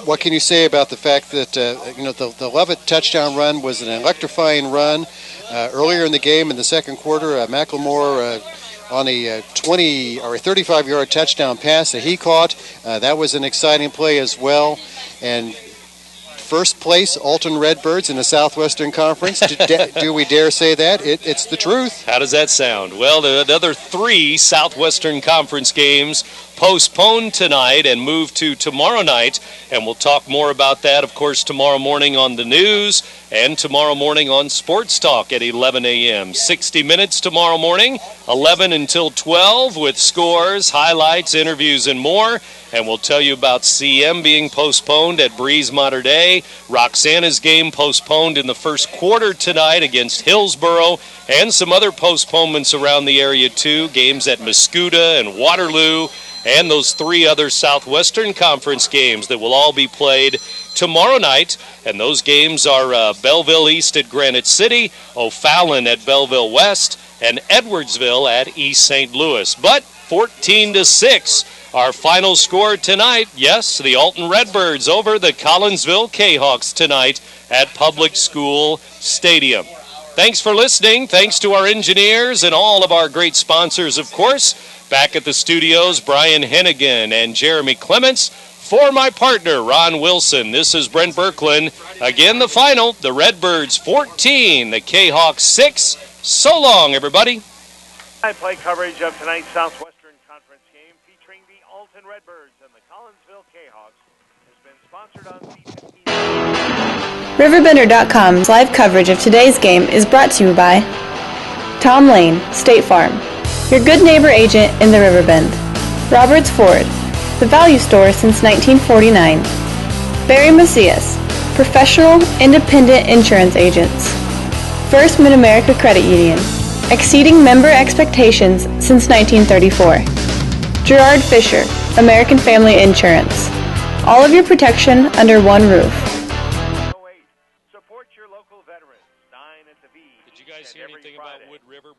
What can you say about the fact that the Lovett touchdown run was an electrifying run earlier in the game in the second quarter? McLemore on a 20 or a 35-yard touchdown pass that he caught. That was an exciting play as well. And first place Alton Redbirds in the Southwestern Conference. Do we dare say that? It's the truth. How does that sound? Well, the other 3 Southwestern Conference games postponed tonight and moved to tomorrow night, and we'll talk more about that, of course, tomorrow morning on the news and tomorrow morning on Sports Talk at 11 a.m. 60 minutes tomorrow morning, 11 until 12, with scores, highlights, interviews, and more. And we'll tell you about CM being postponed at Breeze Mater Dei, Roxana's game postponed in the first quarter tonight against Hillsboro, and some other postponements around the area too, games at Mascoutah and Waterloo, and those 3 other Southwestern Conference games that will all be played tomorrow night. And those games are Belleville East at Granite City, O'Fallon at Belleville West, and Edwardsville at East St. Louis. But 14-6, our final score tonight. Yes, the Alton Redbirds over the Collinsville Cahawks tonight at Public School Stadium. Thanks for listening. Thanks to our engineers and all of our great sponsors, of course. Back at the studios, Brian Hennigan and Jeremy Clements. For my partner, Ron Wilson, this is Brent Birkeland. Again, the final, the Redbirds 14, the Cahawks 6. So long, everybody. Play coverage of tonight's Southwestern Conference game featuring the Alton Redbirds and the Collinsville Cahawks has been sponsored on RiverBender.com's live coverage of today's game is brought to you by Tom Lane, State Farm, your good neighbor agent in the Riverbend. Roberts Ford, the value store since 1949. Barry Macias, professional independent insurance agents. First Mid-America Credit Union, exceeding member expectations since 1934. Gerard Fisher, American Family Insurance. All of your protection under one roof.